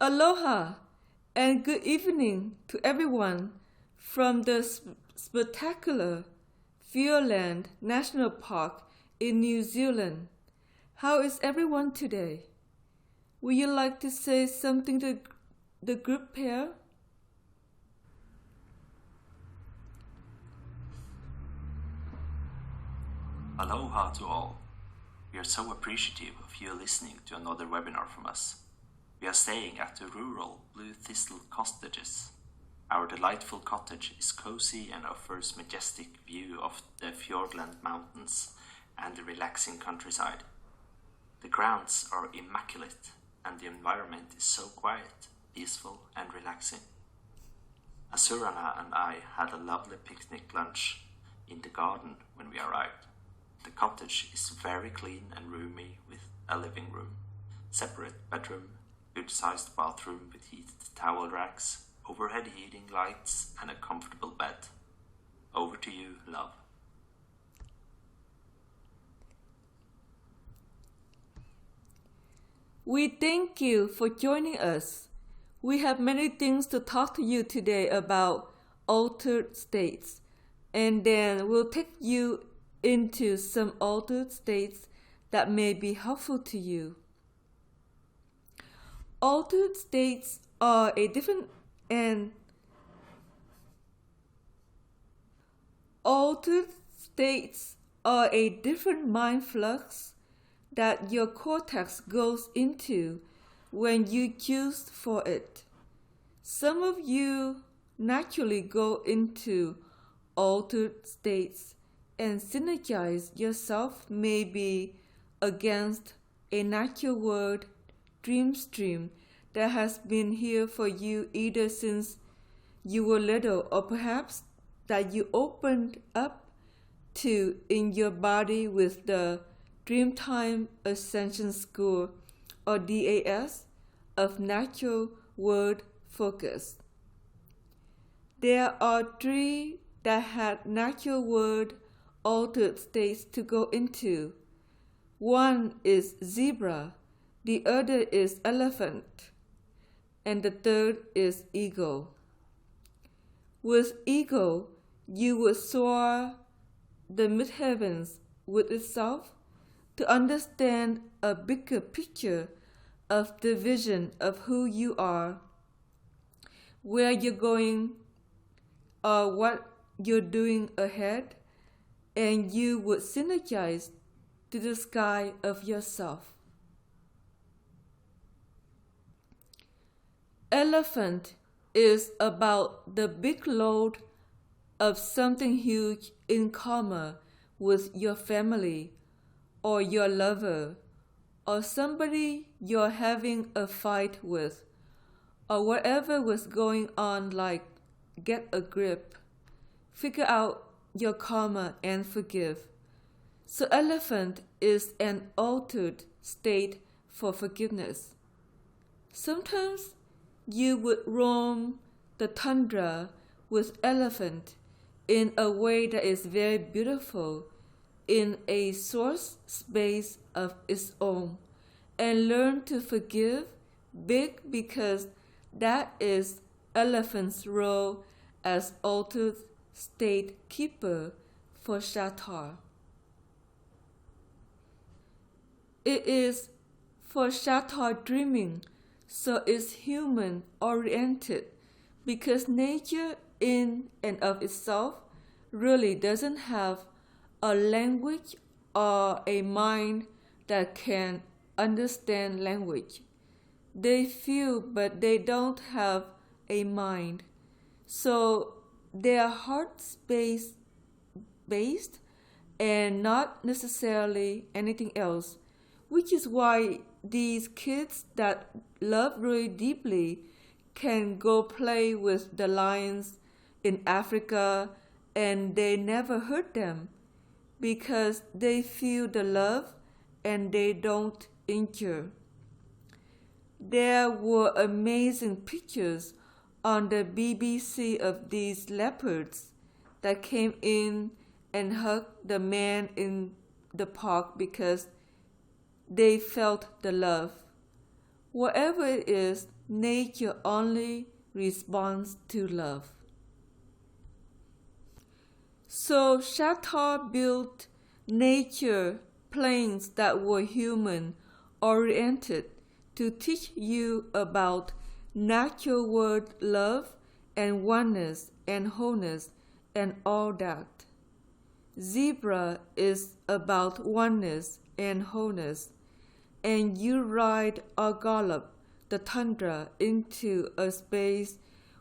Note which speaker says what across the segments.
Speaker 1: Aloha and good evening to everyone from the spectacular Fiordland National Park in New Zealand. How is everyone today? Would you like to say something to the group pair?
Speaker 2: Aloha to all. We are so appreciative of you listening to another webinar from us. We are staying at the rural Blue Thistle cottages. Our delightful cottage is cozy and offers majestic view of the Fiordland mountains and the relaxing countryside. The grounds are immaculate and the environment is so quiet, peaceful and relaxing. Asur'Ana and I had a lovely picnic lunch in the garden when we arrived. The cottage is very clean and roomy with a living room, separate bedroom, good-sized bathroom with heated towel racks, overhead heating lights and a comfortable bed. Over to you, love.
Speaker 1: We thank you for joining us. We have many things to talk to you today about altered states, and then we'll take you into some altered states that may be helpful to you. Altered states are a different mind flux that your cortex goes into when you choose for it. Some of you naturally go into altered states and synergize yourself maybe against a natural world dream stream that has been here for you either since you were little or perhaps that you opened up to in your body with the Dreamtime Ascension School or DAS of Natural World Focus. There are 3 that had natural world altered states to go into. One is zebra, the other is elephant, and the third is eagle. With eagle, you would soar the mid-heavens with itself to understand a bigger picture of the vision of who you are, where you're going, or what you're doing ahead, and you would synergize to the sky of yourself. Elephant is about the big load of something huge in common with your family or your lover or somebody you're having a fight with or whatever was going on, like get a grip, figure out your karma and forgive. So elephant is an altered state for forgiveness. Sometimes you would roam the tundra with elephant in a way that is very beautiful in a source space of its own and learn to forgive big because that is elephant's role as altered state keeper for Shatar. It is for Shatar dreaming, so it's human oriented because nature in and of itself really doesn't have a language or a mind that can understand language. They feel, but they don't have a mind. So they are heart space based and not necessarily anything else, which is why these kids that love really deeply can go play with the lions in Africa and they never hurt them because they feel the love and they don't injure. There were amazing pictures on the BBC of these leopards that came in and hugged the man in the park because they felt the love. Whatever it is, nature only responds to love. So Shatar built nature planes that were human-oriented to teach you about natural world love and oneness and wholeness and all that. Zebra is about oneness and wholeness, and you ride or gallop the tundra into a space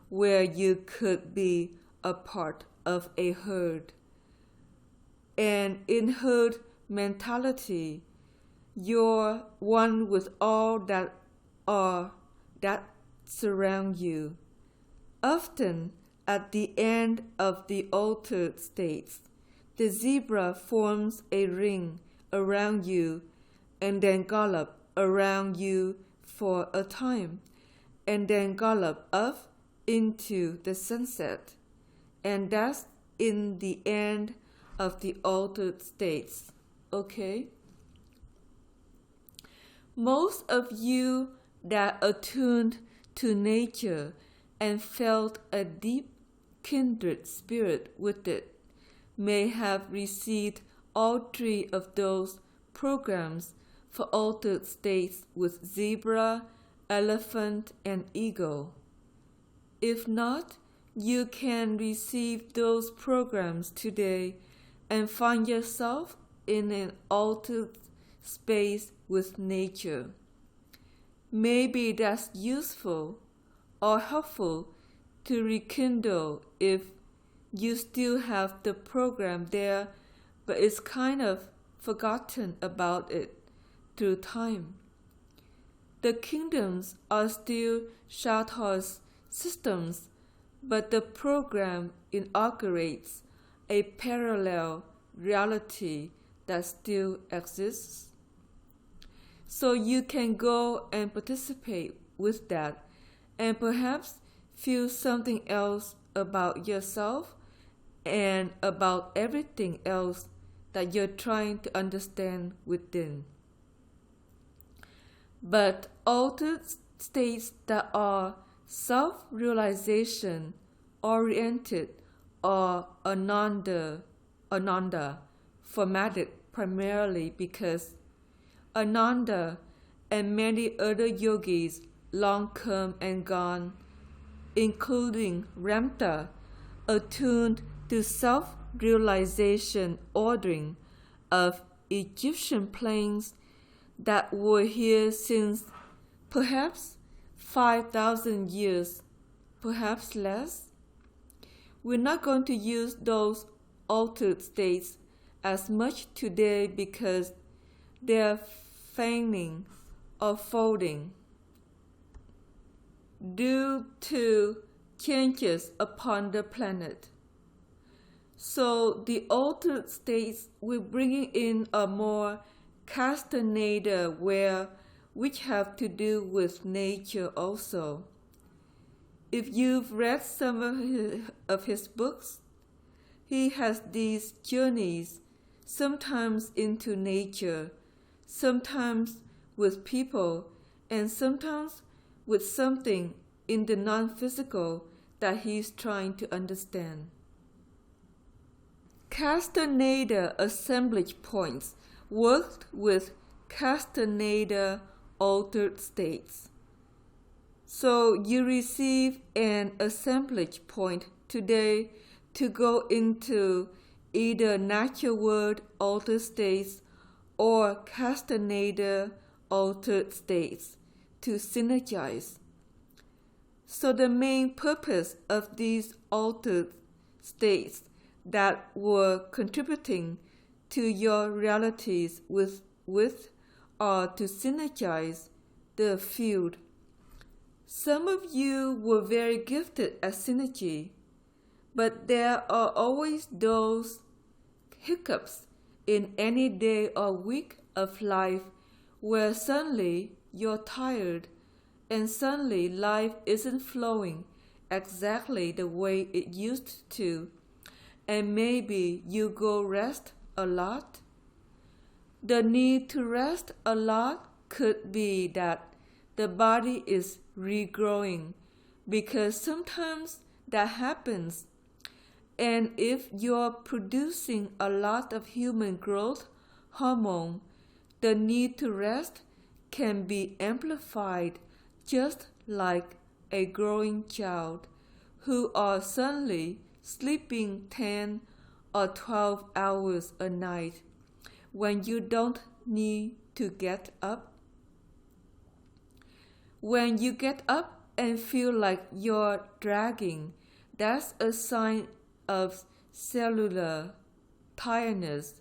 Speaker 1: where you could be a part of a herd. And in herd mentality, you're one with all that surround you. Often, at the end of the altered states, the zebra forms a ring around you and then gallop around you for a time, and then gallop off into the sunset. And that's in the end of the altered states, okay? Most of you that attuned to nature and felt a deep kindred spirit with it may have received all three of those programs for altered states with zebra, elephant, and eagle. If not, you can receive those programs today and find yourself in an altered space with nature. Maybe that's useful or helpful to rekindle if you still have the program there, but it's kind of forgotten about it through time. The kingdoms are still Shatar's systems, but the program inaugurates a parallel reality that still exists. So you can go and participate with that and perhaps feel something else about yourself and about everything else that you're trying to understand within. But altered states that are self-realization oriented or ananda formatted primarily because Ananda and many other yogis long come and gone, including Ramta, attuned to self-realization ordering of Egyptian plains that were here since perhaps 5,000 years, perhaps less. We're not going to use those altered states as much today because they're fanning or folding due to changes upon the planet. So the altered states we're bringing in a more castaneda which have to do with nature also. If you've read some of his books, he has these journeys, sometimes into nature, sometimes with people, and sometimes with something in the non-physical that he's trying to understand. Castaneda assemblage points worked with castaneda altered states. So you receive an assemblage point today to go into either natural world altered states or castaneda altered states to synergize. So the main purpose of these altered states that were contributing to your realities with or to synergize the field. Some of you were very gifted at synergy, but there are always those hiccups in any day or week of life where suddenly you're tired and suddenly life isn't flowing exactly the way it used to, and maybe you go rest a lot. The need to rest a lot could be that the body is regrowing, because sometimes that happens. And if you're producing a lot of human growth hormone, the need to rest can be amplified, just like a growing child who are suddenly sleeping 10 or 12 hours a night when you don't need to get up. When you get up and feel like you're dragging, that's a sign of cellular tiredness,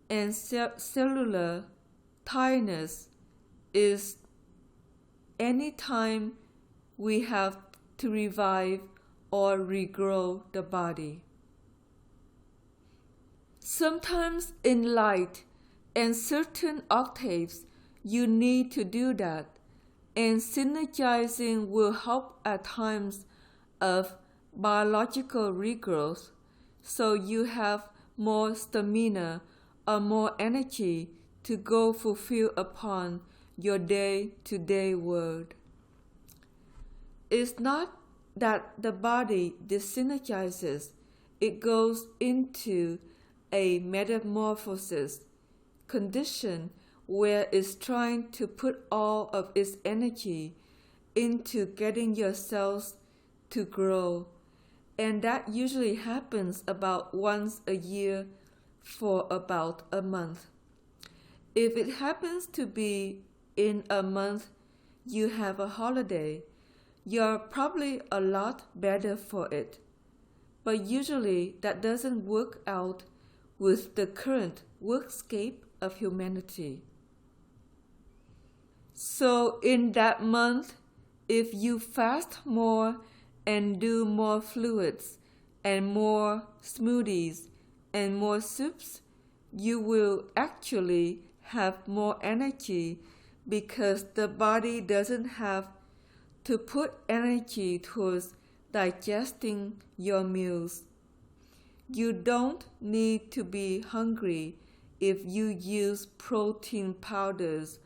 Speaker 1: and cellular tiredness is any time we have to revive or regrow the body. Sometimes in light and certain octaves you need to do that, and synergizing will help at times of biological regrowth, so you have more stamina or more energy to go fulfill upon your day-to-day world. It's not that the body desynergizes, it goes into a metamorphosis condition where it's trying to put all of its energy into getting your cells to grow. And that usually happens about once a year for about a month. If it happens to be in a month you have a holiday, you're probably a lot better for it. But usually that doesn't work out with the current workscape of humanity. So in that month, if you fast more and do more fluids and more smoothies and more soups, you will actually have more energy, because the body doesn't have to put energy towards digesting your meals. You don't need to be hungry if you use protein powders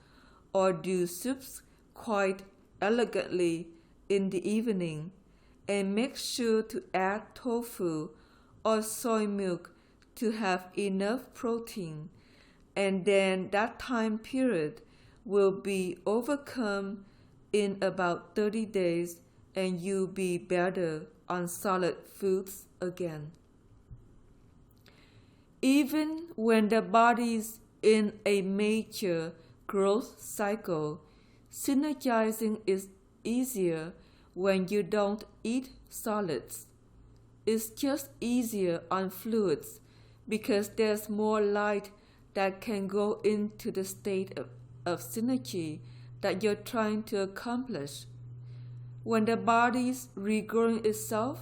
Speaker 1: or do soups quite elegantly in the evening, and make sure to add tofu or soy milk to have enough protein, and then that time period will be overcome in about 30 days, and you'll be better on solid foods again. Even when the body's in a major growth cycle, synergizing is easier when you don't eat solids. It's just easier on fluids because there's more light that can go into the state of synergy that you're trying to accomplish. When the body's regrowing itself,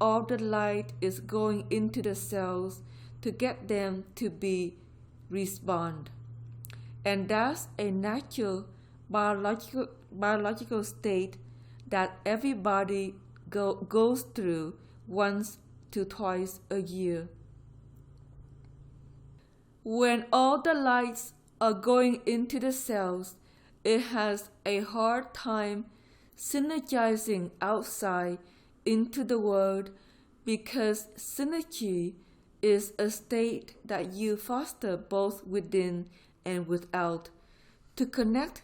Speaker 1: all the light is going into the cells to get them to respond. And that's a natural biological state that everybody goes through once to twice a year. When all the lights are going into the cells, it has a hard time synergizing outside into the world, because synergy is a state that you foster both within and without to connect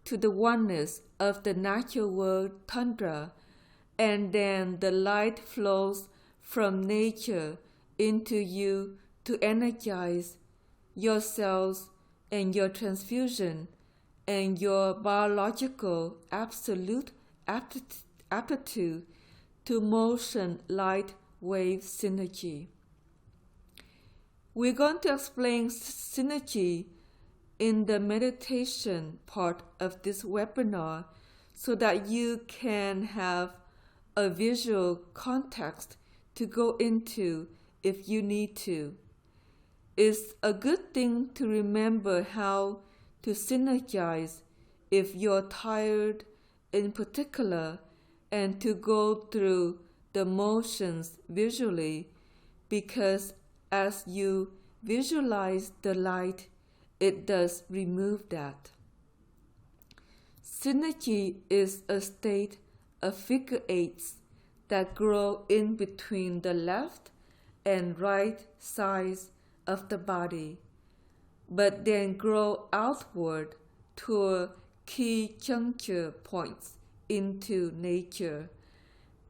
Speaker 1: to the oneness of the natural world tundra, and then the light flows from nature into you to energize your cells and your transfusion and your biological absolute aptitude to motion light wave synergy. We're going to explain synergy in the meditation part of this webinar so that you can have a visual context to go into if you need to. It's a good thing to remember how to synergize if you're tired in particular, and to go through the motions visually, because as you visualize the light, it does remove that. Synergy is a state of figure eights that grow in between the left and right sides of the body, but then grow outward toward key juncture points into nature,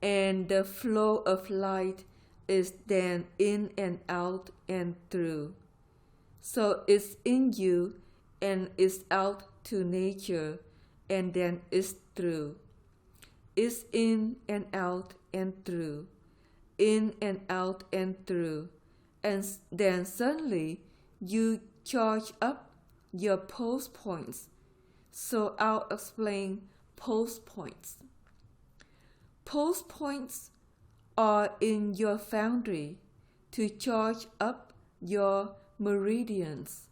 Speaker 1: and the flow of light is then in and out and through. So it's in you and it's out to nature and then it's through. It's in and out and through, in and out and through, and then suddenly you charge up your pulse points. So I'll explain pulse points. Pulse points are in your foundry to charge up your meridians.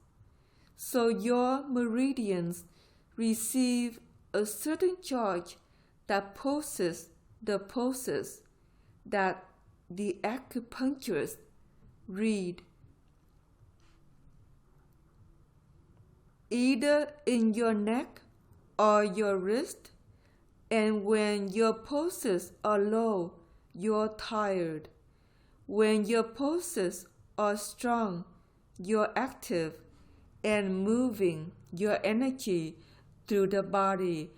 Speaker 1: So your meridians receive a certain charge that pulses the pulses that the acupuncturists read either in your neck or your wrist, and when your pulses are low, you're tired. When your pulses are strong, you're active and moving your energy through the body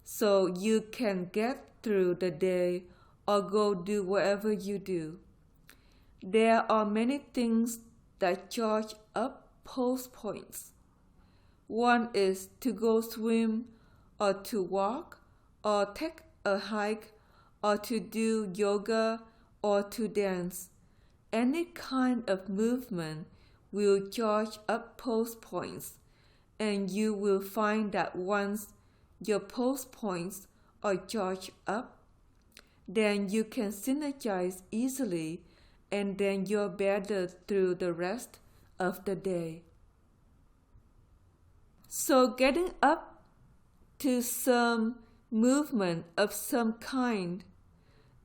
Speaker 1: so you can get through the day or go do whatever you do. There are many things that charge up pulse points. One is to go swim or to walk or take a hike or to do yoga or to dance. Any kind of movement will charge up pulse points, and you will find that once your pulse points are charged up, then you can synergize easily, and then you're better through the rest of the day. So getting up to some movement of some kind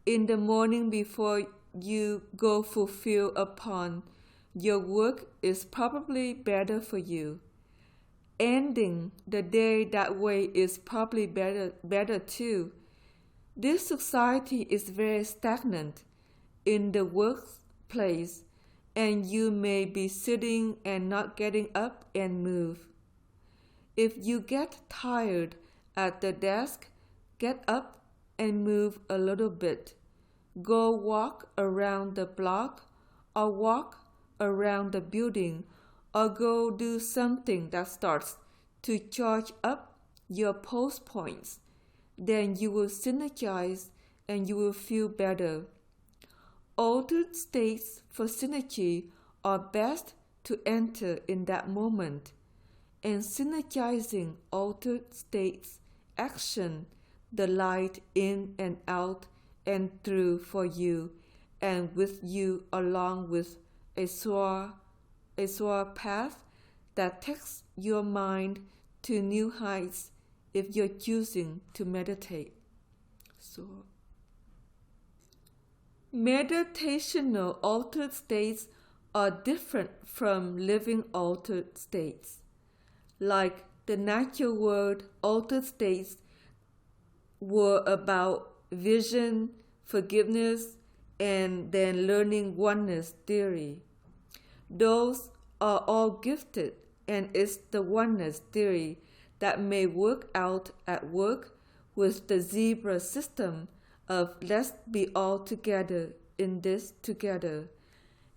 Speaker 1: in the morning before you go fulfill upon your work is probably better for you. Ending the day that way is probably better too. This society is very stagnant in the workplace, and you may be sitting and not getting up and move. If you get tired at the desk, get up and move a little bit. Go walk around the block or walk around the building or go do something that starts to charge up your pulse points. Then you will synergize and you will feel better. Altered states for synergy are best to enter in that moment, and synergizing altered states action the light in and out and through for you and with you along with a sure path that takes your mind to new heights if you're choosing to meditate. So, meditational altered states are different from living altered states. Like the natural world, altered states were about vision, forgiveness, and then learning oneness theory. Those are all gifted, and it's the oneness theory that may work out at work with the zebra system of let's be all together in this together,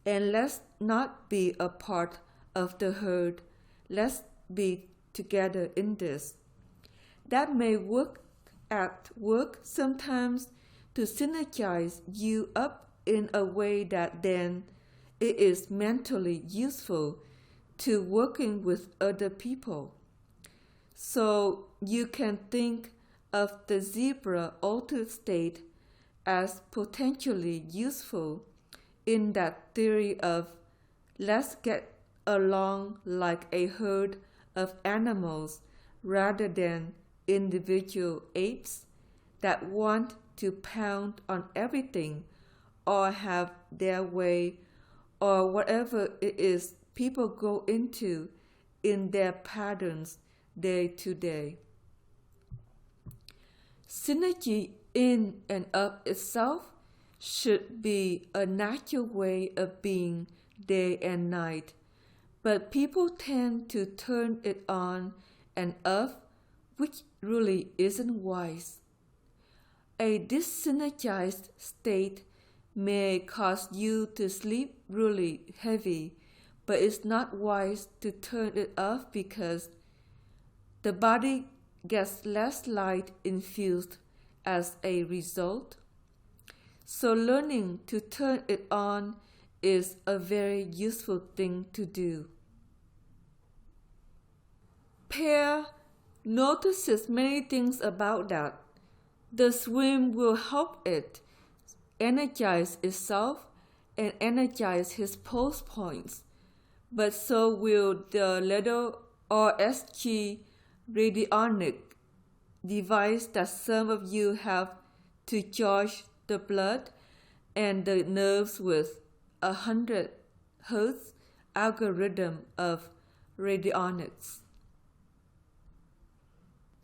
Speaker 1: and let's not be a part of the herd, let's be together in this. That may work at work sometimes to synergize you up in a way that then it is mentally useful to working with other people. So you can think of the zebra altered state as potentially useful in that theory of let's get along like a herd of animals rather than individual apes that want to pound on everything or have their way or whatever it is people go into in their patterns day to day. Synergy in and of itself should be a natural way of being day and night, but people tend to turn it on and off, which really isn't wise. A dysenergized state may cause you to sleep really heavy, but it's not wise to turn it off because the body gets less light infused as a result. So learning to turn it on is a very useful thing to do. Pear notices many things about that. The swim will help it energize itself and energize his pulse points, but so will the little RSG radionic device that some of you have to charge the blood and the nerves with 100 Hz algorithm of radionics.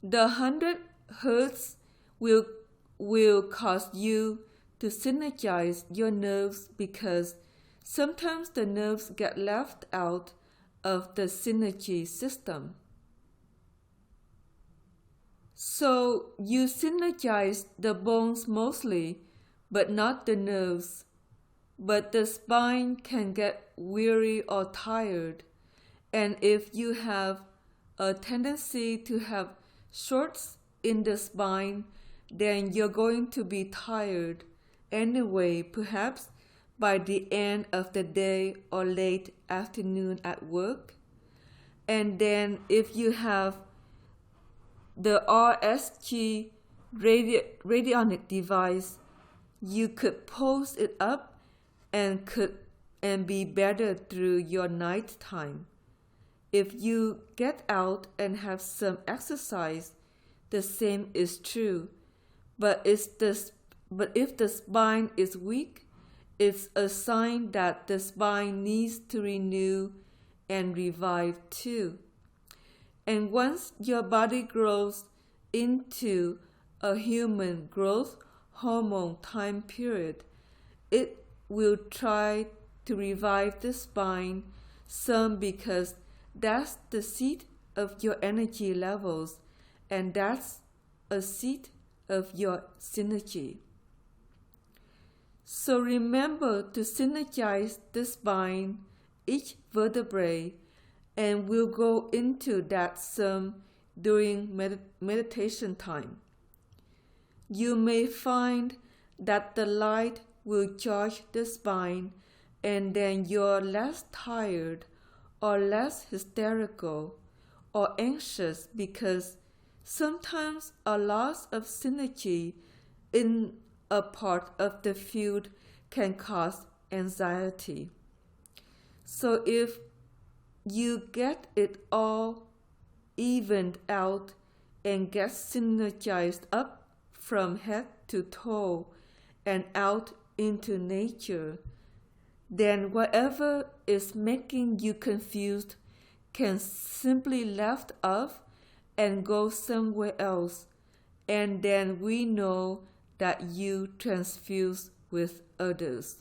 Speaker 1: The 100 Hz will cause you to synergize your nerves because sometimes the nerves get left out of the synergy system. So you synergize the bones mostly, but not the nerves. But the spine can get weary or tired, and if you have a tendency to have shorts in the spine, then you're going to be tired anyway, perhaps by the end of the day or late afternoon at work. And then if you have the RSG radionic device, you could pose it up and be better through your night time. If you get out and have some exercise, the same is true. But if the spine is weak, it's a sign that the spine needs to renew and revive too. And once your body grows into a human growth hormone time period, it will try to revive the spine, some because that's the seat of your energy levels, and that's a seat of your synergy. So remember to synergize the spine, each vertebrae, and we'll go into that some during meditation time. You may find that the light will charge the spine, and then you're less tired or less hysterical or anxious because sometimes a loss of synergy in a part of the field can cause anxiety. So if you get it all evened out and get synergized up from head to toe and out into nature, then whatever is making you confused can simply left off and go somewhere else, and then we know that you transfuse with others.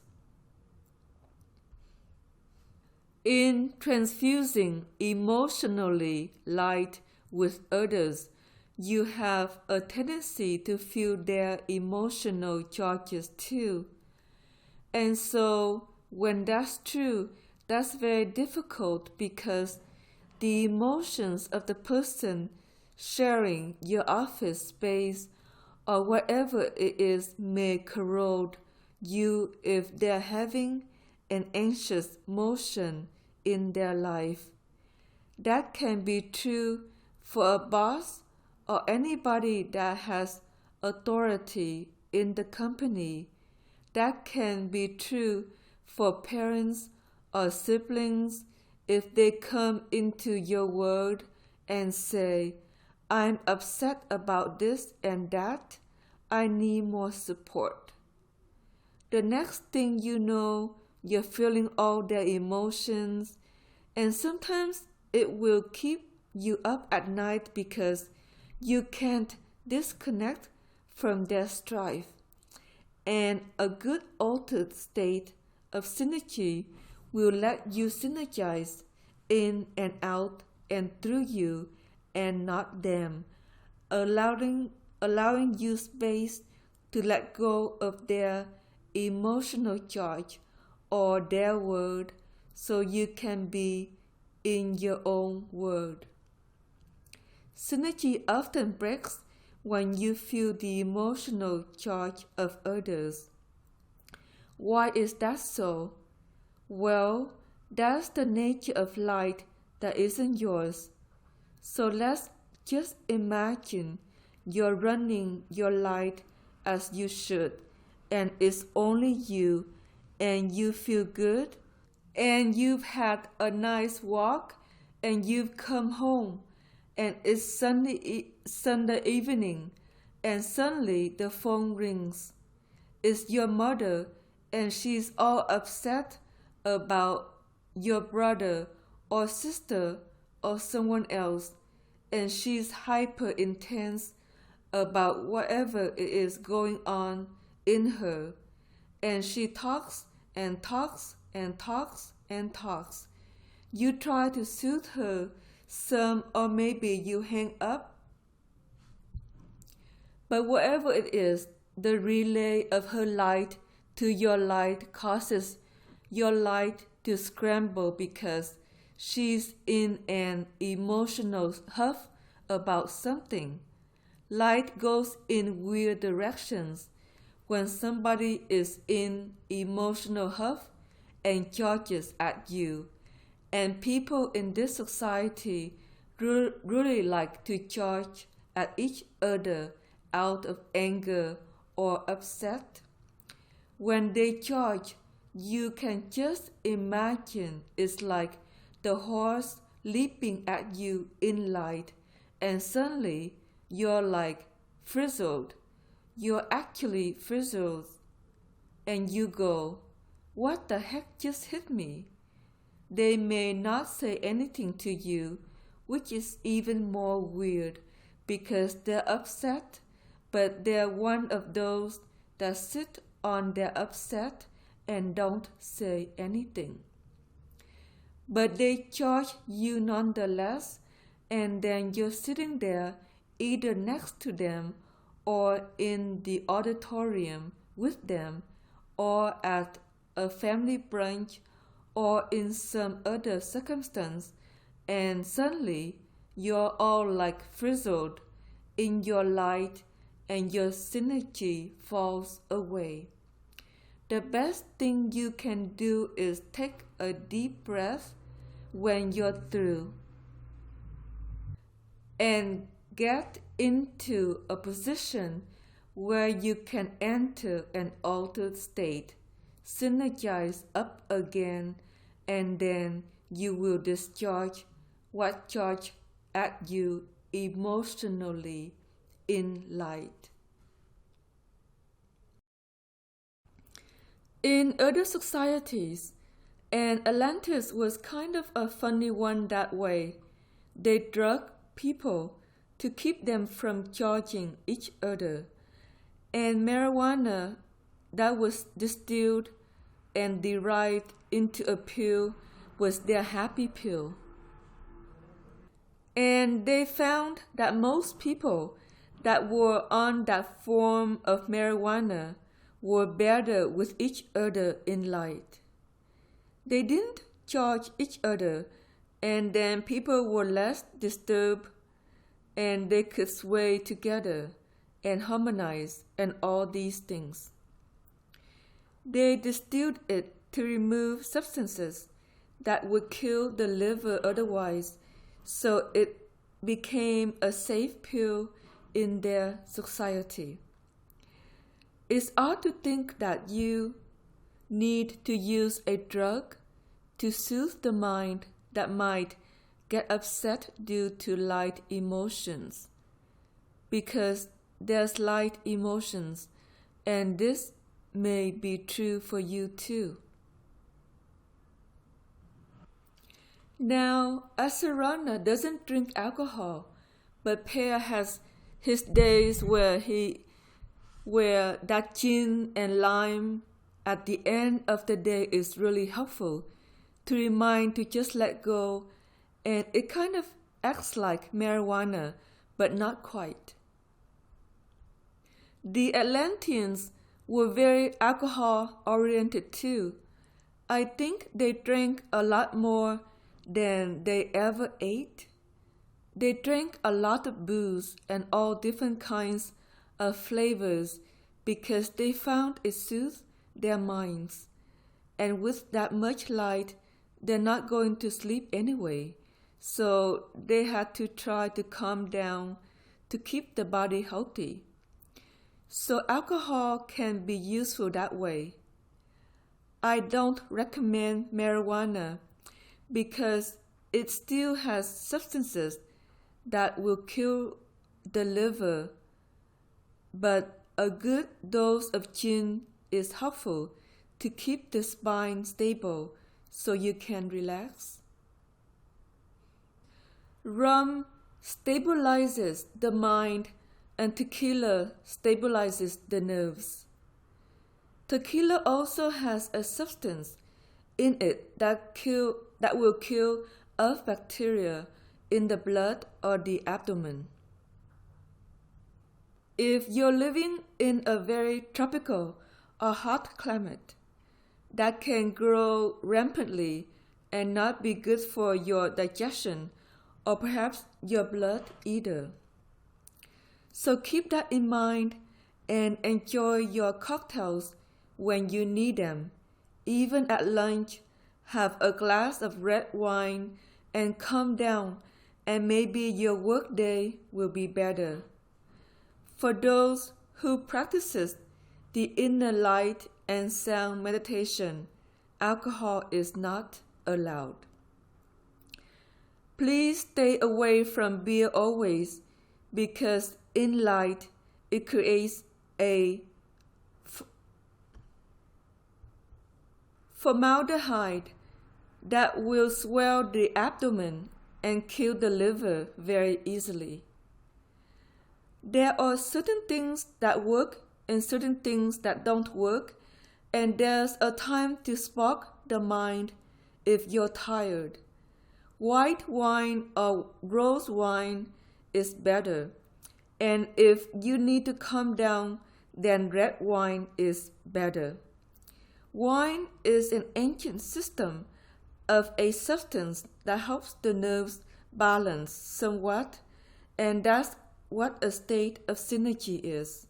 Speaker 1: In transfusing emotionally light with others, you have a tendency to feel their emotional charges too. And so when that's true, that's very difficult because the emotions of the person sharing your office space or whatever it is may corrode you if they're having an anxious motion in their life. That can be true for a boss or anybody that has authority in the company. That can be true for parents or siblings if they come into your world and say, I'm upset about this and that, I need more support. The next thing you know, you're feeling all their emotions, and sometimes it will keep you up at night because you can't disconnect from their strife, and a good altered state of synergy will let you synergize in and out and through you and not them, allowing you space to let go of their emotional charge or their word so you can be in your own world. Synergy often breaks when you feel the emotional charge of others. Why is that so? Well, that's the nature of light that isn't yours. So let's just imagine you're running your light as you should, and it's only you, and you feel good, and you've had a nice walk, and you've come home, and it's Sunday evening, and suddenly the phone rings. It's your mother, and she's all upset about your brother or sister or someone else, and she's hyper intense about whatever it is going on in her, and she talks and talks and talks and talks. You try to soothe her some, or maybe you hang up. But whatever it is, the relay of her light to your light causes your light to scramble because she's in an emotional huff about something. Light goes in weird directions when somebody is in emotional huff and charges at you. And people in this society really like to charge at each other out of anger or upset. When they charge, you can just imagine it's like the horse leaping at you in light, and suddenly you're like frizzled. You're actually frizzled, and you go, "What the heck just hit me?" They may not say anything to you, which is even more weird because they're upset, but they're one of those that sit on their upset and don't say anything. But they charge you nonetheless, and then you're sitting there either next to them or in the auditorium with them or at a family brunch or in some other circumstance, and suddenly you're all like frizzled in your light and your synergy falls away. The best thing you can do is take a deep breath when you're through and get into a position where you can enter an altered state, synergize up again, and then you will discharge what charged at you emotionally in light. In other societies, and Atlantis was kind of a funny one that way, they drug people to keep them from charging each other, and marijuana that was distilled and derived into a pill was their happy pill. And they found that most people that were on that form of marijuana were better with each other in light. They didn't charge each other, and then people were less disturbed, and they could sway together and harmonize and all these things. They distilled it to remove substances that would kill the liver otherwise, so it became a safe pill in their society. It's odd to think that you need to use a drug to soothe the mind that might get upset due to light emotions, because there's light emotions, and this may be true for you too. Now, Asur'Ana doesn't drink alcohol, but Pear has his days where he where that gin and lime at the end of the day is really helpful to remind to just let go, and it kind of acts like marijuana, but not quite. The Atlanteans were very alcohol-oriented too. I think they drank a lot more than they ever ate. They drank a lot of booze and all different kinds of flavors because they found it soothed their minds. And with that much light, they're not going to sleep anyway. So they had to try to calm down to keep the body healthy. So alcohol can be useful that way. I don't recommend marijuana because it still has substances that will kill the liver, but a good dose of gin is helpful to keep the spine stable so you can relax. Rum stabilizes the mind and tequila stabilizes the nerves. Tequila also has a substance in it that will kill off bacteria in the blood or the abdomen. If you're living in a very tropical or hot climate, that can grow rampantly and not be good for your digestion or perhaps your blood either. So keep that in mind and enjoy your cocktails when you need them. Even at lunch, have a glass of red wine and calm down, and maybe your work day will be better. For those who practices the inner light and sound meditation, alcohol is not allowed. Please stay away from beer always, because in light it creates a formaldehyde that will swell the abdomen and kill the liver very easily. There are certain things that work and certain things that don't work, and there's a time to spark the mind if you're tired. White wine or rose wine is better, and if you need to calm down, then red wine is better. Wine is an ancient system of a substance that helps the nerves balance somewhat, and that's what a state of synergy is.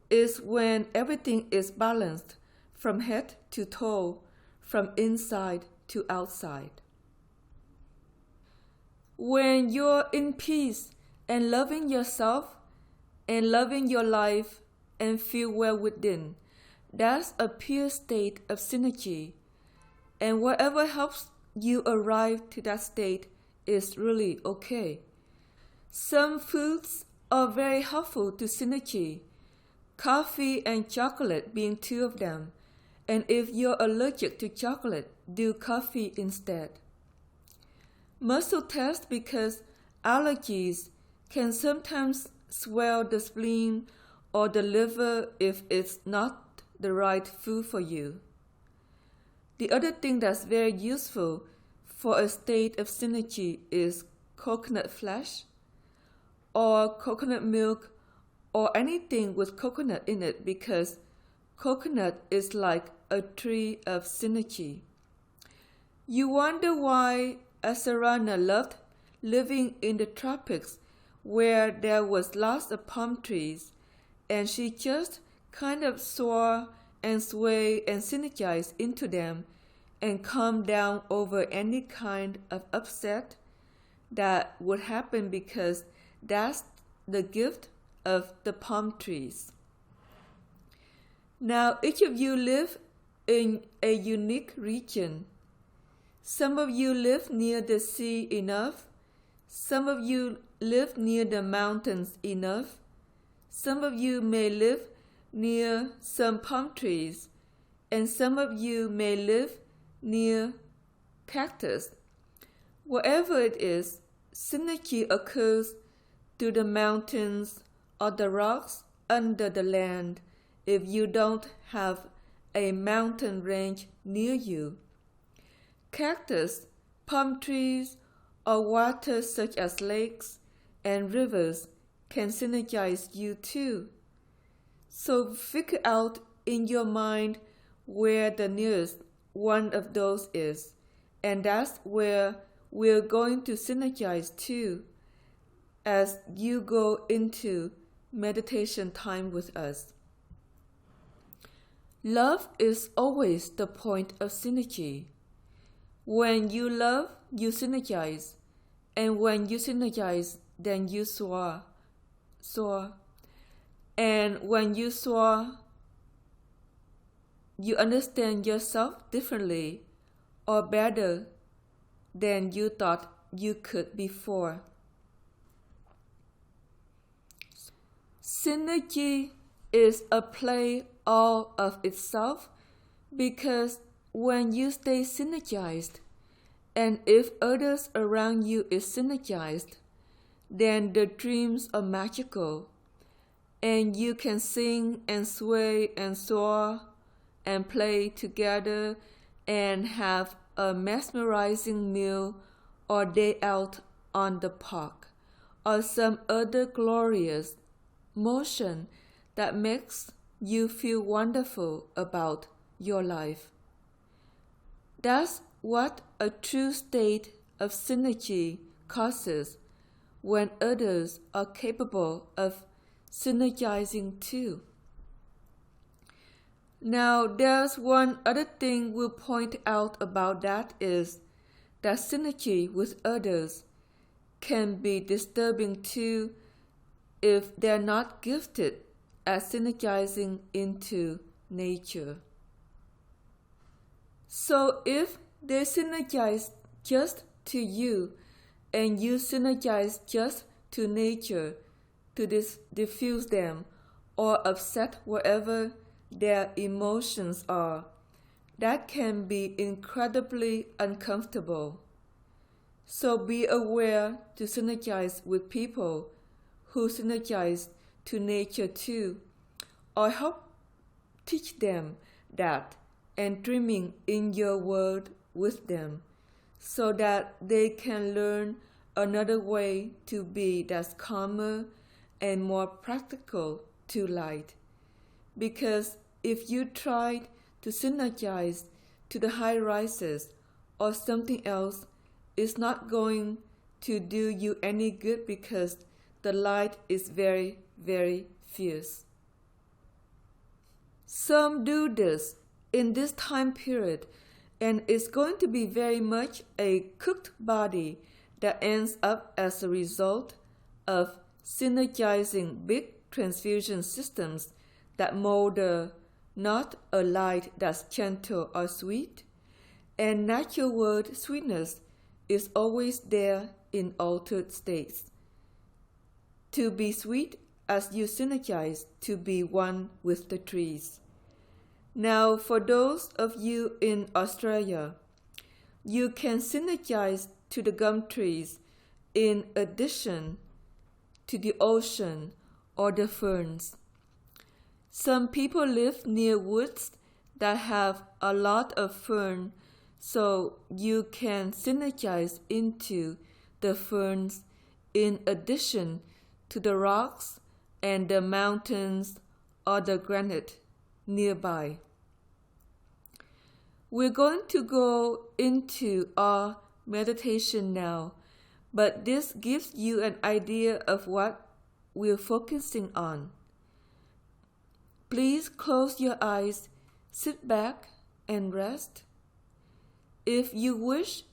Speaker 1: It's when everything is balanced from head to toe, from inside to outside. When you're in peace and loving yourself and loving your life and feel well within, that's a pure state of synergy. And whatever helps you arrive to that state is really okay. Some foods are very helpful to synergy, coffee and chocolate being two of them. And if you're allergic to chocolate, do coffee instead. Muscle test because allergies can sometimes swell the spleen or the liver if it's not the right food for you. The other thing that's very useful for a state of synergy is coconut flesh or coconut milk or anything with coconut in it, because coconut is like a tree of synergy. You wonder why Asur'Ana loved living in the tropics where there was lots of palm trees, and she just kind of soar and sway and synergize into them and calm down over any kind of upset that would happen, because that's the gift of the palm trees. Now, each of you live in a unique region. Some of you live near the sea enough. Some of you live near the mountains enough. Some of you may live near some palm trees, and some of you may live near cactus. Wherever it is, synergy occurs through the mountains or the rocks under the land if you don't have a mountain range near you. Cactus, palm trees, or water such as lakes and rivers can synergize you too. So figure out in your mind where the nearest one of those is, and that's where we're going to synergize too as you go into meditation time with us. Love is always the point of synergy. When you love, you synergize, and when you synergize, then you soar. And when you soar, you understand yourself differently or better than you thought you could before. Synergy is a play all of itself because when you stay synergized, and if others around you is synergized, then the dreams are magical, and you can sing and sway and soar and play together and have a mesmerizing meal or day out on the park or some other glorious motion that makes you feel wonderful about your life. That's what a true state of synergy causes when others are capable of synergizing too. Now, there's one other thing we'll point out about that is that synergy with others can be disturbing too if they're not gifted at synergizing into nature. So if they synergize just to you and you synergize just to nature to diffuse them or upset whatever their emotions are, that can be incredibly uncomfortable. So be aware to synergize with people who synergize to nature too, or help teach them that and dreaming in your world with them so that they can learn another way to be that's calmer and more practical to light. Because if you tried to synergize to the high rises or something else, it's not going to do you any good because the light is very, very fierce. Some do this in this time period, and it's going to be very much a cooked body that ends up as a result of synergizing big transfusion systems that molder not a light that's gentle or sweet, and natural world sweetness is always there in altered states. To be sweet as you synergize to be one with the trees. Now, for those of you in Australia, you can synergize to the gum trees in addition to the ocean or the ferns. Some people live near woods that have a lot of fern, so you can synergize into the ferns in addition to the rocks and the mountains or the granite nearby. We're going to go into our meditation now, but this gives you an idea of what we're focusing on. Please close your eyes, sit back and rest. If you wish,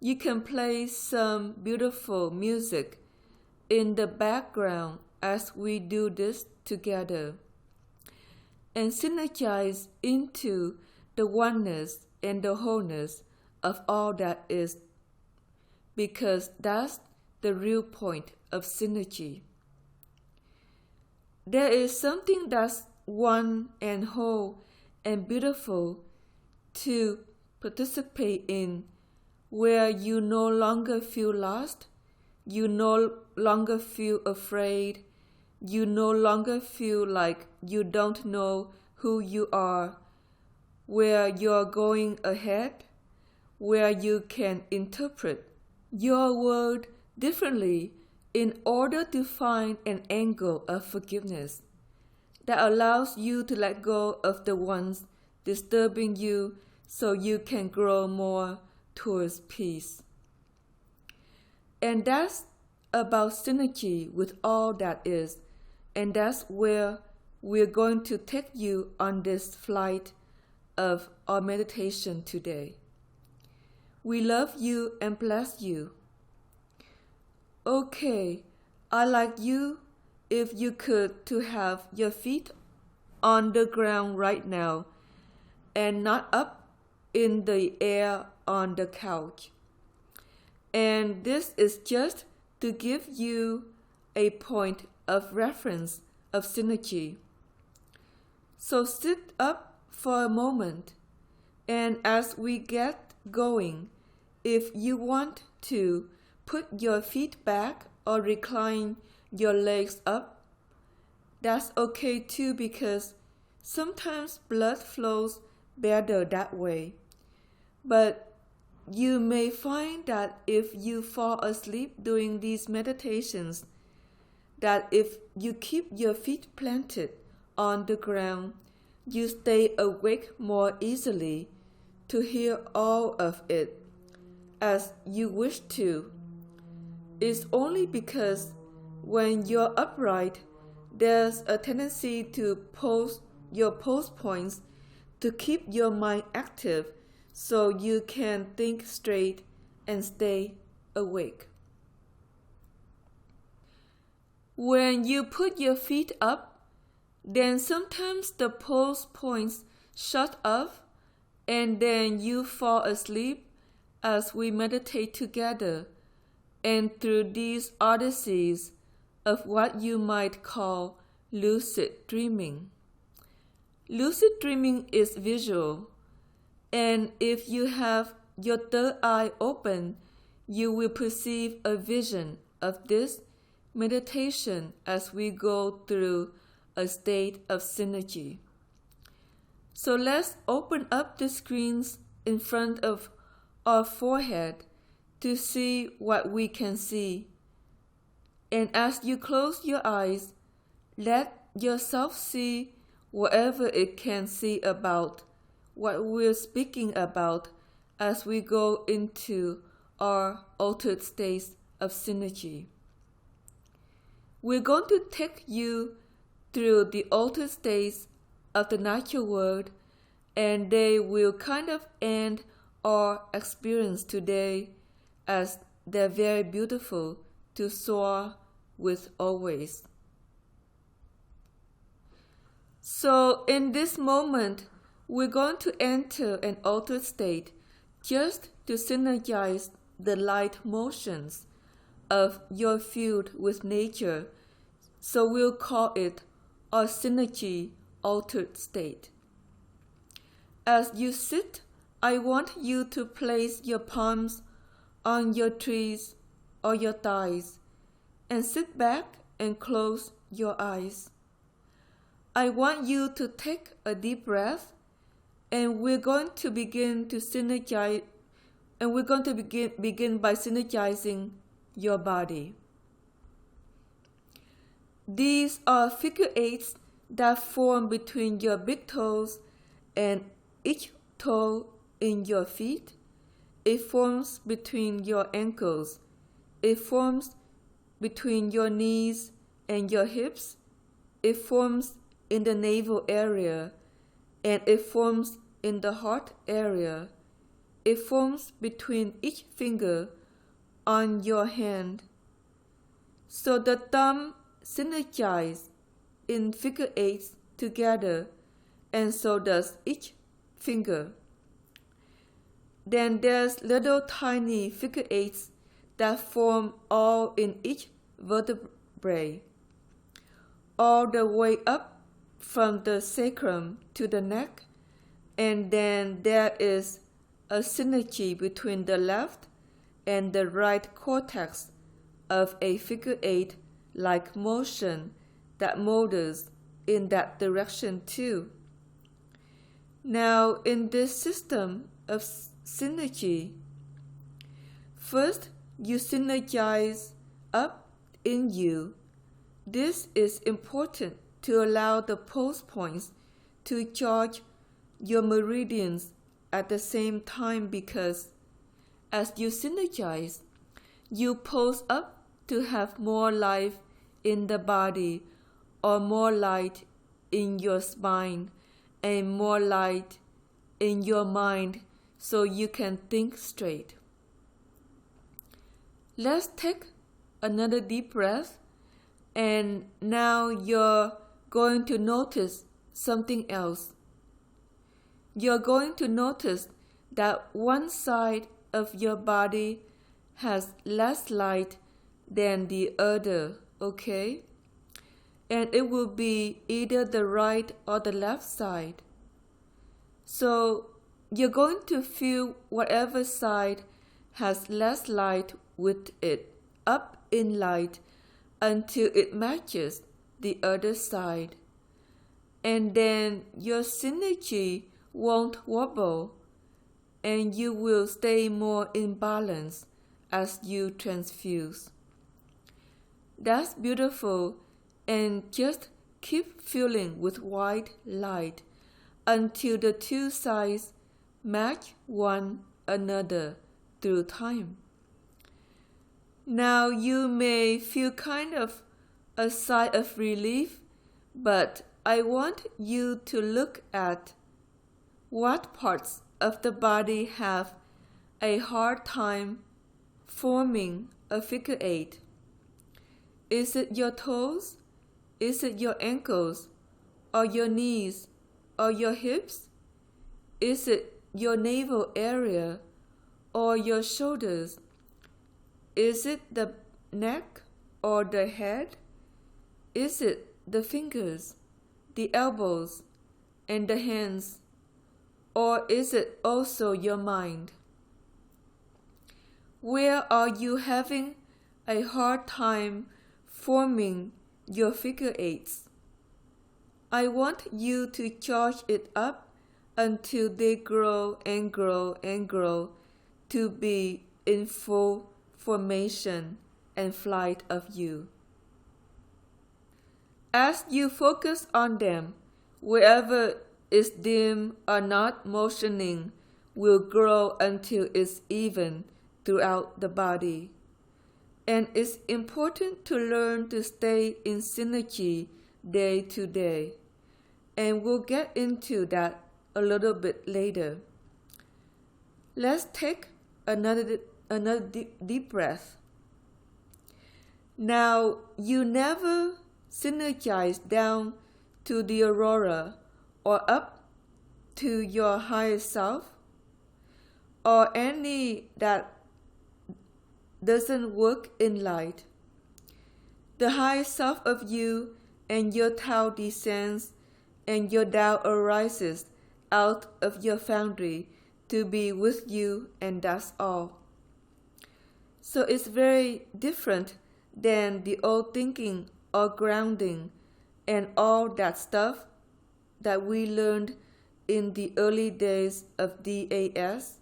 Speaker 1: you can play some beautiful music in the background as we do this together and synergize into the oneness and the wholeness of all that is, because that's the real point of synergy. There is something that's one and whole and beautiful to participate in, where you no longer feel lost, you no longer feel afraid, you no longer feel like you don't know who you are, where you're going ahead, where you can interpret your world differently in order to find an angle of forgiveness that allows you to let go of the ones disturbing you so you can grow more towards peace. And that's about synergy with all that is, and that's where we're going to take you on this flight of our meditation today. We love you and bless you. Okay, I'd like you, if you could, to have your feet on the ground right now and not up in the air on the couch. And this is just to give you a point of reference of synergy. So sit up for a moment, and as we get going, if you want to, put your feet back or recline your legs up. That's okay too, because sometimes blood flows better that way. But you may find that if you fall asleep during these meditations, that if you keep your feet planted on the ground, you stay awake more easily to hear all of it as you wish to. It's only because when you're upright, there's a tendency to pose your pose points to keep your mind active so you can think straight and stay awake. When you put your feet up, then sometimes the pose points shut off and then you fall asleep as we meditate together and through these odysseys of what you might call lucid dreaming. Lucid dreaming is visual, and if you have your third eye open, you will perceive a vision of this meditation as we go through a state of synergy. So let's open up the screens in front of our forehead to see what we can see. And as you close your eyes, let yourself see whatever it can see about what we're speaking about as we go into our altered states of synergy. We're going to take you through the altered states of the natural world, and they will kind of end our experience today as they're very beautiful to soar with always. So in this moment, we're going to enter an altered state just to synergize the light motions of your field with nature. So we'll call it a synergy altered state. As you sit, I want you to place your palms on your trees or your thighs and sit back and close your eyes. I want you to take a deep breath, and we're going to begin to synergize, and we're going to begin by synergizing your body. These are figure eights that form between your big toes and each toe in your feet. It forms between your ankles. It forms between your knees and your hips. It forms in the navel area, and it forms in the heart area. It forms between each finger on your hand. So the thumb synergizes in figure eights together, and so does each finger. Then there's little tiny figure eights that form all in each vertebrae, all the way up from the sacrum to the neck, and then there is a synergy between the left and the right cortex of a figure eight like motion that mold us in that direction too. Now, in this system of synergy, first you synergize up in you. This is important to allow the pulse points to charge your meridians at the same time, because as you synergize, you pulse up to have more life in the body, or more light in your spine, and more light in your mind, so you can think straight. Let's take another deep breath, and now you're going to notice something else. You're going to notice that one side of your body has less light than the other, okay? And it will be either the right or the left side. So you're going to feel whatever side has less light with it up in light until it matches the other side. And then your synergy won't wobble, and you will stay more in balance as you transfuse. That's beautiful, and just keep filling with white light until the two sides match one another through time. Now you may feel kind of a sigh of relief, but I want you to look at what parts of the body have a hard time forming a figure eight. Is it your toes? Is it your ankles, or your knees, or your hips? Is it your navel area, or your shoulders? Is it the neck or the head? Is it the fingers, the elbows, and the hands? Or is it also your mind? Where are you having a hard time forming your figure eights? I want you to charge it up until they grow and grow and grow to be in full formation and flight of you. As you focus on them, wherever is dim or not motioning will grow until it's even throughout the body. And it's important to learn to stay in synergy day to day. And we'll get into that a little bit later. Let's take another deep breath. Now, you never synergize down to the aurora or up to your higher self, or any that doesn't work in light. The higher self of you and your Tao descends, and your Dao arises out of your foundry to be with you, and that's all. So it's very different than the old thinking or grounding and all that stuff that we learned in the early days of DAS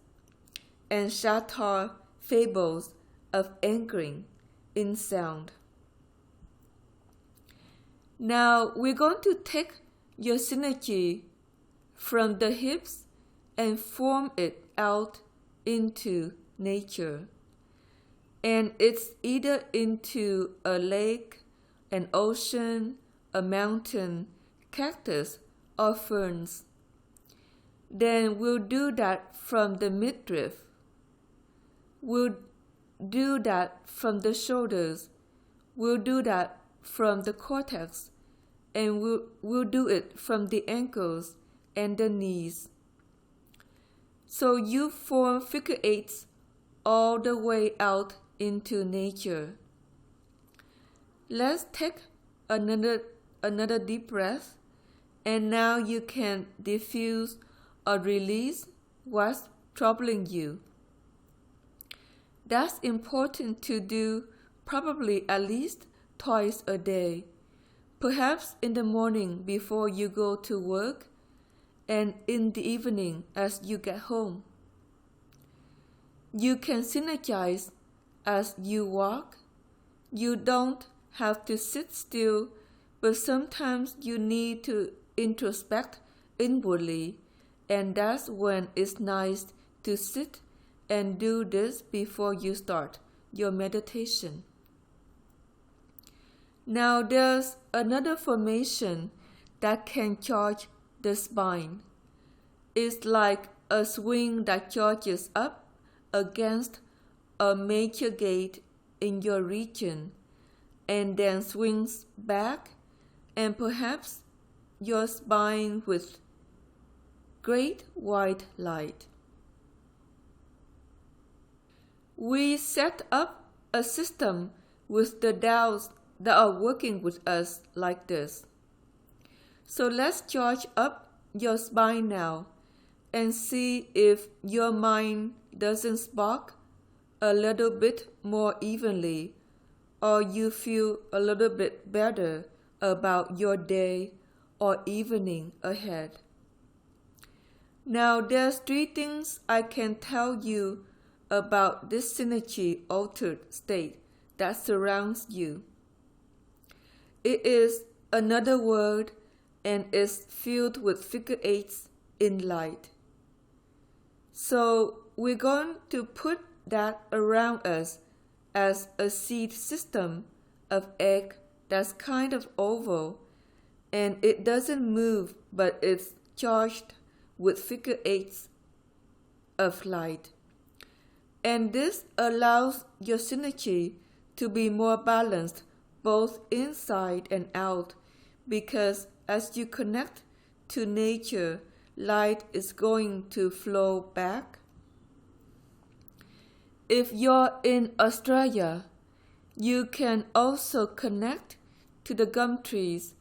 Speaker 1: and Shatar fables of anchoring in sound. Now we're going to take your synergy from the hips and form it out into nature. And it's either into a lake, an ocean, a mountain, cactus, or ferns. Then we'll do that from the midriff. We'll do that from the shoulders. We'll do that from the cortex. And we'll do it from the ankles and the knees. So you form figure eights all the way out into nature. Let's take another deep breath, and now you can diffuse or release what's troubling you. That's important to do probably at least twice a day. perhaps in the morning before you go to work, and in the evening as you get home. You can synergize as you walk. You don't have to sit still, but sometimes you need to introspect inwardly, and that's when it's nice to sit and do this before you start your meditation. Now there's another formation that can charge the spine. It's like a swing that charges up against a major gate in your region and then swings back, and perhaps your spine with great white light. We set up a system with the Taos that are working with us like this. So let's charge up your spine now and see if your mind doesn't spark a little bit more evenly, or you feel a little bit better about your day or evening ahead. Now there's 3 things I can tell you about this synergy altered state that surrounds you. It is another word and is filled with figure 8s in light. So we're going to put that around us as a seed system of egg that's kind of oval, and it doesn't move, but it's charged with figure 8s of light. And this allows your synergy to be more balanced both inside and out, because as you connect to nature, light is going to flow back. If you're in Australia, you can also connect to the gum trees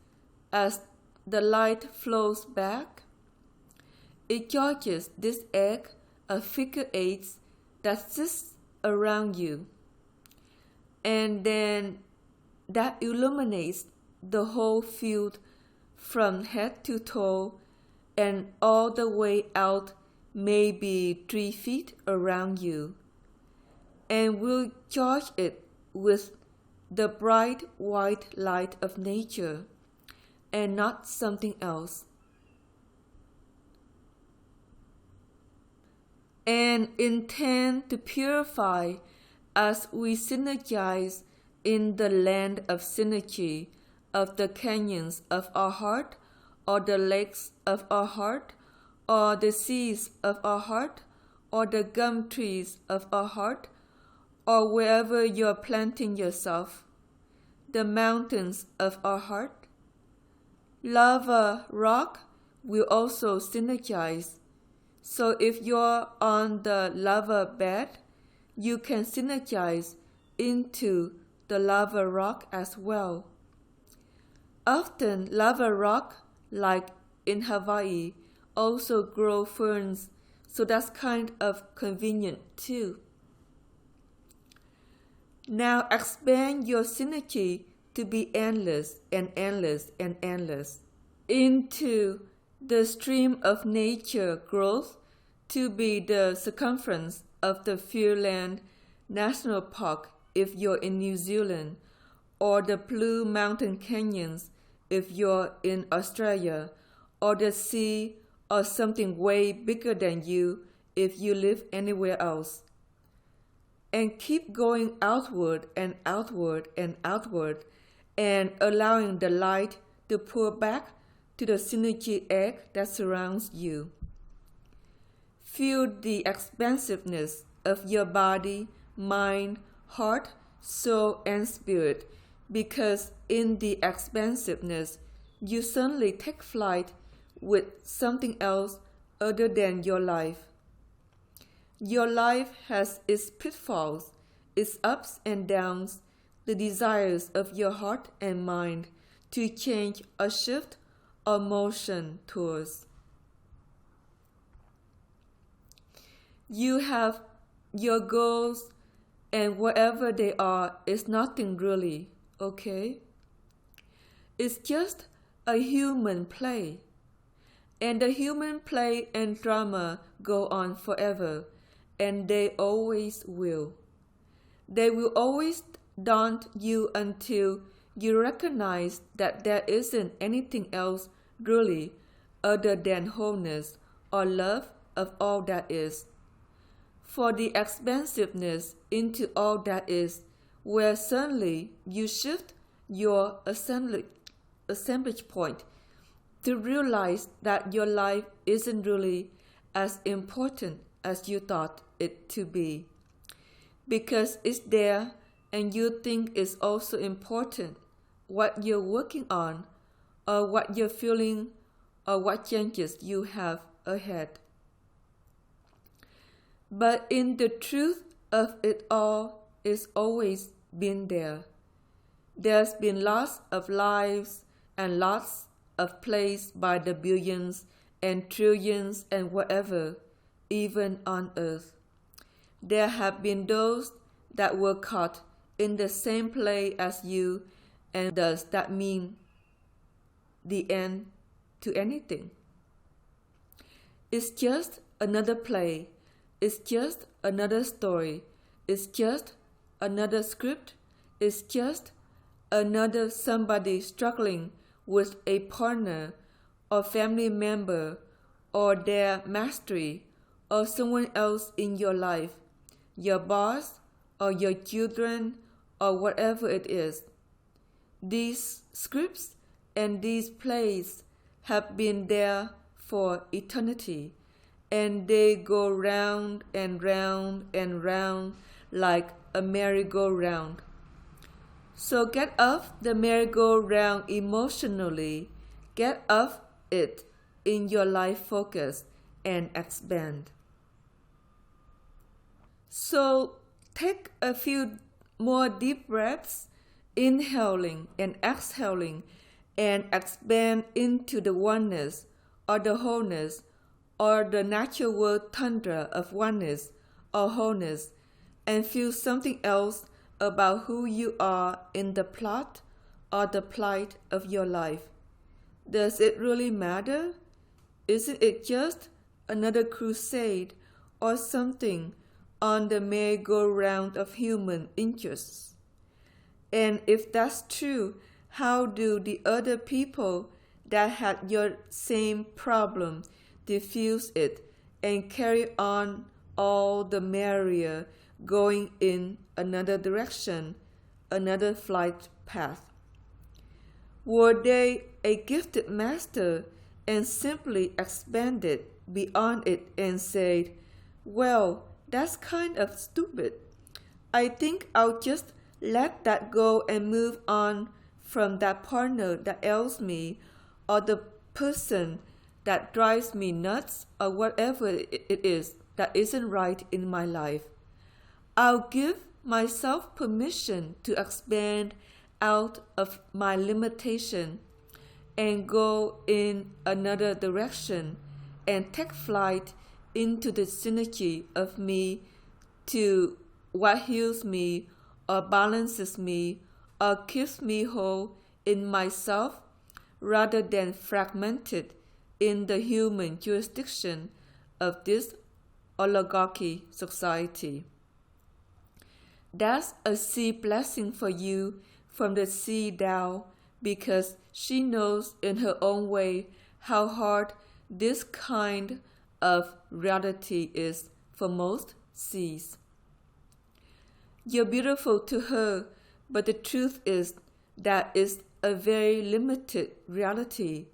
Speaker 1: as the light flows back. It charges this egg of figure 8s that sits around you, and then that illuminates the whole field from head to toe and all the way out, maybe 3 feet around you, and will charge it with the bright white light of nature and not something else. And intend to purify as we synergize in the land of synergy of the canyons of our heart, or the lakes of our heart, or the seas of our heart, or the gum trees of our heart, or wherever you're planting yourself, the mountains of our heart. Lava rock will also synergize. So if you're on the lava bed, you can synergize into the lava rock as well. Often lava rock, like in Hawaii, also grow ferns, so that's kind of convenient too. Now expand your synergy to be endless and endless and endless into the stream of nature growth, to be the circumference of the Fairland National Park if you're in New Zealand, or the Blue Mountain Canyons if you're in Australia, or the sea, or something way bigger than you if you live anywhere else. And keep going outward and outward and outward, and allowing the light to pour back to the synergy egg that surrounds you. Feel the expansiveness of your body, mind, heart, soul, and spirit, because in the expansiveness, you suddenly take flight with something else other than your life. Your life has its pitfalls, its ups and downs, the desires of your heart and mind to change or shift or motion towards. You have your goals, and whatever they are is nothing really, okay? is just a human play. And the human play and drama go on forever, and they always will. They will always daunt you until you recognize that there isn't anything else really other than wholeness or love of all that is. For the expansiveness into all that is, where suddenly you shift your assemblage point to realize that your life isn't really as important as you thought it to be. Because it's there and you think it's also important what you're working on or what you're feeling or what changes you have ahead. But in the truth of it all, it's always been there. There's been lots of lives and lots of plays by the billions and trillions and whatever, even on earth. There have been those that were caught in the same play as you, and does that mean the end to anything? It's just another play. It's just another story. It's just another script. It's just another somebody struggling with a partner or family member or their mastery or someone else in your life, your boss or your children or whatever it is. These scripts and these plays have been there for eternity, and they go round and round and round like a merry-go-round. So get off the merry-go-round emotionally, get off it in your life focus and expand. So take a few more deep breaths, inhaling and exhaling, and expand into the oneness or the wholeness or the natural world tundra of oneness or wholeness, and feel something else about who you are in the plot or the plight of your life. Does it really matter? Isn't it just another crusade or something on the merry-go-round of human interests? And if that's true, how do the other people that had your same problem diffuse it and carry on all the merrier, going in another direction, another flight path? Were they a gifted master and simply expanded beyond it and said, well, that's kind of stupid. I think I'll just let that go and move on from that partner that ails me or the person that drives me nuts or whatever it is that isn't right in my life. I'll give myself permission to expand out of my limitation and go in another direction and take flight into the synergy of me to what heals me or balances me or keeps me whole in myself rather than fragmented in the human jurisdiction of this oligarchy society. That's a sea blessing for you from the sea Dao, because she knows in her own way how hard this kind of reality is for most seas. You're beautiful to her, but the truth is that it's a very limited reality.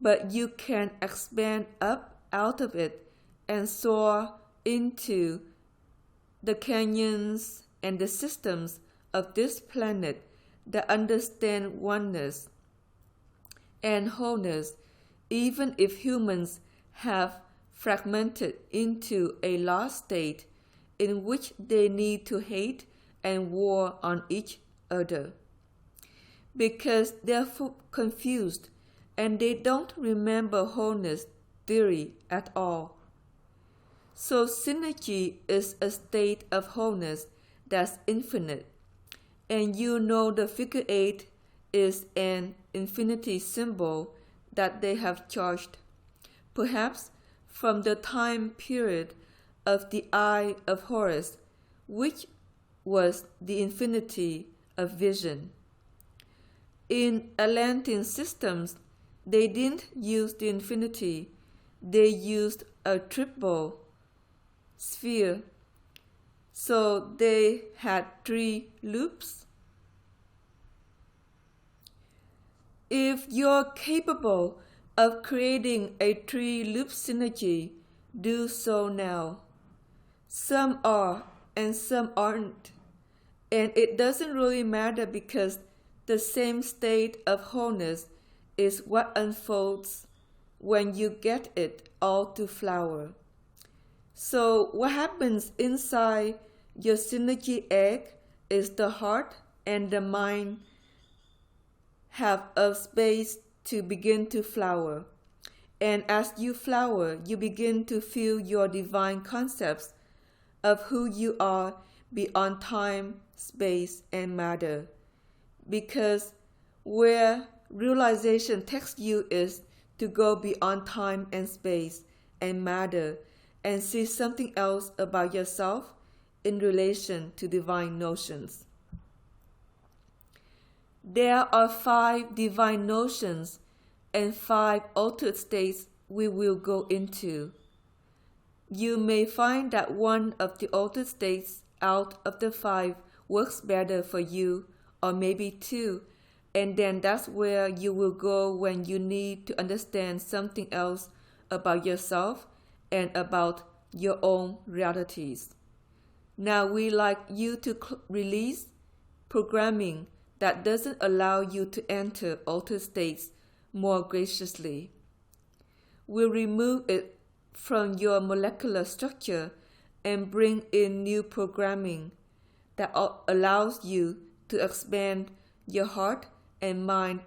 Speaker 1: But you can expand up out of it and soar into the canyons and the systems of this planet that understand oneness and wholeness, even if humans have fragmented into a lost state in which they need to hate and war on each other. Because they're confused and they don't remember wholeness theory at all. So synergy is a state of wholeness that's infinite, and you know the figure 8 is an infinity symbol that they have charged, perhaps from the time period of the Eye of Horus, which was the infinity of vision. In Atlantean systems, they didn't use the infinity, they used a triple sphere. So they had 3 loops. If you're capable of creating a 3-loop synergy, do so now. Some are and some aren't. And it doesn't really matter because the same state of wholeness is what unfolds when you get it all to flower. So what happens inside your synergy egg is the heart and the mind have a space to begin to flower. And as you flower, you begin to feel your divine concepts of who you are beyond time, space, and matter. Because where realization takes you is to go beyond time and space and matter and see something else about yourself in relation to divine notions. There are 5 divine notions and 5 altered states we will go into. You may find that one of the altered states out of the 5 works better for you, or maybe 2, and then that's where you will go when you need to understand something else about yourself and about your own realities. Now we like you to release programming that doesn't allow you to enter altered states more graciously. We'll remove it from your molecular structure and bring in new programming that allows you to expand your heart and mind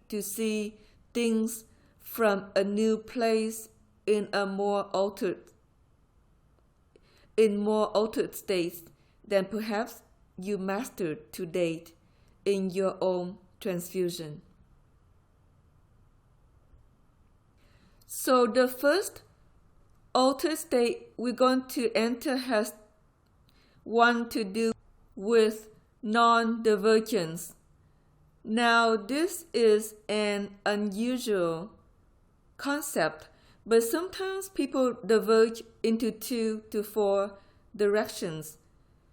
Speaker 1: to see things from a new place in more altered states than perhaps you mastered to date in your own transfusion. So the first altered state we're going to enter has one to do with non-divergence. Now this is an unusual concept, but sometimes people diverge into 2 to 4 directions.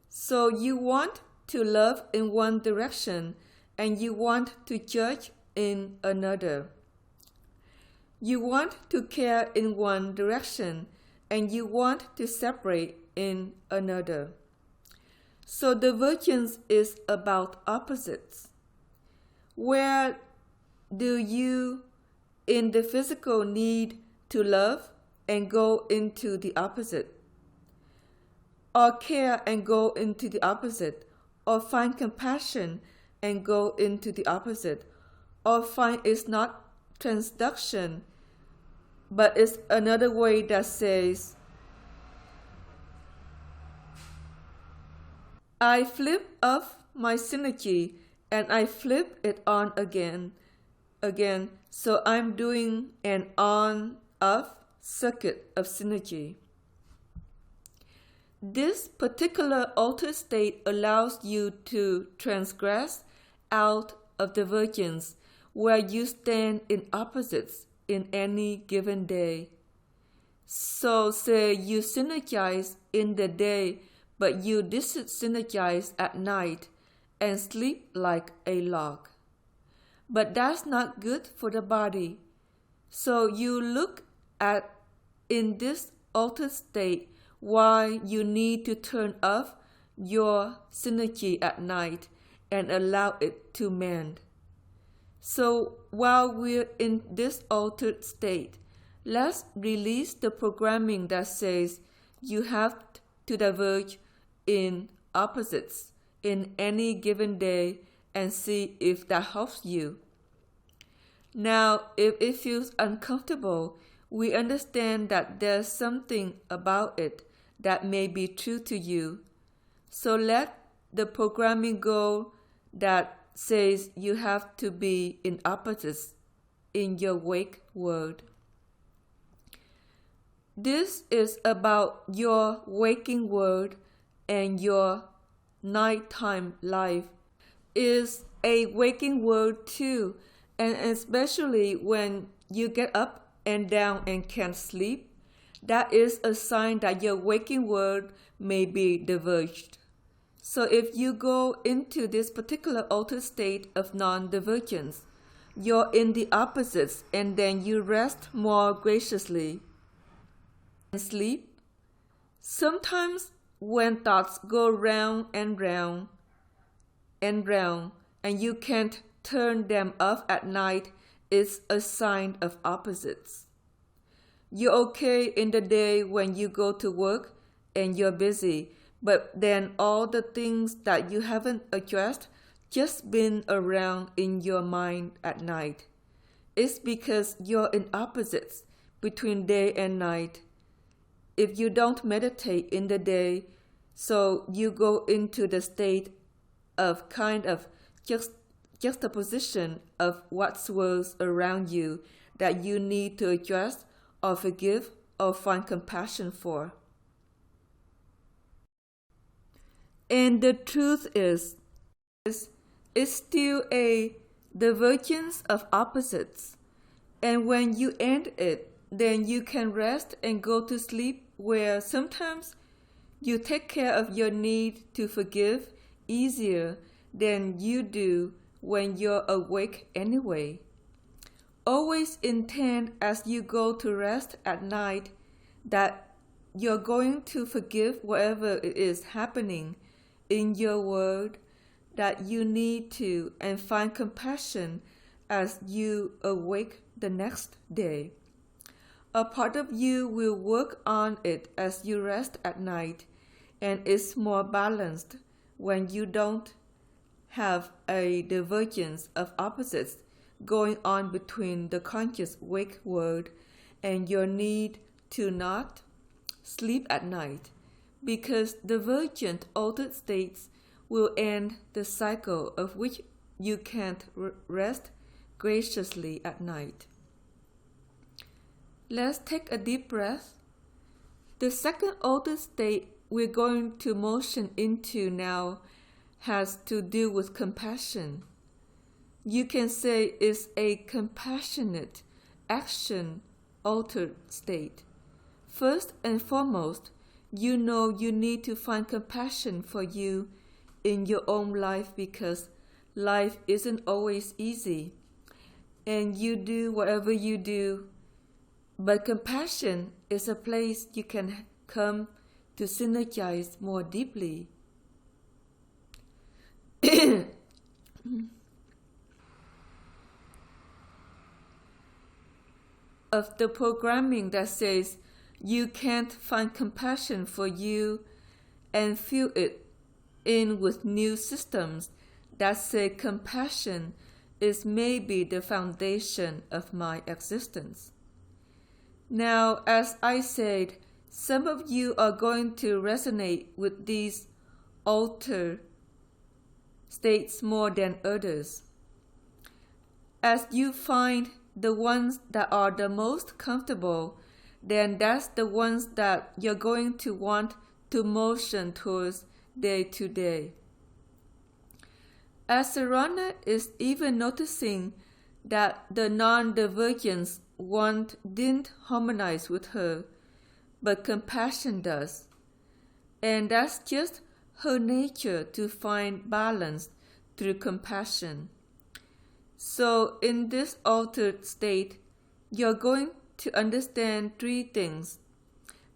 Speaker 1: So you want to love in one direction and you want to judge in another. You want to care in one direction and you want to separate in another. So divergence is about opposites. Where do you in the physical need to love and go into the opposite? Or care and go into the opposite? Or find compassion and go into the opposite? Or find it's not transduction, but it's another way that says, I flip off my synergy and I flip it on again. So I'm doing an on-off circuit of synergy. This particular altered state allows you to transgress out of divergence where you stand in opposites in any given day. So say you synergize in the day, but you dis-synergize at night and sleep like a log. But that's not good for the body. So you look at in this altered state why you need to turn off your synergy at night and allow it to mend. So while we're in this altered state, let's release the programming that says you have to diverge in opposites in any given day and see if that helps you. Now, if it feels uncomfortable, we understand that there's something about it that may be true to you. So let the programming go that says you have to be in opposites in your wake world. This is about your waking world, and your nighttime life is a waking world too, and especially when you get up and down and can't sleep, that is a sign that your waking world may be diverged. So if you go into this particular altered state of non-divergence, you're in the opposites, and then you rest more graciously and sleep. Sometimes when thoughts go round and round and round, and you can't turn them off at night, it's a sign of opposites. You're okay in the day when you go to work and you're busy, but then all the things that you haven't addressed just been around in your mind at night. It's because you're in opposites between day and night. If you don't meditate in the day, so you go into the state of kind of juxtaposition of what swirls around you that you need to address or forgive or find compassion for. And the truth is, it's still a divergence of opposites. And when you end it, then you can rest and go to sleep, where sometimes you take care of your need to forgive easier than you do when you're awake anyway. Always intend as you go to rest at night that you're going to forgive whatever it is happening in your world that you need to, and find compassion as you awake the next day. A part of you will work on it as you rest at night, and it's more balanced when you don't have a divergence of opposites going on between the conscious wake world and your need to not sleep at night, because divergent altered states will end the cycle of which you can't rest graciously at night. Let's take a deep breath. The second altered state we're going to motion into now has to do with compassion. You can say it's a compassionate action altered state. First and foremost, you know you need to find compassion for you in your own life, because life isn't always easy, and you do whatever you do. But compassion is a place you can come to synergize more deeply. Of the programming that says you can't find compassion for you, and fill it in with new systems that say compassion is maybe the foundation of my existence. Now, as I said, some of you are going to resonate with these altered states more than others. As you find the ones that are the most comfortable, then that's the ones that you're going to want to motion towards day to day. Asur'Ana is even noticing that the non-divergence one didn't harmonize with her, but compassion does. And that's just her nature to find balance through compassion. So in this altered state, you're going to understand three things.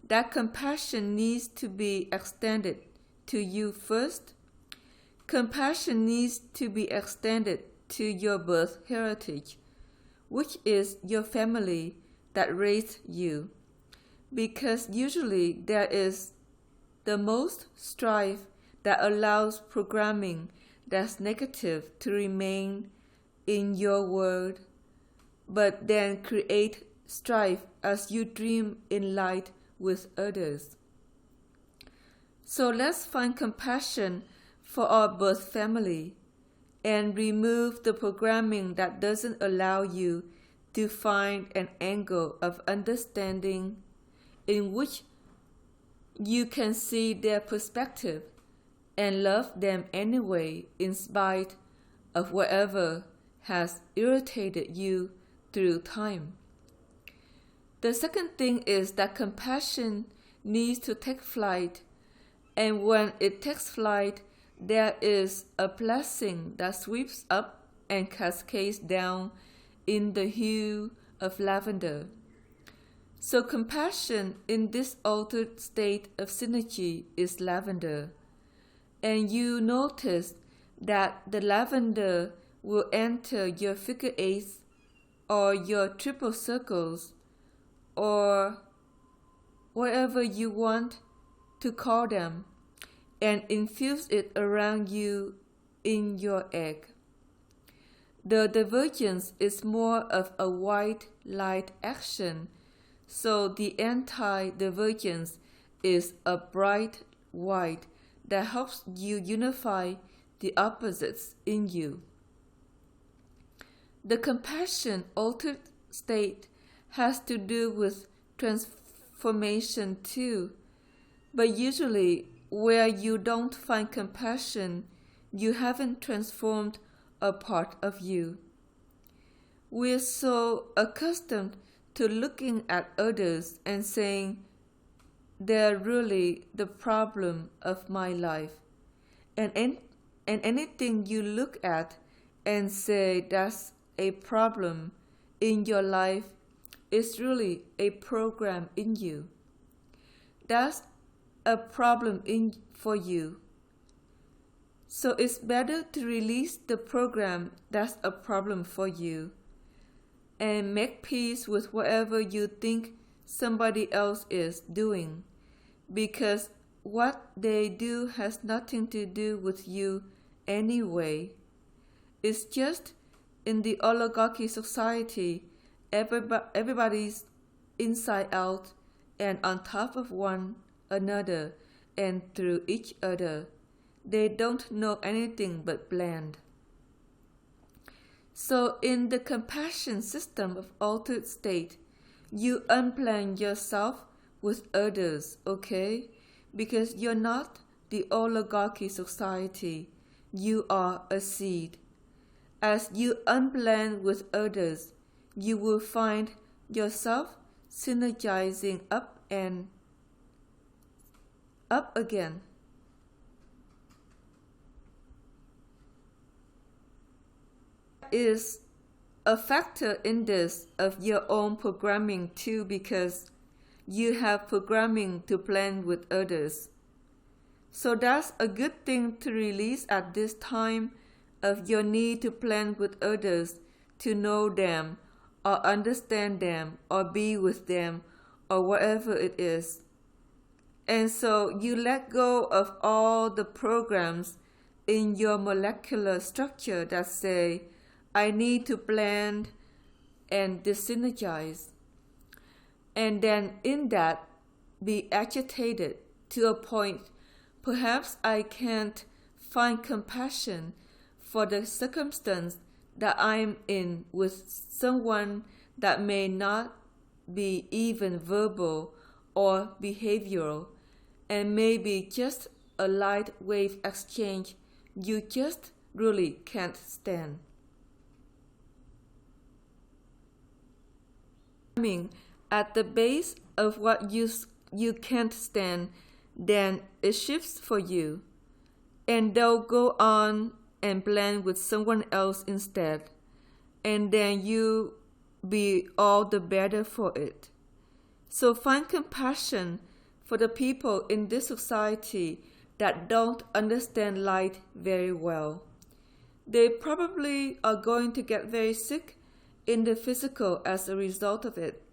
Speaker 1: That compassion needs to be extended to you first. Compassion needs to be extended to your birth heritage, which is your family that raised you, because usually there is the most strife that allows programming that's negative to remain in your world, but then create strife as you dream in light with others. So let's find compassion for our birth family, and remove the programming that doesn't allow you to find an angle of understanding in which you can see their perspective and love them anyway in spite of whatever has irritated you through time. The second thing is that compassion needs to take flight, and when it takes flight, there is a blessing that sweeps up and cascades down in the hue of lavender. So compassion in this altered state of synergy is lavender, and you notice that the lavender will enter your figure eights or your triple circles or whatever you want to call them, and infuse it around you in your egg. The divergence is more of a white light action, so the anti-divergence is a bright white that helps you unify the opposites in you. The compassion altered state has to do with transformation too, but usually where you don't find compassion, you haven't transformed a part of you. We're so accustomed to looking at others and saying, they're really the problem of my life. And anything you look at and say that's a problem in your life is really a program in you. That's a problem for you. So it's better to release the program that's a problem for you and make peace with whatever you think somebody else is doing, because what they do has nothing to do with you anyway. It's just in the oligarchy society, everybody's inside out and on top of one another and through each other. They don't know anything but blend. So in the compassion system of altered state, you unblend yourself with others, okay? Because you're not the oligarchy society. You are a seed. As you unblend with others, you will find yourself synergizing up and up again. Is a factor in this of your own programming too, because you have programming to blend with others. So that's a good thing to release at this time of your need to blend with others, to know them or understand them or be with them or whatever it is. And so you let go of all the programs in your molecular structure that say, I need to blend and desynergize. And then in that, be agitated to a point, perhaps I can't find compassion for the circumstance that I'm in with someone that may not be even verbal or behavioral, and maybe just a light wave exchange you just really can't stand. At the base of what you can't stand, then it shifts for you, and they'll go on and blend with someone else instead, and then you be all the better for it. So find compassion for the people in this society that don't understand light very well. They probably are going to get very sick in the physical as a result of it.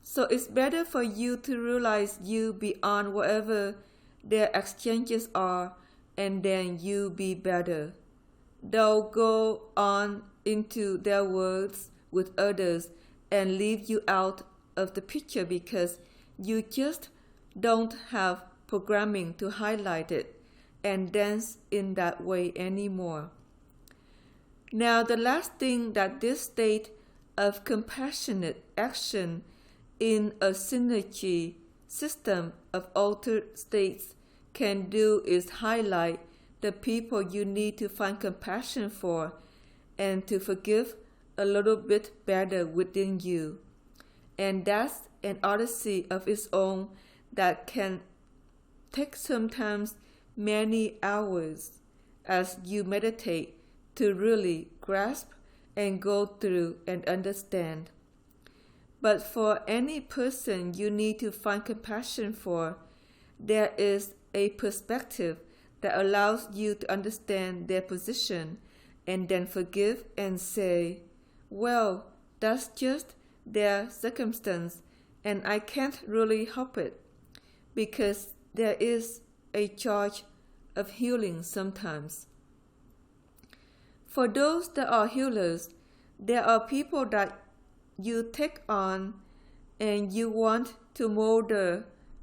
Speaker 1: So it's better for you to realize you beyond whatever their exchanges are, and then you be better. They'll go on into their worlds with others and leave you out of the picture because you just don't have programming to highlight it and dance in that way anymore. Now, the last thing that this state of compassionate action in a synergy system of altered states can do is highlight the people you need to find compassion for and to forgive a little bit better within you. And that's an odyssey of its own that can take sometimes many hours as you meditate to really grasp and go through and understand. But for any person you need to find compassion for, there is a perspective that allows you to understand their position and then forgive and say, well, that's just their circumstance and I can't really help it, because there is a charge of healing sometimes. For those that are healers, there are people that you take on and you want to mold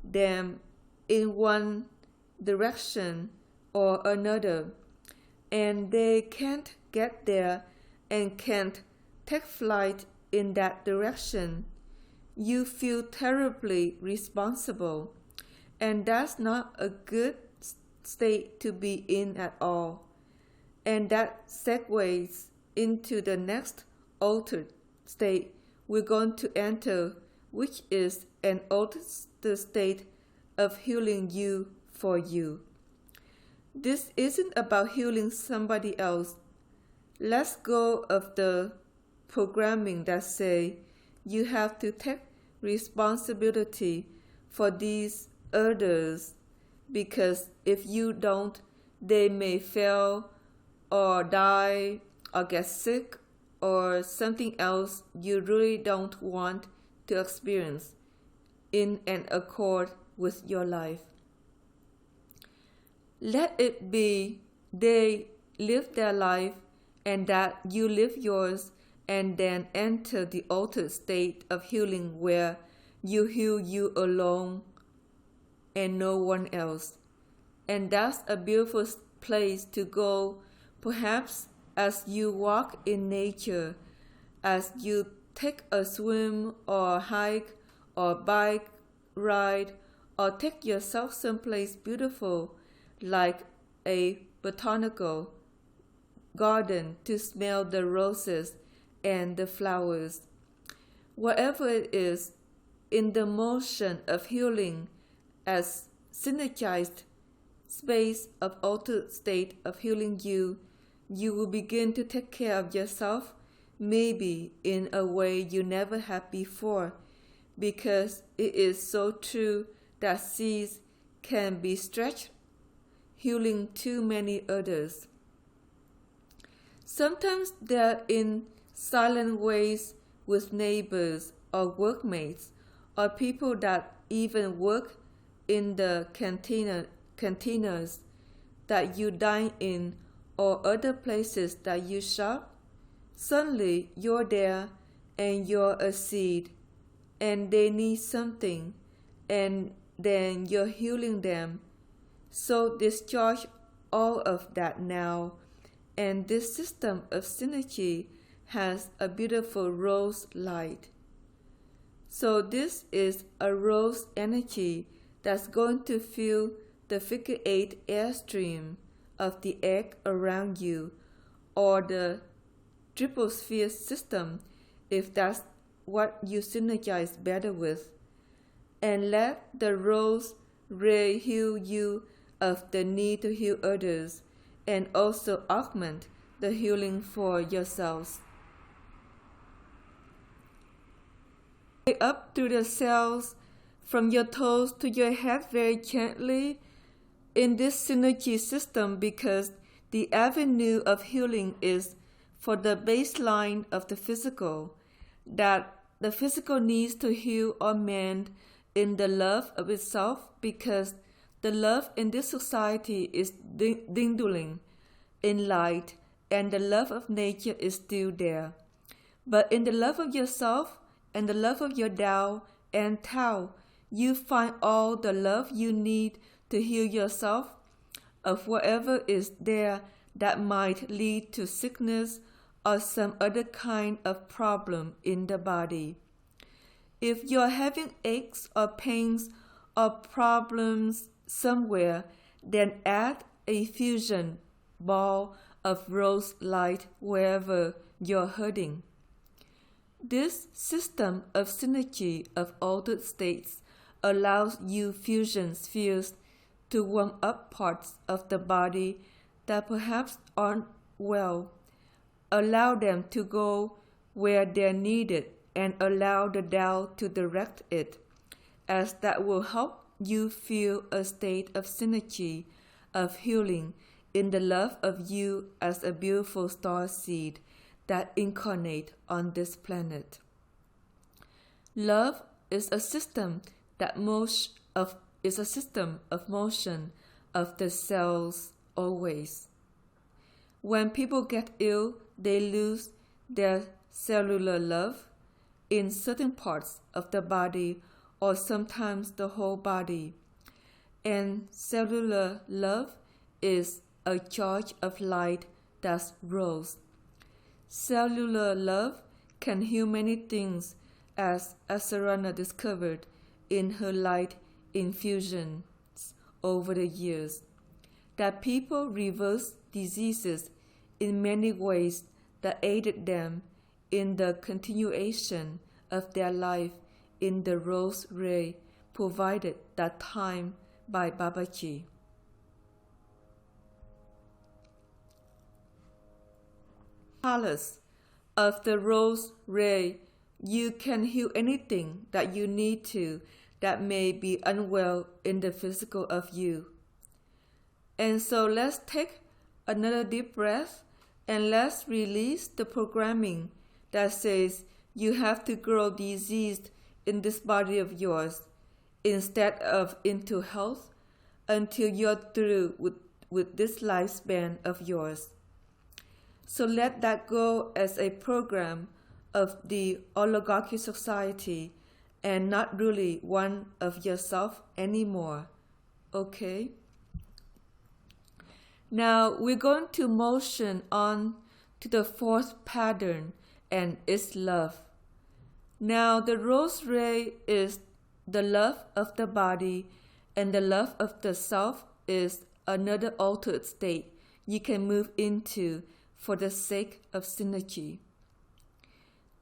Speaker 1: them in one direction or another, and they can't get there and can't take flight in that direction. You feel terribly responsible, and that's not a good state to be in at all. And that segues into the next altered state we're going to enter, which is an altered state of healing you for you. This isn't about healing somebody else. Let's go of the programming that say you have to take responsibility for these others, because if you don't, they may fail or die or get sick or something else you really don't want to experience in an accord with your life. Let it be they live their life and that you live yours, and then enter the altered state of healing where you heal you alone and no one else. And that's a beautiful place to go, perhaps as you walk in nature, as you take a swim or hike or bike ride, or take yourself someplace beautiful like a botanical garden to smell the roses and the flowers. Whatever it is, in the motion of healing as synergized space of altered state of healing you, you will begin to take care of yourself, maybe in a way you never have before, because it is so true that seeds can be stretched, healing too many others. Sometimes they're in silent ways with neighbors or workmates or people that even work in the cantinas that you dine in or other places that you shop. Suddenly you're there and you're a seed and they need something, and then you're healing them. So discharge all of that now, and this system of synergy has a beautiful rose light. So this is a rose energy that's going to fill the figure 8 airstream of the egg around you, or the triple sphere system if that's what you synergize better with. And let the rose ray heal you of the need to heal others, and also augment the healing for yourselves. Up through the cells, from your toes to your head very gently in this synergy system, because the avenue of healing is for the baseline of the physical, that the physical needs to heal or mend in the love of itself, because the love in this society is dwindling in light, and the love of nature is still there. But in the love of yourself and the love of your Dao and Tao, you find all the love you need to heal yourself of whatever is there that might lead to sickness or some other kind of problem in the body. If you're having aches or pains or problems somewhere, then add a fusion ball of rose light wherever you're hurting. This system of synergy of altered states allows you fusion spheres to warm up parts of the body that perhaps aren't well, allow them to go where they're needed, and allow the Tao to direct it, as that will help you feel a state of synergy, of healing, in the love of you as a beautiful star seed that incarnate on this planet. Love is a system of motion of the cells always. When people get ill, they lose their cellular love in certain parts of the body or sometimes the whole body. And cellular love is a charge of light that's rose. Cellular love can heal many things, as Asur'Ana discovered in her light infusions over the years, that people reverse diseases in many ways that aided them in the continuation of their life in the rose ray provided that time by Babaji. Palace of the rose ray, you can heal anything that you need to that may be unwell in the physical of you. And so let's take another deep breath and let's release the programming that says you have to grow diseased in this body of yours instead of into health until you're through with this lifespan of yours. So let that go as a program of the oligarchy society and not really one of yourself anymore. Okay? Now we're going to motion on to the fourth pattern, and it's love. Now the rose ray is the love of the body, and the love of the self is another altered state you can move into for the sake of synergy.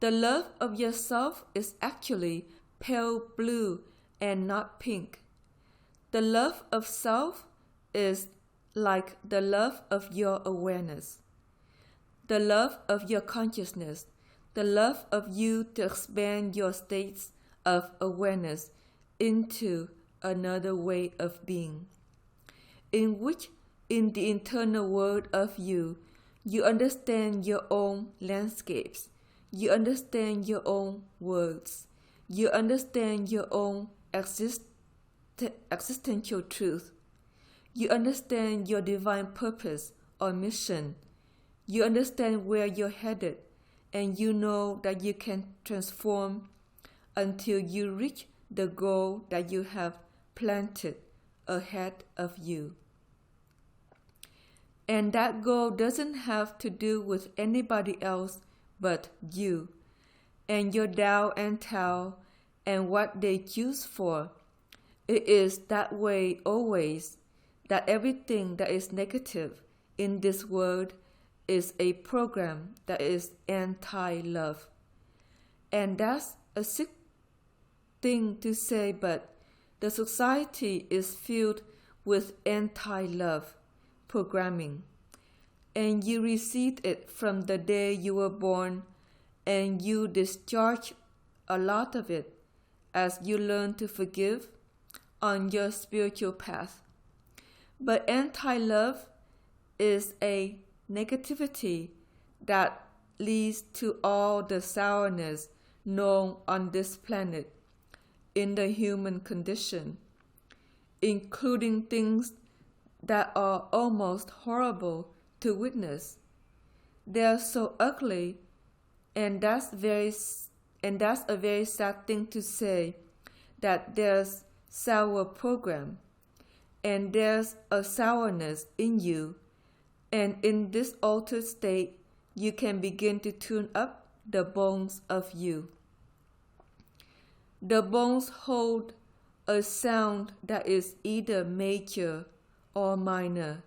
Speaker 1: The love of yourself is actually pale blue and not pink. The love of self is like the love of your awareness, the love of your consciousness, the love of you to expand your states of awareness into another way of being, in which in the internal world of you, you understand your own landscapes, you understand your own worlds, you understand your own existential truth, you understand your divine purpose or mission, you understand where you're headed, and you know that you can transform until you reach the goal that you have planted ahead of you. And that goal doesn't have to do with anybody else but you, and your Dao and Tao, and what they choose for. It is that way always, that everything that is negative in this world is a program that is anti-love. And that's a sick thing to say, but the society is filled with anti-love programming, and you received it from the day you were born, and you discharge a lot of it as you learn to forgive on your spiritual path. But anti-love is a negativity that leads to all the sourness known on this planet in the human condition, including things that are almost horrible to witness. They are so ugly, and that's a very sad thing to say, that there's sour program, and there's a sourness in you, and in this altered state, you can begin to tune up the bones of you. The bones hold a sound that is either major or minor.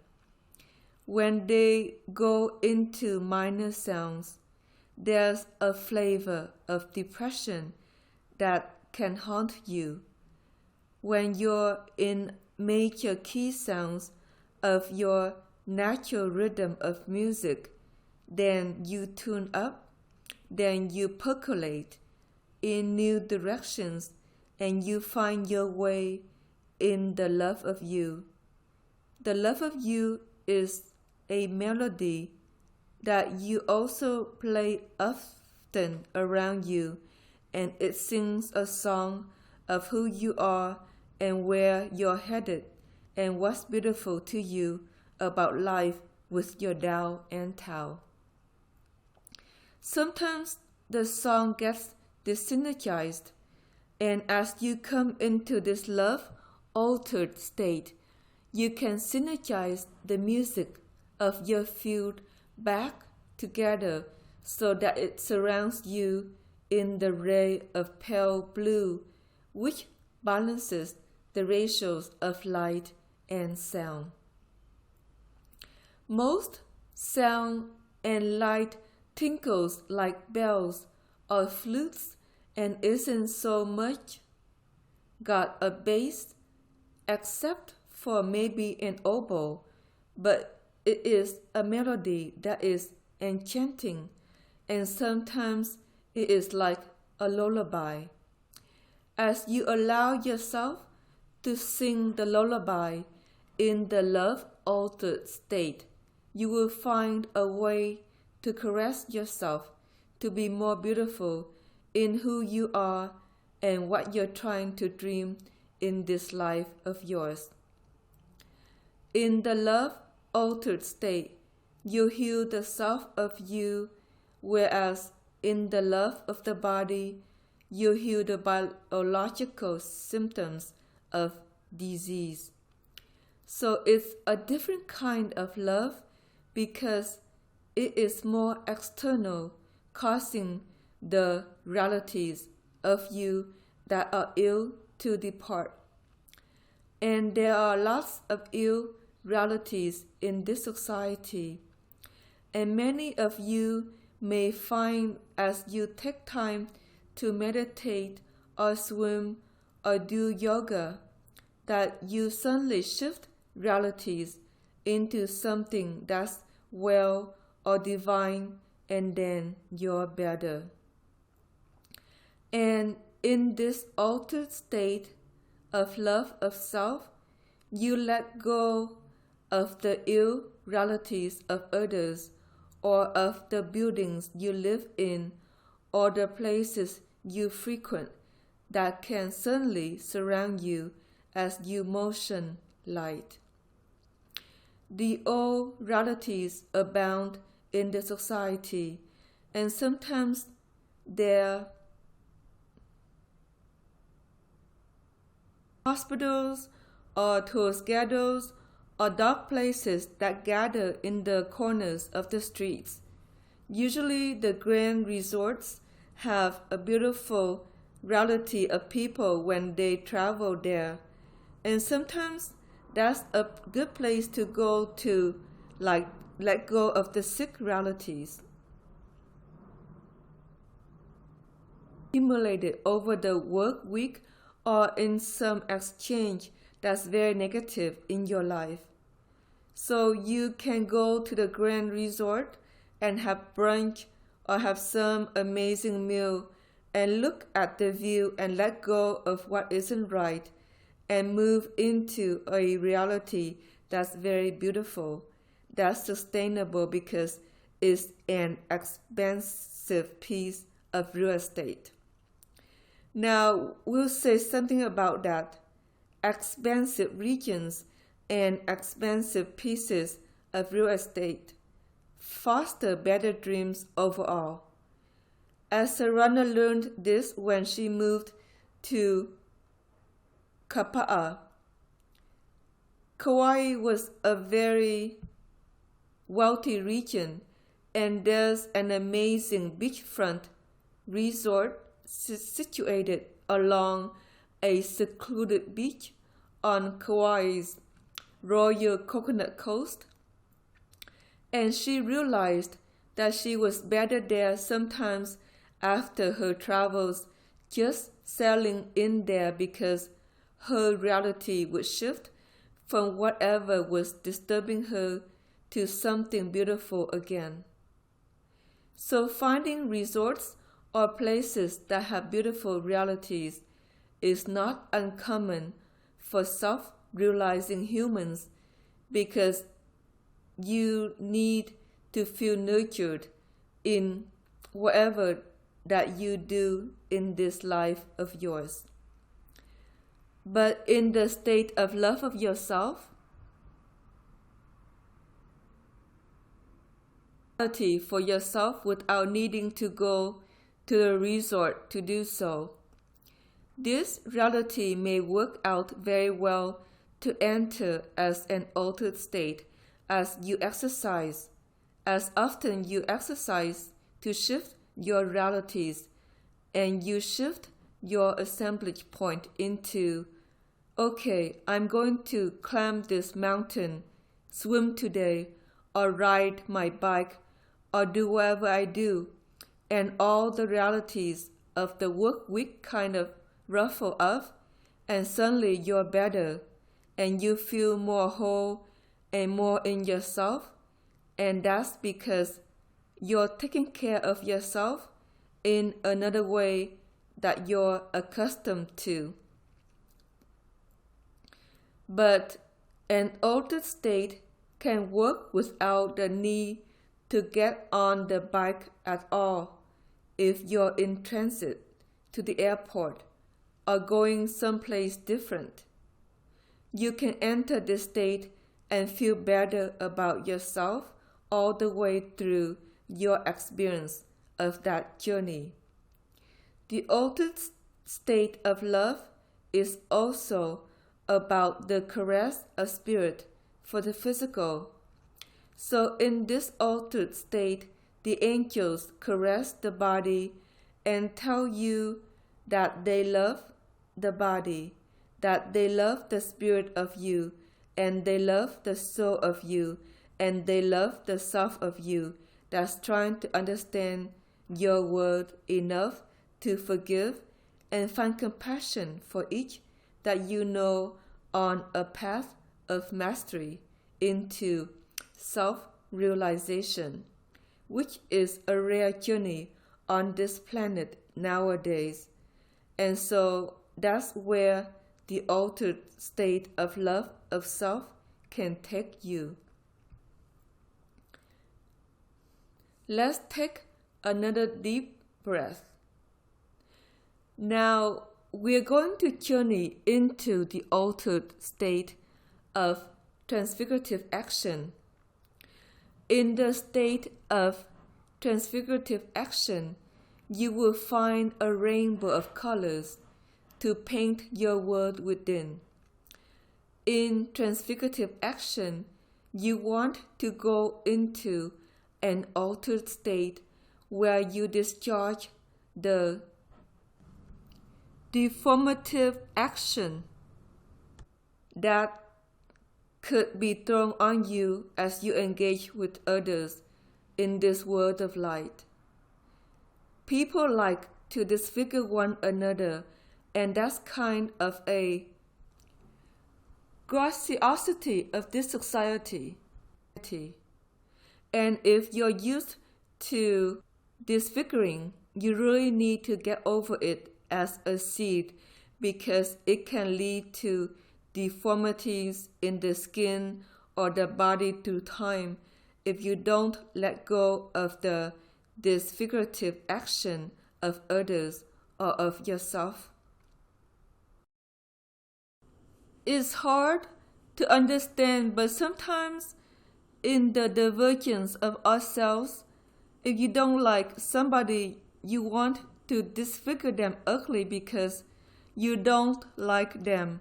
Speaker 1: When they go into minor sounds, there's a flavor of depression that can haunt you. When you're in major key sounds of your natural rhythm of music, then you tune up, then you percolate in new directions, and you find your way in the love of you. The love of you is a melody that you also play often around you, and it sings a song of who you are and where you're headed and what's beautiful to you about life with your Dao and Tao. Sometimes the song gets desynergized, and as you come into this love-altered state, you can synergize the music of your field back together so that it surrounds you in the ray of pale blue, which balances the ratios of light and sound. Most sound and light tinkles like bells or flutes and isn't so much got a bass, except for maybe an oboe, but it is a melody that is enchanting, and sometimes it is like a lullaby. As you allow yourself to sing the lullaby in the love-altered state, you will find a way to caress yourself to be more beautiful in who you are and what you're trying to dream in this life of yours. In the love-altered state, you heal the self of you, whereas in the love of the body, you heal the biological symptoms of disease. So it's a different kind of love because it is more external, causing the realities of you that are ill to depart. And there are lots of ill realities in this society, and many of you may find as you take time to meditate or swim or do yoga that you suddenly shift realities into something that's well or divine, and then you're better. And in this altered state of love of self, you let go of the ill realities of others, or of the buildings you live in, or the places you frequent that can suddenly surround you as you motion light. The old realities abound in the society, and sometimes they're hospitals or tourist ghettos or dark places that gather in the corners of the streets. Usually the grand resorts have a beautiful reality of people when they travel there, and sometimes that's a good place to go to, like let go of the sick realities accumulated over the work week or in some exchange that's very negative in your life. So you can go to the grand resort and have brunch or have some amazing meal and look at the view and let go of what isn't right and move into a reality that's very beautiful, that's sustainable because it's an expensive piece of real estate. Now, we'll say something about that. Expensive regions and expensive pieces of real estate foster better dreams overall. Asur'Ana learned this when she moved to Kapa'a. Kauai was a very wealthy region, and there's an amazing beachfront resort situated along a secluded beach on Kauai's Royal Coconut Coast, and she realized that she was better there sometimes after her travels, just settling in there because her reality would shift from whatever was disturbing her to something beautiful again. So finding resorts or places that have beautiful realities is not uncommon for self-realizing humans, because you need to feel nurtured in whatever that you do in this life of yours. But in the state of love of yourself, for yourself without needing to go to the resort to do so. This reality may work out very well to enter as an altered state as you exercise. As often you exercise to shift your realities, and you shift your assemblage point into, okay, I'm going to climb this mountain, swim today, or ride my bike, or do whatever I do, and all the realities of the work week kind of ruffle up, and suddenly you're better, and you feel more whole and more in yourself, and that's because you're taking care of yourself in another way that you're accustomed to. But an altered state can work without the need to get on the bike at all if you're in transit to the airport or going someplace different. You can enter this state and feel better about yourself all the way through your experience of that journey. The altered state of love is also about the caress of spirit for the physical. So in this altered state, the angels caress the body and tell you that they love the body, that they love the spirit of you, and they love the soul of you, and they love the self of you that's trying to understand your word enough to forgive and find compassion for each that you know on a path of mastery into self-realization, which is a rare journey on this planet nowadays. And so that's where the altered state of love of self can take you. Let's take another deep breath. Now we're going to journey into the altered state of transfigurative action. In the state of transfigurative action, you will find a rainbow of colors to paint your world within. In transfigurative action, you want to go into an altered state where you discharge the deformative action that could be thrown on you as you engage with others in this world of light. People like to disfigure one another, and that's kind of a graciosity of this society. And if you're used to disfiguring, you really need to get over it as a seed, because it can lead to deformities in the skin or the body through time if you don't let go of the disfigurative action of others or of yourself. It's hard to understand, but sometimes in the divergence of ourselves, if you don't like somebody, you want to disfigure them ugly because you don't like them.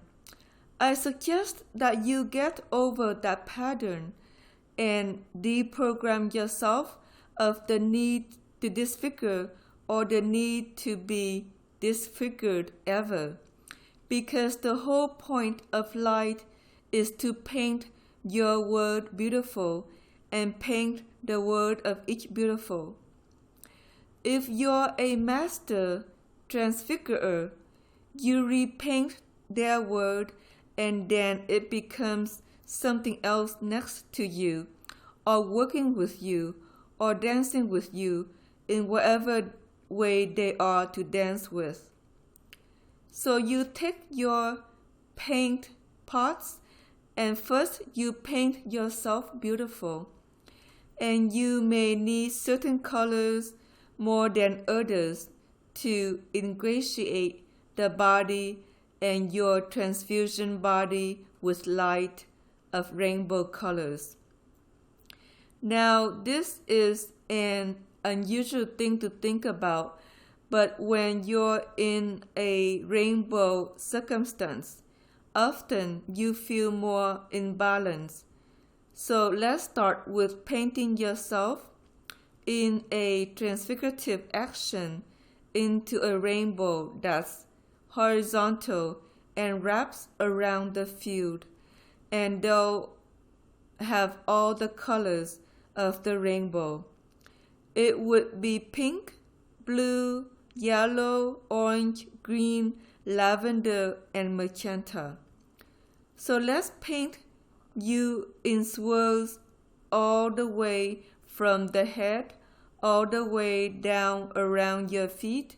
Speaker 1: I suggest that you get over that pattern and deprogram yourself of the need to disfigure or the need to be disfigured ever, because the whole point of light is to paint your world beautiful and paint the world of each beautiful. If you're a master transfigurer, you repaint their world and then it becomes something else next to you, or working with you, or dancing with you in whatever way they are to dance with. So you take your paint pots and first you paint yourself beautiful, and you may need certain colors more than others to ingratiate the body and your transfusion body with light of rainbow colors. Now, this is an unusual thing to think about, but when you're in a rainbow circumstance, often you feel more in balance. So let's start with painting yourself in a transfigurative action into a rainbow that's horizontal and wraps around the field, and they'll have all the colors of the rainbow. It would be pink, blue, yellow, orange, green, lavender, and magenta. So let's paint you in swirls all the way from the head all the way down around your feet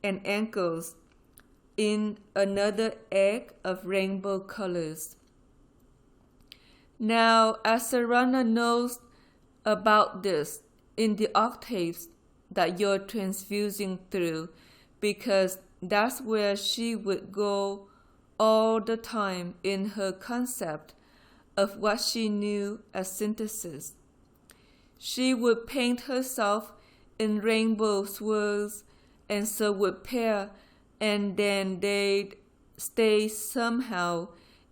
Speaker 1: and ankles in another egg of rainbow colors. Now, Asur'Ana knows about this in the octaves that you're transfusing through, because that's where she would go all the time in her concept of what she knew as synthesis. She would paint herself in rainbow swirls, and so would pair, and then they'd stay somehow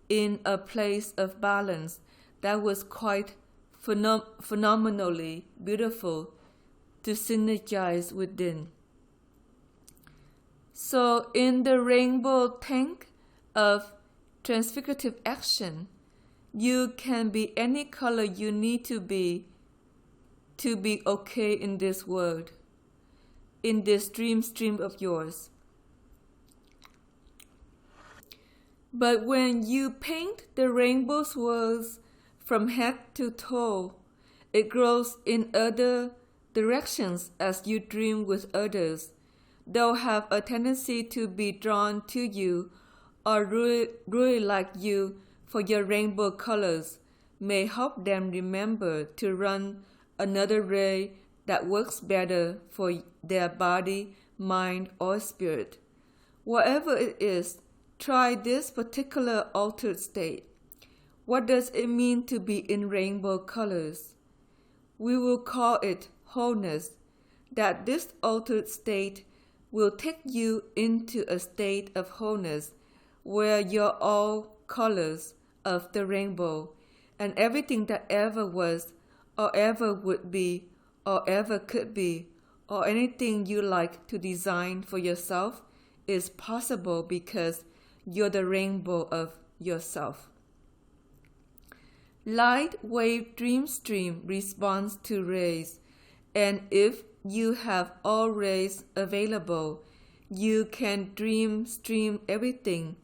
Speaker 1: in a place of balance that was quite phenomenally beautiful to synergize within. So in the rainbow tank of transfigurative action, you can be any color you need to be okay in this world, in this dream stream of yours. But when you paint the rainbow swirls from head to toe, it grows in other directions as you dream with others. They'll have a tendency to be drawn to you or really like you for your rainbow colors, may help them remember to run another ray that works better for their body, mind, or spirit. Whatever it is, try this particular altered state. What does it mean to be in rainbow colors? We will call it wholeness, that this altered state will take you into a state of wholeness where you're all colors of the rainbow, and everything that ever was, or ever would be, or ever could be, or anything you like to design for yourself is possible because you're the rainbow of yourself. Light wave dream stream responds to rays, and if you have all rays available, you can dream stream everything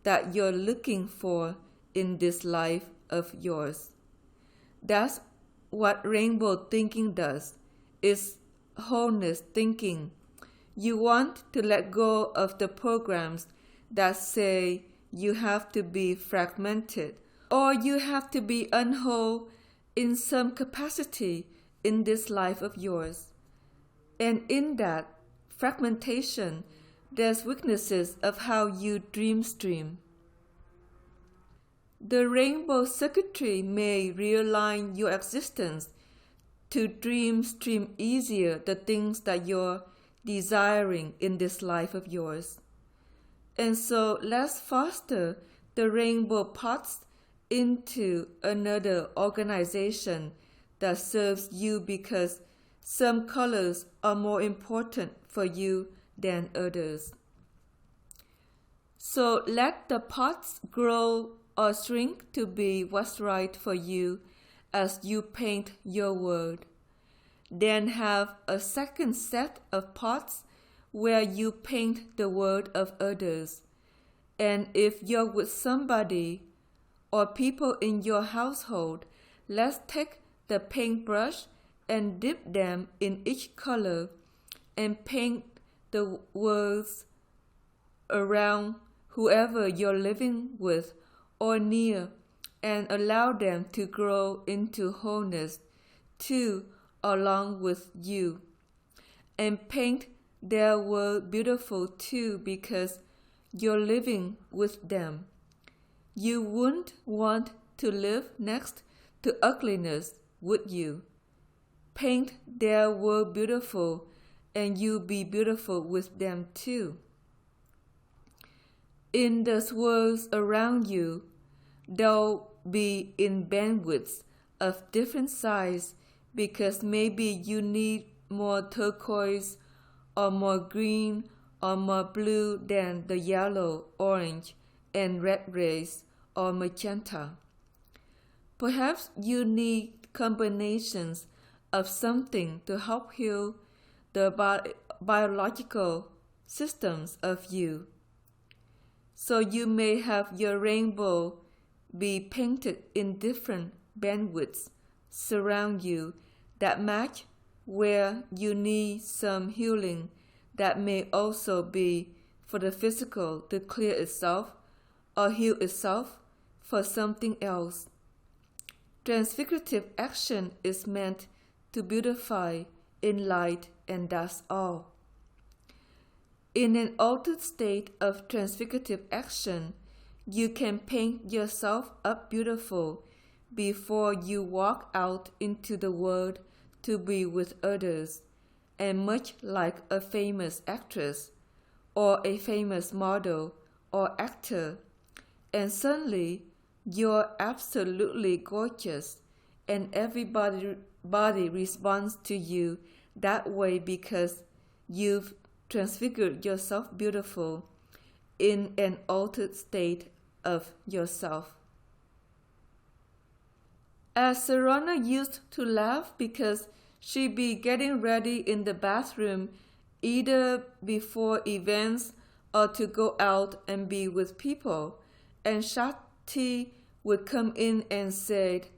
Speaker 1: that you're looking for in this life of yours. That's what rainbow thinking does, is wholeness thinking. You want to let go of the programs that say you have to be fragmented or you have to be unwhole in some capacity in this life of yours. And in that fragmentation, there's weaknesses of how you dream stream. The rainbow circuitry may realign your existence to dream stream easier the things that you're desiring in this life of yours. And so let's foster the rainbow pots into another organization that serves you, because Some colors are more important for you than others. So let the pots grow or shrink to be what's right for you as you paint your world. Then have a second set of pots where you paint the world of others. And if you're with somebody or people in your household, let's take the paintbrush and dip them in each color and paint the worlds around whoever you're living with or near, and allow them to grow into wholeness too along with you. And paint their world beautiful too because you're living with them. You wouldn't want to live next to ugliness, would you? Paint their world beautiful and you be beautiful with them too. In the swirls around you, they'll be in bandwidths of different size because maybe you need more turquoise or more green or more blue than the yellow, orange, and red rays or magenta. Perhaps you need combinations of something to help heal the biological systems of you. So you may have your rainbow be painted in different bandwidths surround you that match where you need some healing that may also be for the physical to clear itself or heal itself for something else. Transfigurative action is meant to beautify, enlighten, and that's all. In an altered state of transfigurative action, you can paint yourself up beautiful before you walk out into the world to be with others, and much like a famous actress or a famous model or actor, and suddenly you're absolutely gorgeous and everybody responds to you that way because you've transfigured yourself beautiful in an altered state of yourself. Asur'Ana used to laugh because she'd be getting ready in the bathroom either before events or to go out and be with people, and Shakti would come in and say,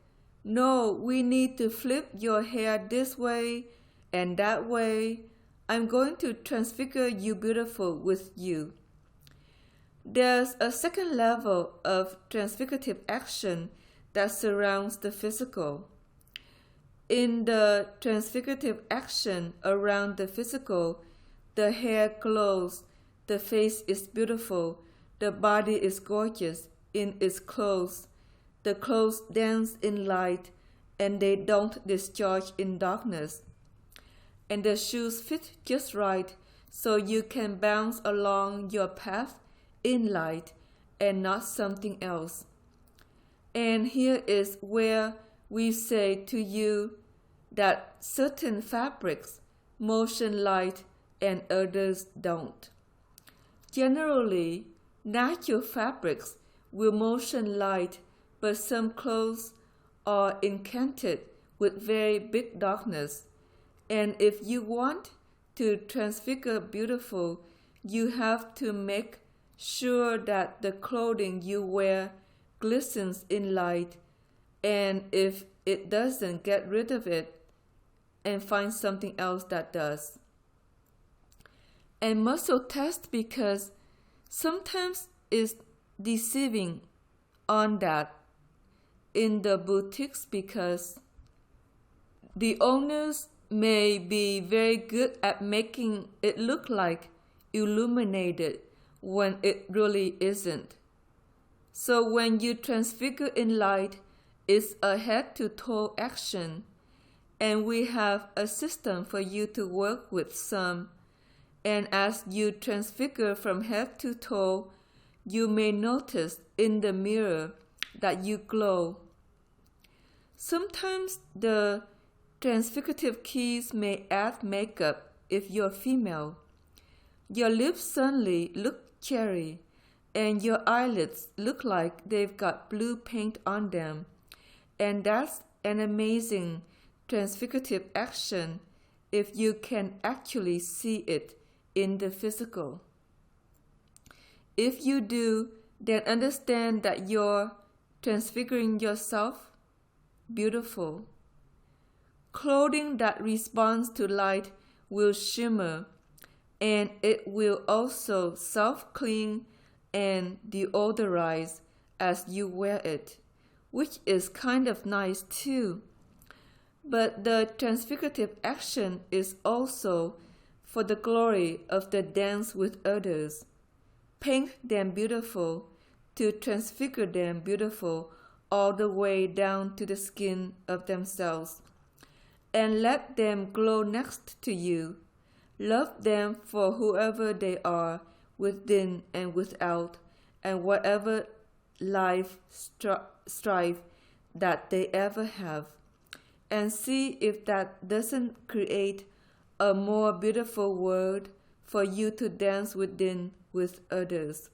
Speaker 1: "No, we need to flip your hair this way and that way. I'm going to transfigure you beautiful with you." There's a second level of transfigurative action that surrounds the physical. In the transfigurative action around the physical, the hair glows, the face is beautiful, the body is gorgeous in its clothes, the clothes dance in light, and they don't discharge in darkness. And the shoes fit just right so you can bounce along your path in light and not something else. And here is where we say to you that certain fabrics motion light and others don't. Generally, natural fabrics will motion light, but some clothes are enchanted with very big darkness. And if you want to transfigure beautiful, you have to make sure that the clothing you wear glistens in light, and if it doesn't, get rid of it and find something else that does. And muscle test, because sometimes it's deceiving on that in the boutiques, because the owners may be very good at making it look like illuminated when it really isn't. So when you transfigure in light, it's a head-to-toe action, and we have a system for you to work with some. And as you transfigure from head to toe, you may notice in the mirror that you glow. Sometimes the Transfigurative keys may add makeup if you're female. Your lips suddenly look cherry, and your eyelids look like they've got blue paint on them, and that's an amazing transfigurative action if you can actually see it in the physical. If you do, then understand that you're transfiguring yourself. Beautiful. Clothing that responds to light will shimmer, and it will also self-clean and deodorize as you wear it, which is kind of nice too. But the transfigurative action is also for the glory of the dance with others. Paint them beautiful to transfigure them beautiful all the way down to the skin of themselves, and let them glow next to you. Love them for whoever they are, within and without, and whatever life strife that they ever have, and see if that doesn't create a more beautiful world for you to dance within with others.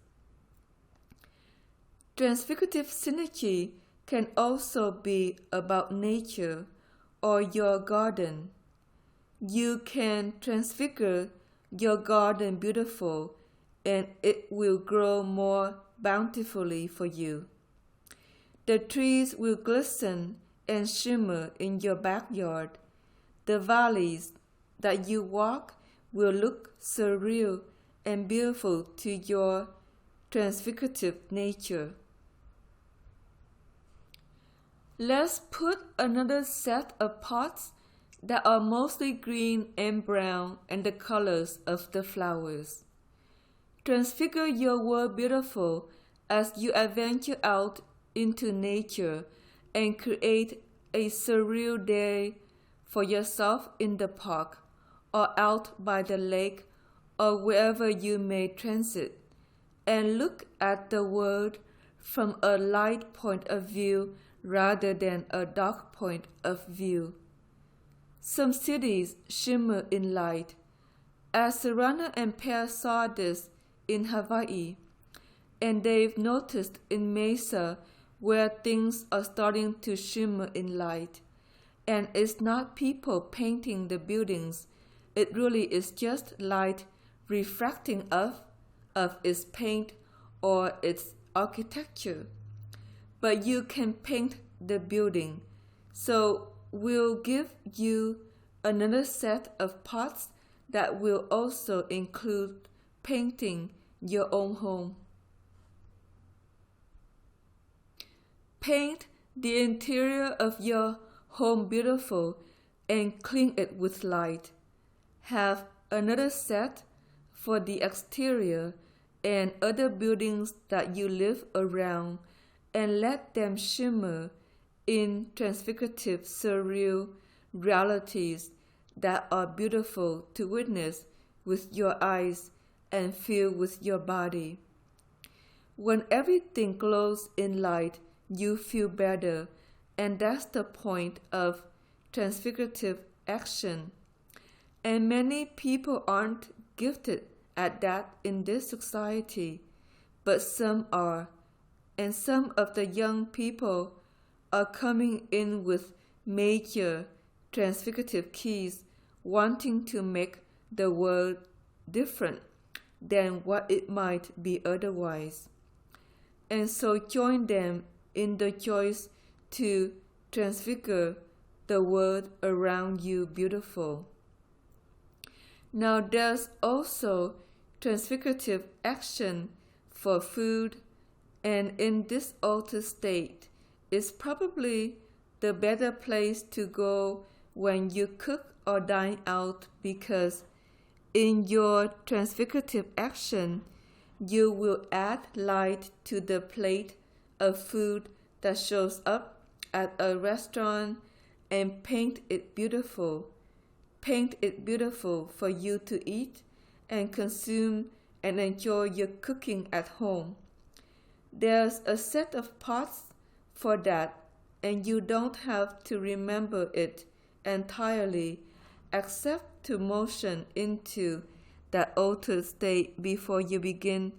Speaker 1: Transfigurative synergy can also be about nature or your garden. You can transfigure your garden beautiful, and it will grow more bountifully for you. The trees will glisten and shimmer in your backyard. The valleys that you walk will look surreal and beautiful to your transfigurative nature. Let's put another set of pots that are mostly green and brown and the colors of the flowers. Transfigure your world beautiful as you adventure out into nature and create a surreal day for yourself in the park or out by the lake or wherever you may transit, and look at the world from a light point of view rather than a dark point of view. Some cities shimmer in light. Asur'Ana and Pear saw this in Hawaii, and they've noticed in Mesa where things are starting to shimmer in light. And it's not people painting the buildings, it really is just light refracting off of its paint or its architecture. But you can paint the building, so we'll give you another set of pots that will also include painting your own home. Paint the interior of your home beautiful and clean it with light. Have another set for the exterior and other buildings that you live around, and let them shimmer in transfigurative surreal realities that are beautiful to witness with your eyes and feel with your body. When everything glows in light, you feel better, and that's the point of transfigurative action. And many people aren't gifted at that in this society, but some are, and some of the young people are coming in with major transfigurative keys, wanting to make the world different than what it might be otherwise. And so join them in the choice to transfigure the world around you beautiful. Now there's also transfigurative action for food, and in this altered state is probably the better place to go when you cook or dine out, because in your transfigurative action you will add light to the plate of food that shows up at a restaurant and paint it beautiful. Paint it beautiful for you to eat and consume and enjoy your cooking at home. There's a set of pots for that, and you don't have to remember it entirely accept to motion into that altered state before you begin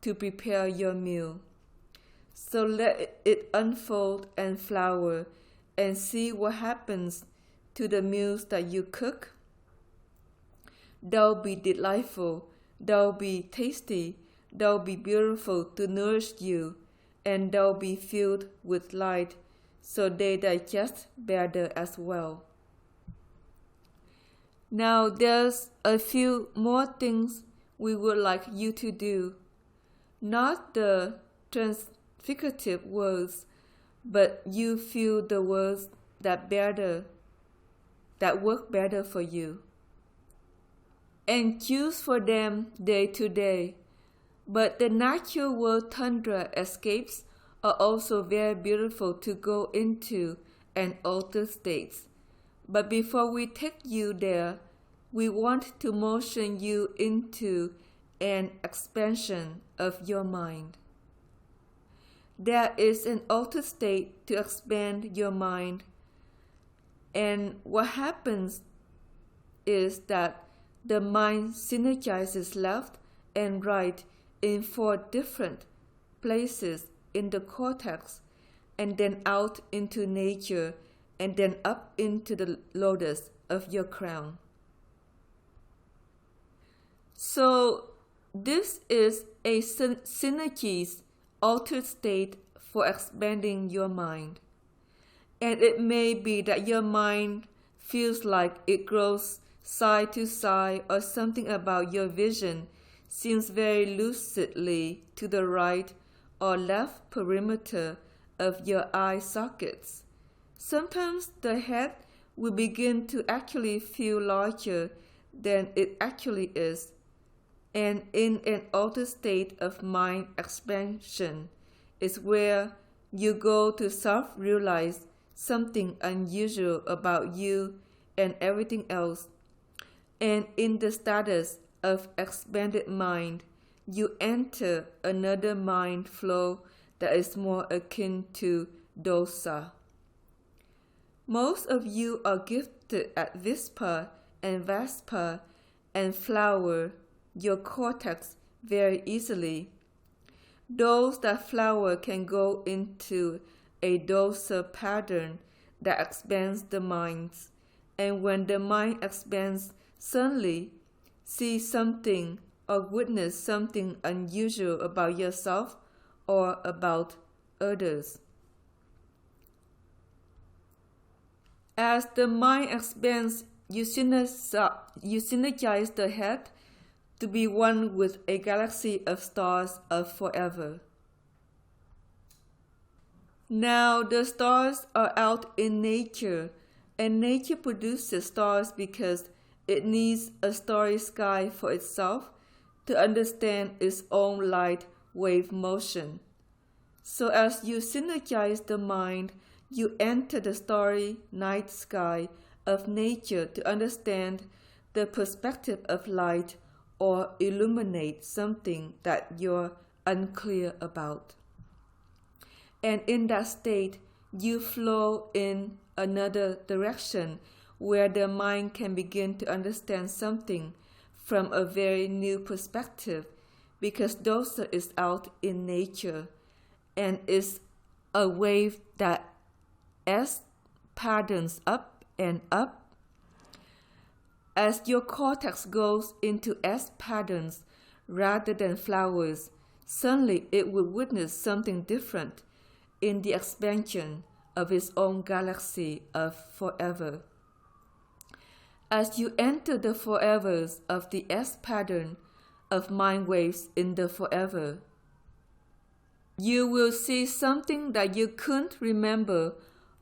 Speaker 1: to prepare your meal. So let it unfold and flower and see what happens to the meals that you cook. They'll be delightful, they'll be tasty, they'll be beautiful to nourish you, and they'll be filled with light so they digest better as well. Now there's a few more things we would like you to do. Not the transfigurative words, but you feel the words that work better for you. And choose for them day to day. But the natural world tundra escapes are also very beautiful to go into and altered states. But before we take you there, we want to motion you into an expansion of your mind. There is an altered state to expand your mind, and what happens is that the mind synergizes left and right in 4 different places in the cortex, and then out into nature, and then up into the lotus of your crown. So this is a synergies altered state for expanding your mind. And it may be that your mind feels like it grows side to side, or something about your vision seems very lucidly to the right or left perimeter of your eye sockets. Sometimes the head will begin to actually feel larger than it actually is. And in an altered state of mind expansion is where you go to self-realize something unusual about you and everything else. And in the status of expanded mind, you enter another mind flow that is more akin to dosa. Most of you are gifted at Vispa and Vaspa and flower your cortex very easily. Those that flower can go into a dosa pattern that expands the minds, and when the mind expands, suddenly see something or witness something unusual about yourself or about others. As the mind expands, you synergize the head to be one with a galaxy of stars of forever. Now the stars are out in nature, and nature produces stars because it needs a starry sky for itself to understand its own light wave motion. So as you synergize the mind, you enter the starry night sky of nature to understand the perspective of light or illuminate something that you're unclear about. And in that state, you flow in another direction where the mind can begin to understand something from a very new perspective, because dosa is out in nature and is a wave that S patterns up and up. As your cortex goes into S patterns rather than flowers, suddenly it will witness something different in the expansion of its own galaxy of forever. As you enter the forevers of the S pattern of mind waves in the forever, you will see something that you couldn't remember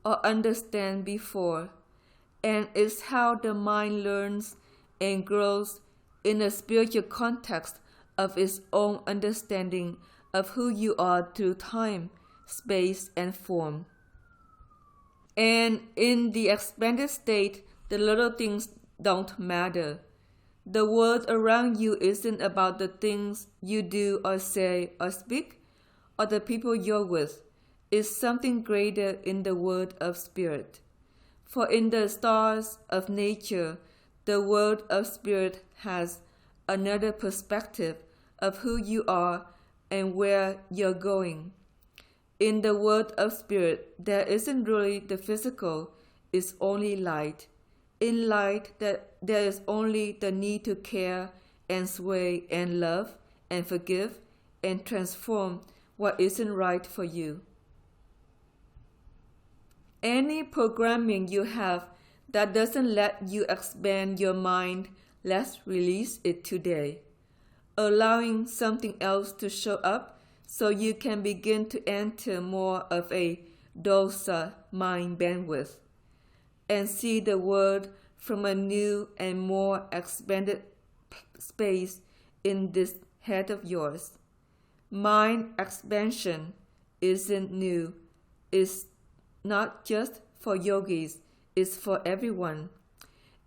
Speaker 1: or understand before, and it's how the mind learns and grows in a spiritual context of its own understanding of who you are through time, space, and form. And in the expanded state, the little things don't matter. The world around you isn't about the things you do or say or speak, or the people you're with. It's something greater in the world of spirit. For in the stars of nature, the world of spirit has another perspective of who you are and where you're going. In the world of spirit, there isn't really the physical, it's only light. In light, there is only the need to care and sway and love and forgive and transform what isn't right for you. Any programming you have that doesn't let you expand your mind, let's release it today, allowing something else to show up so you can begin to enter more of a dosa mind bandwidth and see the world from a new and more expanded space in this head of yours. Mind expansion isn't new. It's not just for yogis, it's for everyone.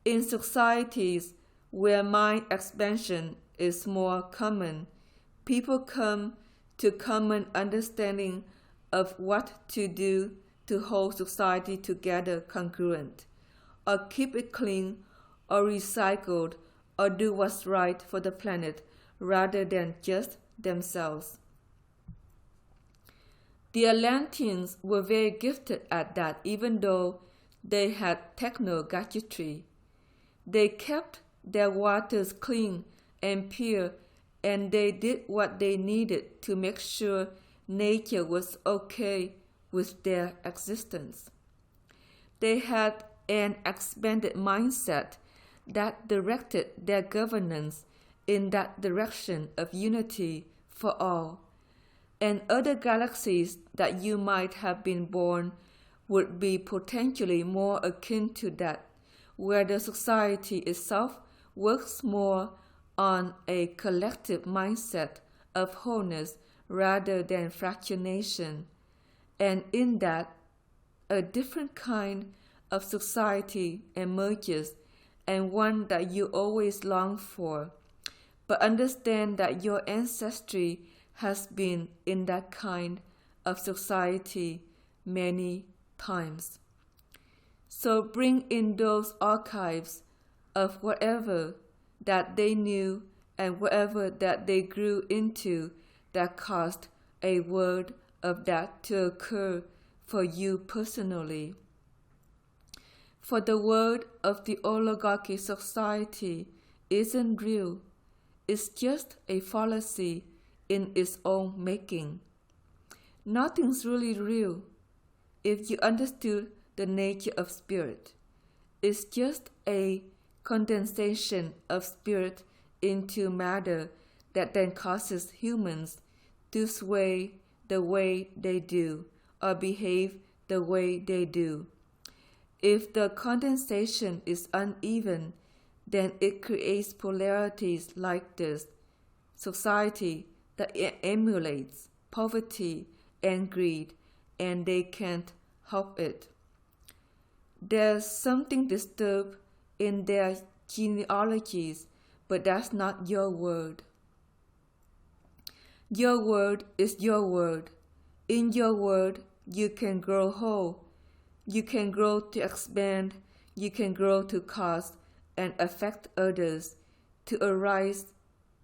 Speaker 1: In societies where mind expansion is more common, people come to common understanding of what to do to hold society together congruent, or keep it clean, or recycled, or do what's right for the planet rather than just themselves. The Atlanteans were very gifted at that, even though they had techno-gadgetry. They kept their waters clean and pure, and they did what they needed to make sure nature was okay with their existence. They had an expanded mindset that directed their governance in that direction of unity for all, and other galaxies that you might have been born would be potentially more akin to that, where the society itself works more on a collective mindset of wholeness rather than fractionation, and in that, a different kind of society emerges, and one that you always long for. But understand that your ancestry has been in that kind of society many times. So bring in those archives of whatever that they knew and whatever that they grew into that caused a world of that to occur for you personally. For the world of the oligarchy society isn't real. It's just a fallacy in its own making. Nothing's really real if you understood the nature of spirit. It's just a condensation of spirit into matter that then causes humans to sway the way they do or behave the way they do. If the condensation is uneven, then it creates polarities like this society that emulates poverty and greed, and they can't help it. There's something disturbed in their genealogies, but that's not your word. Your word is your word. In your word, you can grow whole. You can grow to expand. You can grow to cause and affect others, to arise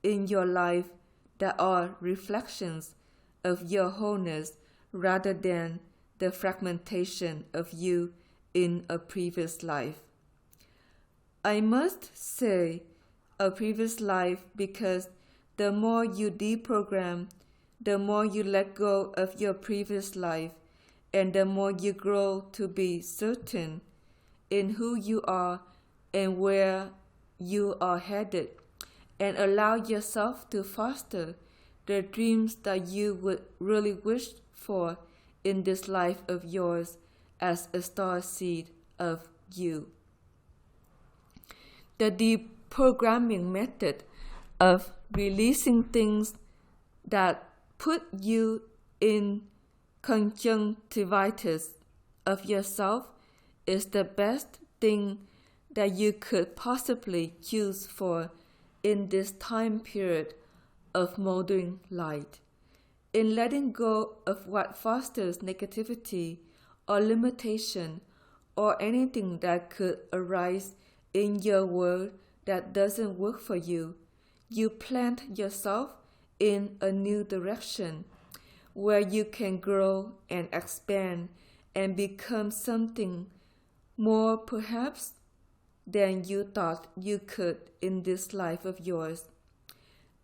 Speaker 1: in your life that are reflections of your wholeness rather than the fragmentation of you in a previous life. I must say a previous life because the more you deprogram, the more you let go of your previous life, and the more you grow to be certain in who you are and where you are headed, and allow yourself to foster the dreams that you would really wish for in this life of yours as a star seed of you. The deprogramming method of releasing things that put you in conjunctivitis of yourself is the best thing that you could possibly choose for in this time period of moldering light. In letting go of what fosters negativity or limitation or anything that could arise in your world that doesn't work for you, you plant yourself in a new direction where you can grow and expand and become something more perhaps than you thought you could in this life of yours.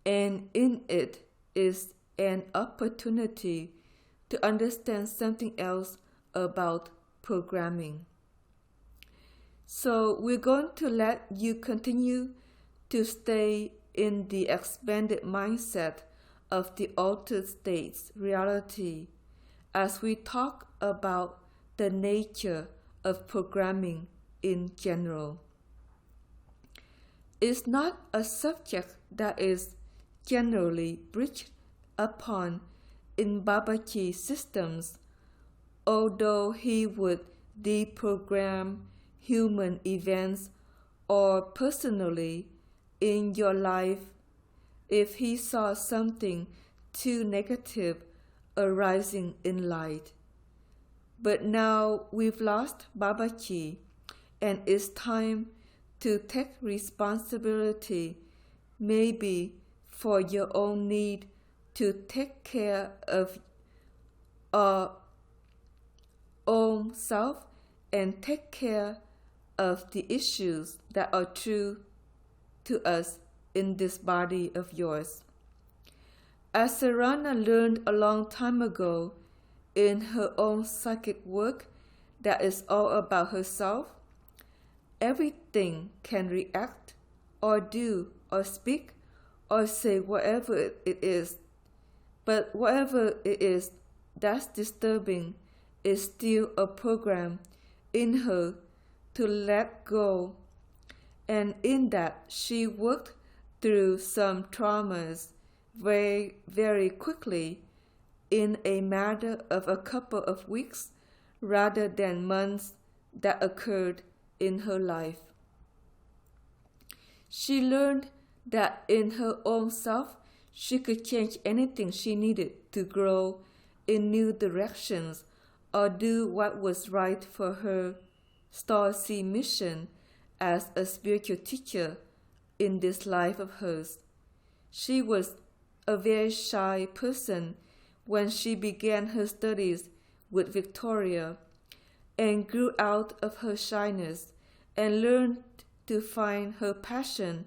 Speaker 1: And in it is an opportunity to understand something else about programming. So we're going to let you continue to stay in the expanded mindset of the altered states reality as we talk about the nature of programming in general. It's not a subject that is generally preached upon in Babaji systems, although he would deprogram human events or personally in your life if he saw something too negative arising in light. But now we've lost Babaji, and it's time to take responsibility, maybe for your own need to take care of our own self and take care of the issues that are true to us in this body of yours. Asur'Ana learned a long time ago in her own psychic work that is all about herself. Everything can react or do or speak or say whatever it is, but whatever it is that's disturbing is still a program in her to let go, and in that she worked through some traumas very, very quickly in a matter of a couple of weeks rather than months that occurred in her life. She learned that in her own self she could change anything she needed to grow in new directions or do what was right for her Starseed mission as a spiritual teacher in this life of hers. She was a very shy person when she began her studies with Victoria and grew out of her shyness and learned to find her passion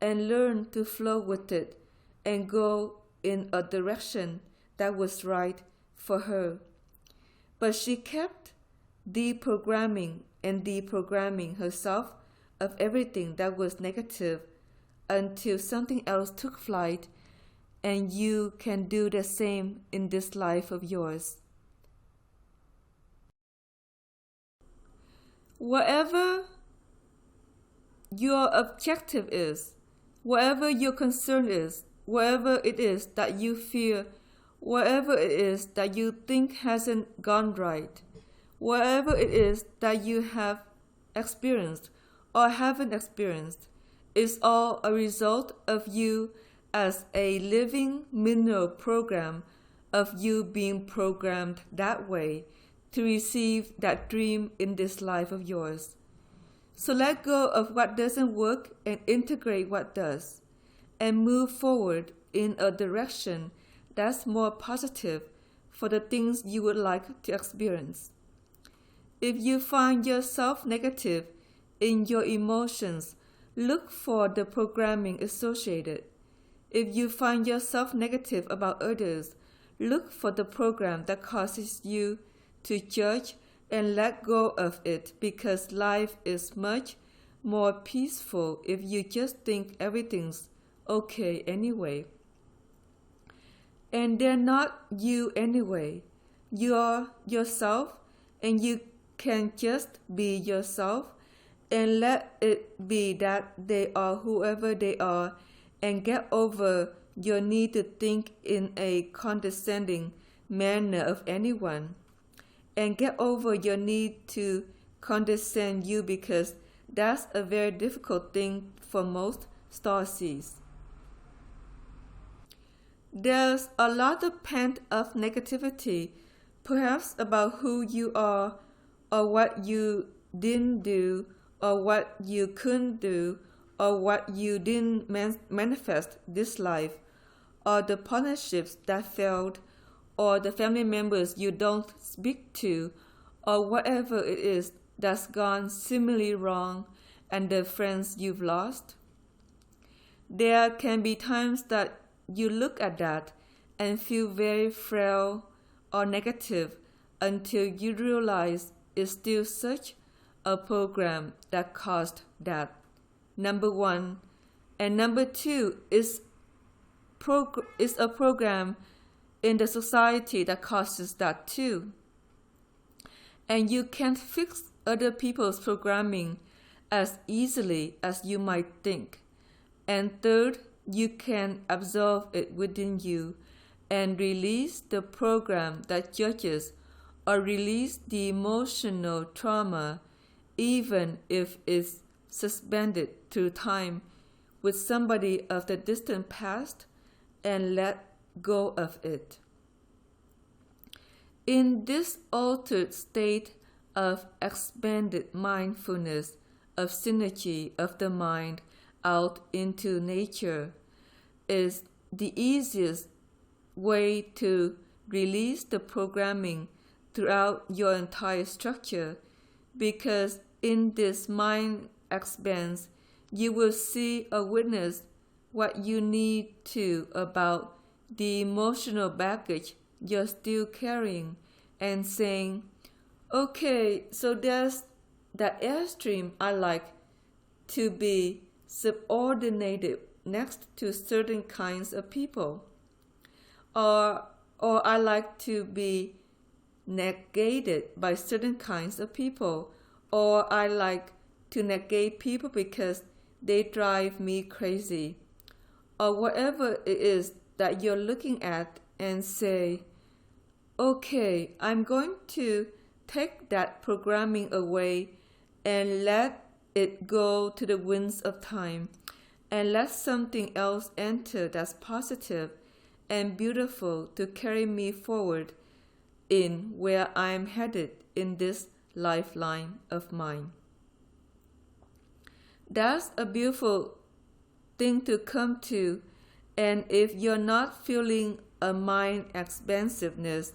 Speaker 1: and learn to flow with it and go in a direction that was right for her. But she kept deprogramming and deprogramming herself of everything that was negative until something else took flight, and you can do the same in this life of yours. Whatever your objective is, whatever your concern is, whatever it is that you fear, whatever it is that you think hasn't gone right, whatever it is that you have experienced or haven't experienced, is all a result of you as a living mineral program, of you being programmed that way to receive that dream in this life of yours. So let go of what doesn't work and integrate what does, and move forward in a direction that's more positive for the things you would like to experience. If you find yourself negative in your emotions, look for the programming associated. If you find yourself negative about others, look for the program that causes you to judge and let go of it, because life is much more peaceful if you just think everything's okay anyway. And they're not you anyway. You're yourself, and you can just be yourself and let it be that they are whoever they are, and get over your need to think in a condescending manner of anyone, and get over your need to condescend you, because that's a very difficult thing for most starseeds. There's a lot of pent-up negativity, perhaps about who you are or what you didn't do, or what you couldn't do, or what you didn't manifest this life, or the partnerships that failed, or the family members you don't speak to, or whatever it is that's gone seemingly wrong, and the friends you've lost. There can be times that you look at that and feel very frail or negative until you realize it's still such a program that caused that. Number one. And number two is a program in the society that causes that too. And you can't fix other people's programming as easily as you might think. And third, you can absorb it within you and release the program that judges, or release the emotional trauma, even if it's suspended through time with somebody of the distant past, and let go of it. In this altered state of expanded mindfulness, of synergy of the mind out into nature, is the easiest way to release the programming throughout your entire structure, because in this mind expanse, you will see or witness what you need to about the emotional baggage you're still carrying, and saying, okay, so there's that airstream I like to be subordinated next to certain kinds of people, or I like to be negated by certain kinds of people, or I like to negate people because they drive me crazy, or whatever it is that you're looking at, and say, okay, I'm going to take that programming away and let it go to the winds of time, and let something else enter that's positive and beautiful to carry me forward in where I'm headed in this lifeline of mine. That's a beautiful thing to come to, and if you're not feeling a mind expansiveness,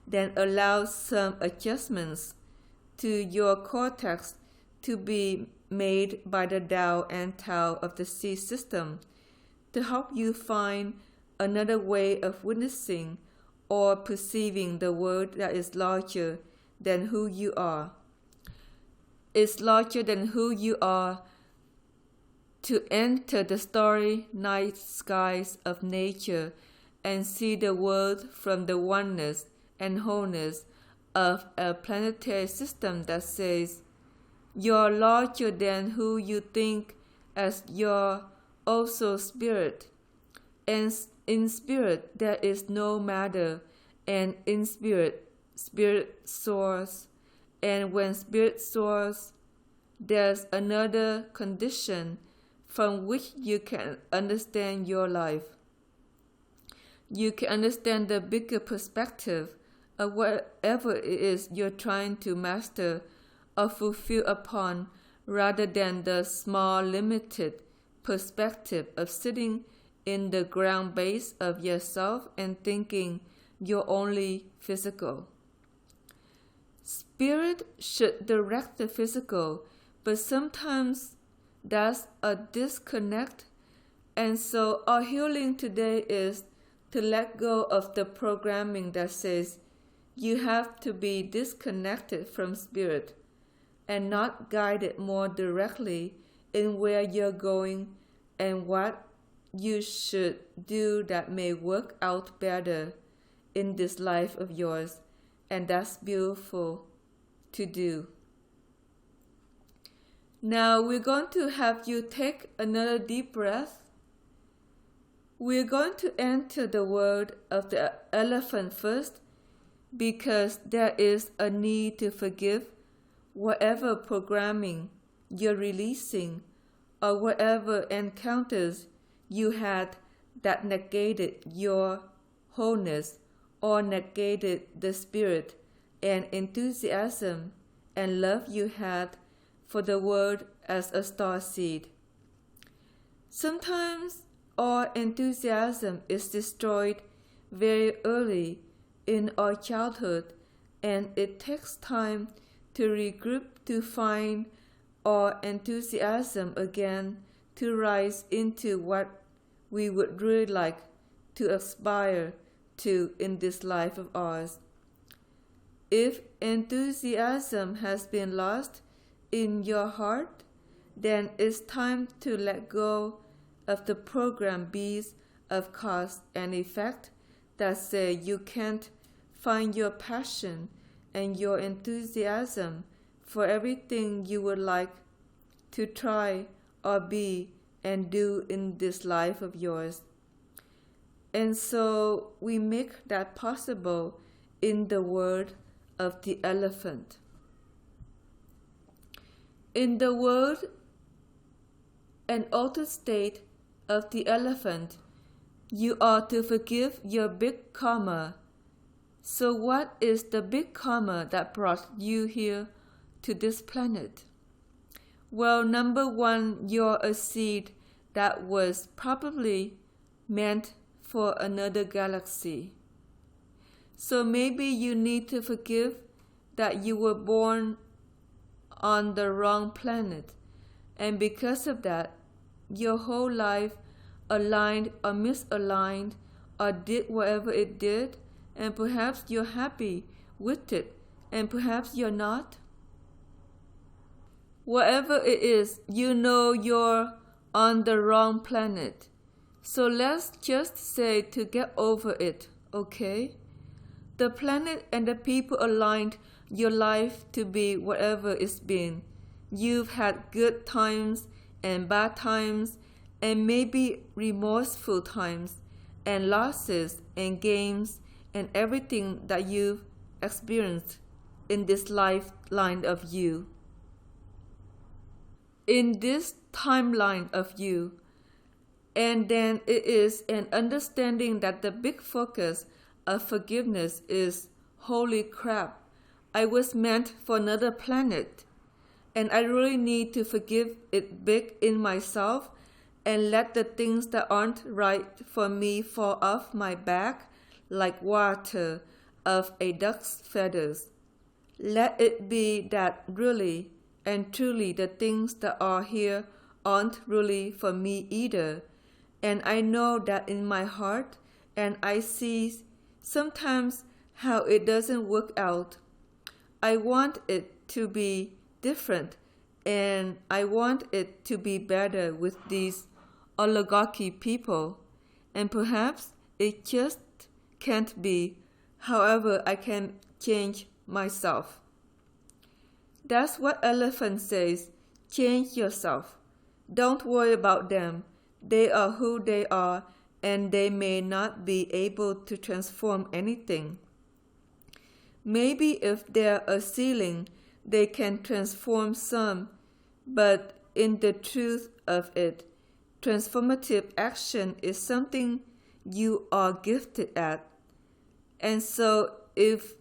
Speaker 1: then allow some adjustments to your cortex to be made by the Dao and Tao of the sea system to help you find another way of witnessing or perceiving the world that is larger than who you are. It's larger than who you are to enter the starry night skies of nature and see the world from the oneness and wholeness of a planetary system that says, you're larger than who you think, as you're also spirit. And in spirit there is no matter, and in spirit, spirit soars. And when spirit soars, there's another condition from which you can understand your life. You can understand the bigger perspective of whatever it is you're trying to master or fulfill upon, rather than the small limited perspective of sitting in the ground base of yourself and thinking you're only physical. Spirit should direct the physical, but sometimes that's a disconnect, and so our healing today is to let go of the programming that says you have to be disconnected from spirit and not guided more directly in where you're going and what you should do that may work out better in this life of yours, and that's beautiful to do. Now we're going to have you take another deep breath. We're going to enter the world of the elephant first, because there is a need to forgive whatever programming you're releasing, or whatever encounters you had that negated your wholeness or negated the spirit and enthusiasm and love you had for the world as a star seed. Sometimes our enthusiasm is destroyed very early in our childhood, and it takes time to regroup to find our enthusiasm again to rise into what we would really like to aspire to in this life of ours. If enthusiasm has been lost in your heart, then it's time to let go of the program B's of cause and effect that say you can't find your passion and your enthusiasm for everything you would like to try or be and do in this life of yours. And so we make that possible in the word of the elephant. In the word and altered state of the elephant, you are to forgive your big karma. So what is the big karma that brought you here to this planet? Well, number one, you're a seed that was probably meant for another galaxy. So maybe you need to forgive that you were born on the wrong planet, and because of that, your whole life aligned or misaligned or did whatever it did, and perhaps you're happy with it, and perhaps you're not. Whatever it is, you know you're on the wrong planet. So let's just say to get over it, okay? The planet and the people aligned your life to be whatever it's been. You've had good times and bad times, and maybe remorseful times, and losses and gains, and everything that you've experienced in this lifeline of you. In this timeline of you. And then it is an understanding that the big focus of forgiveness is, holy crap, I was meant for another planet, and I really need to forgive it big in myself and let the things that aren't right for me fall off my back like water off a duck's feathers. Let it be that really and truly the things that are here aren't really for me either. And I know that in my heart, and I see sometimes how it doesn't work out. I want it to be different, and I want it to be better with these oligarchy people. And perhaps it just can't be. However, I can change myself. That's what Elephant says. Change yourself. Don't worry about them. They are who they are, and they may not be able to transform anything. Maybe if they're a ceiling, they can transform some, but in the truth of it, transformative action is something you are gifted at. And so if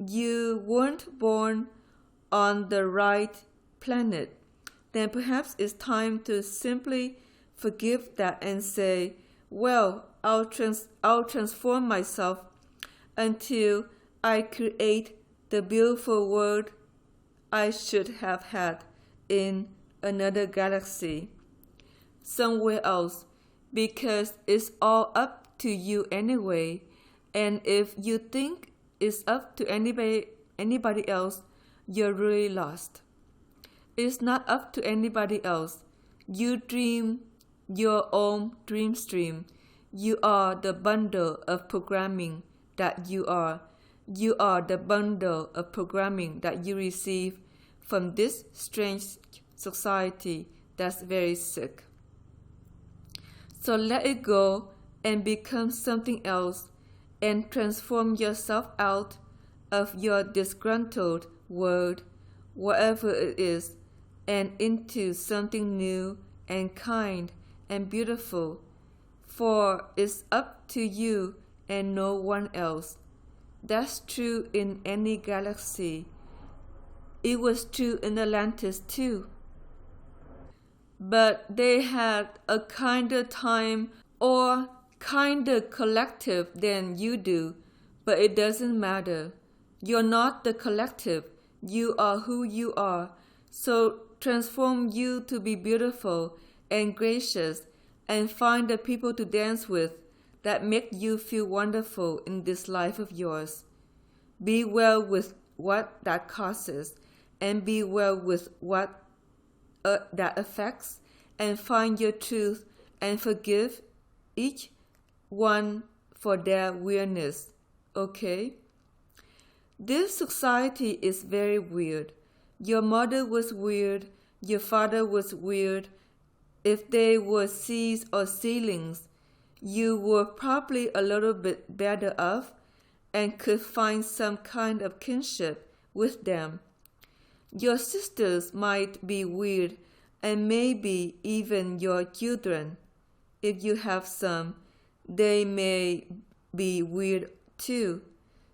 Speaker 1: you weren't born on the right planet, then perhaps it's time to simply forgive that and say, well, I'll transform myself until I create the beautiful world I should have had in another galaxy, somewhere else, because it's all up to you anyway. And if you think it's up to anybody else, you're really lost. It's not up to anybody else. You dream your own dream stream. You are the bundle of programming that you are. You are the bundle of programming that you receive from this strange society that's very sick. So let it go and become something else, and transform yourself out of your disgruntled world, whatever it is, and into something new and kind and beautiful. For it's up to you and no one else. That's true in any galaxy. It was true in Atlantis too. but they had a kinder time or kinder collective than you do, but it doesn't matter. You're not the collective. You are who you are. So transform you to be beautiful and gracious and find the people to dance with that make you feel wonderful in this life of yours. Be well with what that causes and be well with what that affects, and find your truth and forgive each one for their weirdness. Okay? This society is very weird. Your mother was weird. Your father was weird. If they were seas or ceilings, you were probably a little bit better off and could find some kind of kinship with them. Your sisters might be weird, and maybe even your children. If you have some, they may be weird too.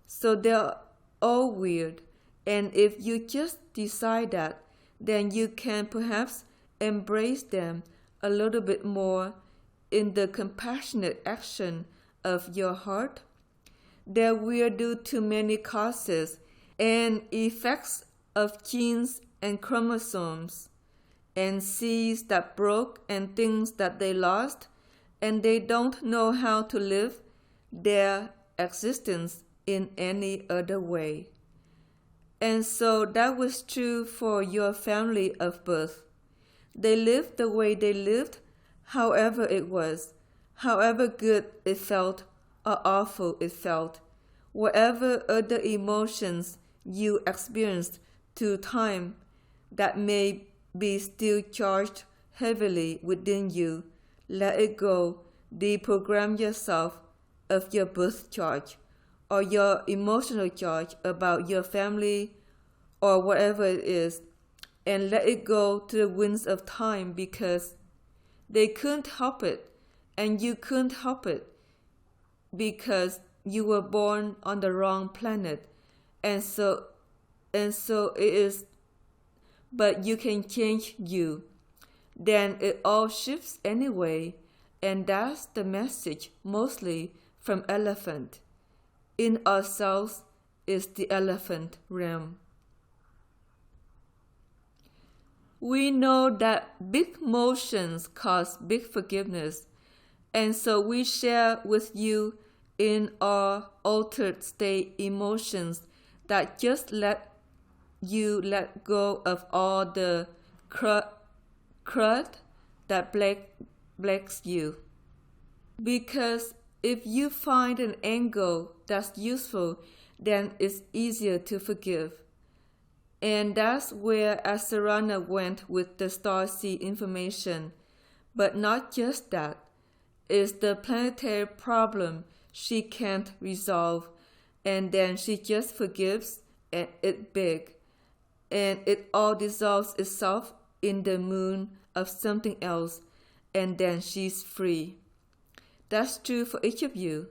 Speaker 1: So they're all weird, and if you just decide that, then you can perhaps embrace them a little bit more in the compassionate action of your heart. They're weird due to many causes and effects of genes and chromosomes, and seeds that broke and things that they lost, and they don't know how to live their existence in any other way. And so that was true for your family of birth. They lived the way they lived, however it was, however good it felt or awful it felt, whatever other emotions you experienced through time that may be still charged heavily within you, let it go. Deprogram yourself of your birth charge or your emotional charge about your family or whatever it is, and let it go to the winds of time, because they couldn't help it and you couldn't help it because you were born on the wrong planet, and so it is. But you can change you. Then it all shifts anyway, and that's the message mostly from elephant. In ourselves is the elephant realm. We know that big motions cause big forgiveness, and so we share with you in our altered state emotions that just let you let go of all the crud that blacks you. Because if you find an angle that's useful, then it's easier to forgive. And that's where Asur'Ana went with the starseed information. But not just that. It's the planetary problem she can't resolve, and then she just forgives and it big. And it all dissolves itself in the moon of something else, and then she's free. That's true for each of you.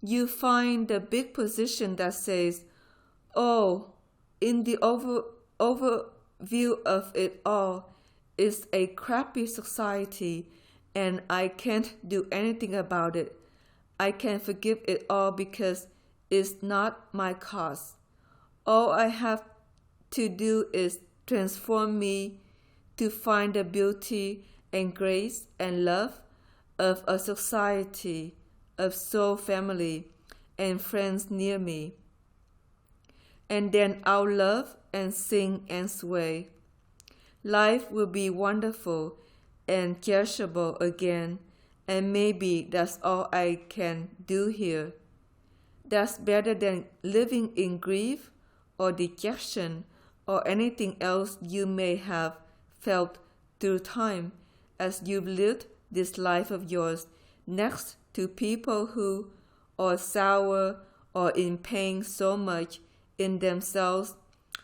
Speaker 1: You find the big position that says, oh, in the overview of it all, it's a crappy society, and I can't do anything about it. I can forgive it all because it's not my cause. All I have to do is transform me to find the beauty and grace and love of a society of soul family and friends near me. And then I'll love and sing and sway. Life will be wonderful and cherishable again, and maybe that's all I can do here. That's better than living in grief or dejection or anything else you may have felt through time as you've lived this life of yours next to people who are sour or in pain so much in themselves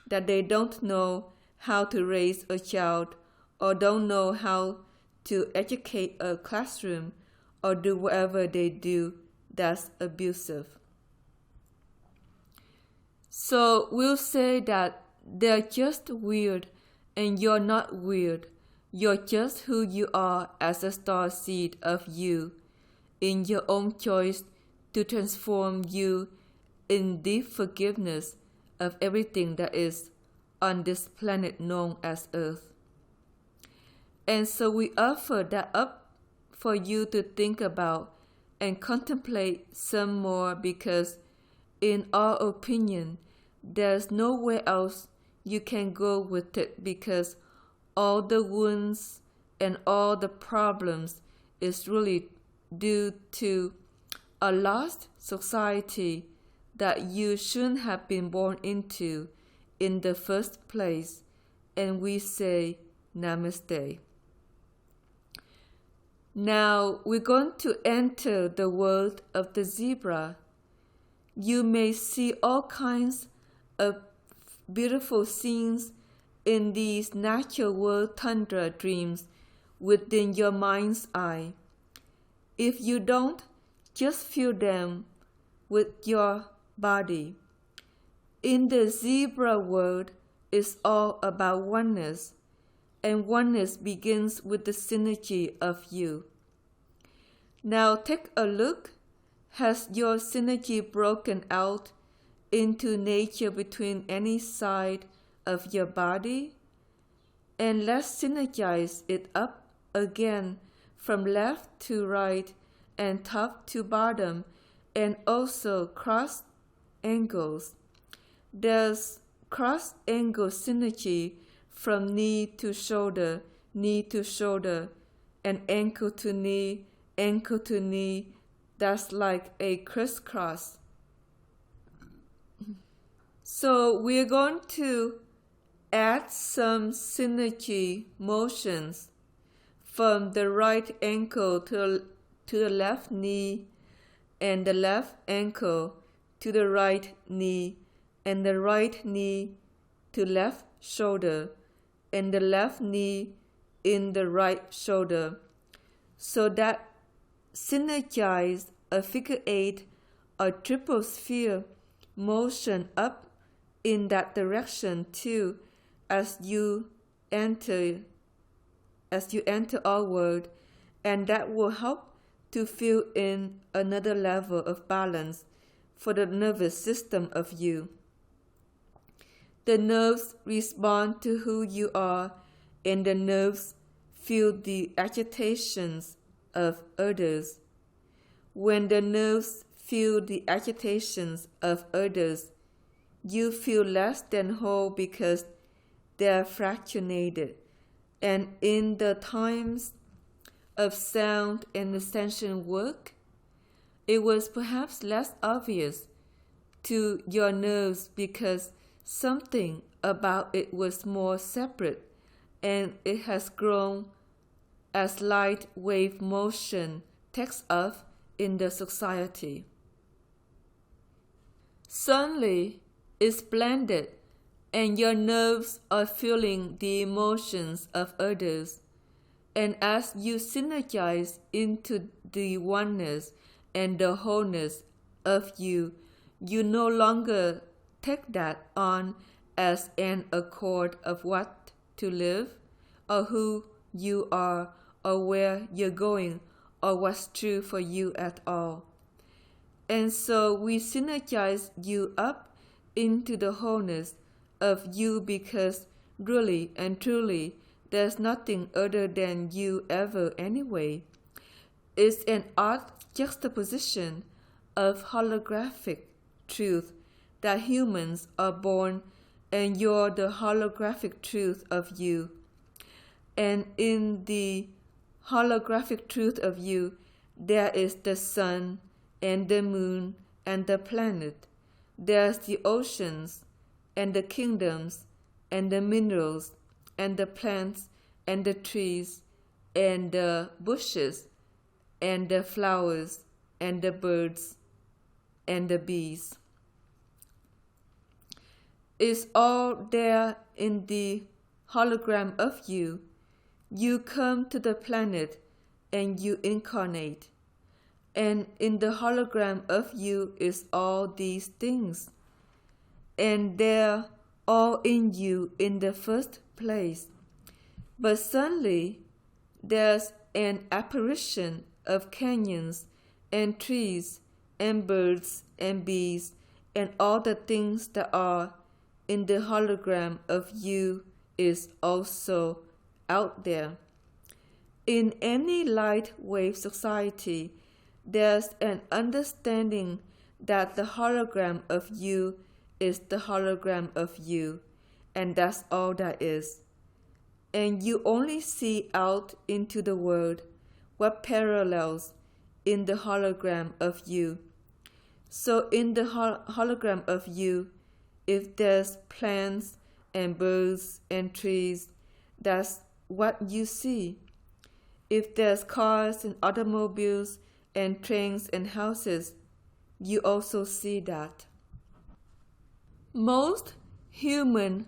Speaker 1: that they don't know how to raise a child or don't know how to educate a classroom or do whatever they do that's abusive. So we'll say that they're just weird and you're not weird. You're just who you are as a star seed of you, in your own choice to transform you in deep forgiveness of everything that is on this planet known as Earth. And so we offer that up for you to think about and contemplate some more, because in our opinion, there's nowhere else you can go with it, because all the wounds and all the problems is really due to a lost society that you shouldn't have been born into in the first place. And we say Namaste. Now we're going to enter the world of the zebra. You may see all kinds of beautiful scenes in these natural world tundra dreams within your mind's eye. If you don't, just feel them with your body. In the zebra world, it's all about oneness, and oneness begins with the synergy of you. Now take a look. Has your synergy broken out into nature between any side of your body? And let's synergize it up again from left to right and top to bottom, and also cross angles. There's cross angle synergy from knee to shoulder, and ankle to knee. That's like a crisscross. So we're going to add some synergy motions from the right ankle to the left knee, and the left ankle to the right knee, and the right knee to left shoulder, and the left knee in the right shoulder, so that synergize a figure eight or triple sphere motion up in that direction too, as you enter our world, and that will help to fill in another level of balance for the nervous system of you. The nerves respond to who you are, and the nerves feel the agitations of others. When the nerves feel the agitations of others, you feel less than whole because they are fractionated. And in the times of sound and ascension work, it was perhaps less obvious to your nerves because something about it was more separate, and it has grown as light wave motion takes off in the society. Suddenly, it's blended, and your nerves are feeling the emotions of others. And as you synergize into the oneness and the wholeness of you, you no longer take that on as an accord of what to live, or who you are, or where you're going, or what's true for you at all. And so we synergize you up into the wholeness of you, because really and truly there's nothing other than you ever anyway. It's an odd juxtaposition of holographic truth that humans are born, and you're the holographic truth of you. And in the holographic truth of you, there is the sun and the moon and the planet. There's the oceans and the kingdoms and the minerals and the plants and the trees and the bushes and the flowers and the birds and the bees. It's all there in the hologram of you. You come to the planet and you incarnate. And in the hologram of you is all these things. And they're all in you in the first place. But suddenly, there's an apparition of canyons and trees and birds and bees and all the things that are in the hologram of you is also out there. In any light wave society, there's an understanding that the hologram of you is the hologram of you, and that's all that is. And you only see out into the world what parallels in the hologram of you. So in the hologram of you, if there's plants and birds and trees, that's what you see. If there's cars and automobiles and trains and houses, you also see that. Most human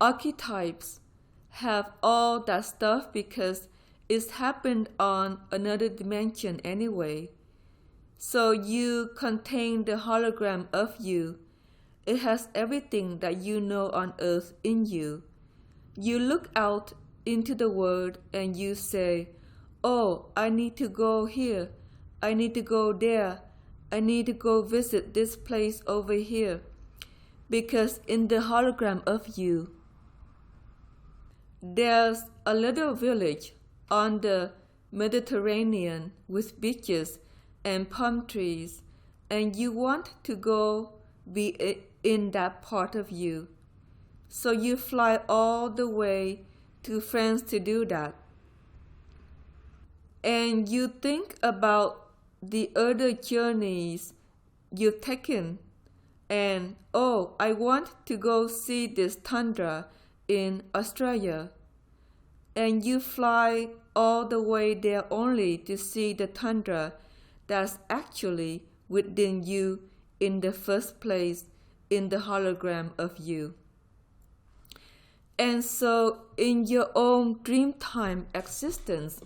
Speaker 1: archetypes have all that stuff because it's happened on another dimension anyway. So you contain the hologram of you. It has everything that you know on earth in you. You look out into the world and you say, oh, I need to go here. I need to go there. I need to go visit this place over here. Because in the hologram of you, there's a little village on the Mediterranean with beaches and palm trees, and you want to go be in that part of you. So you fly all the way to France to do that. And you think about the other journeys you've taken, and oh, I want to go see this tundra in Australia. And you fly all the way there only to see the tundra that's actually within you in the first place in the hologram of you. And so in your own dreamtime existence,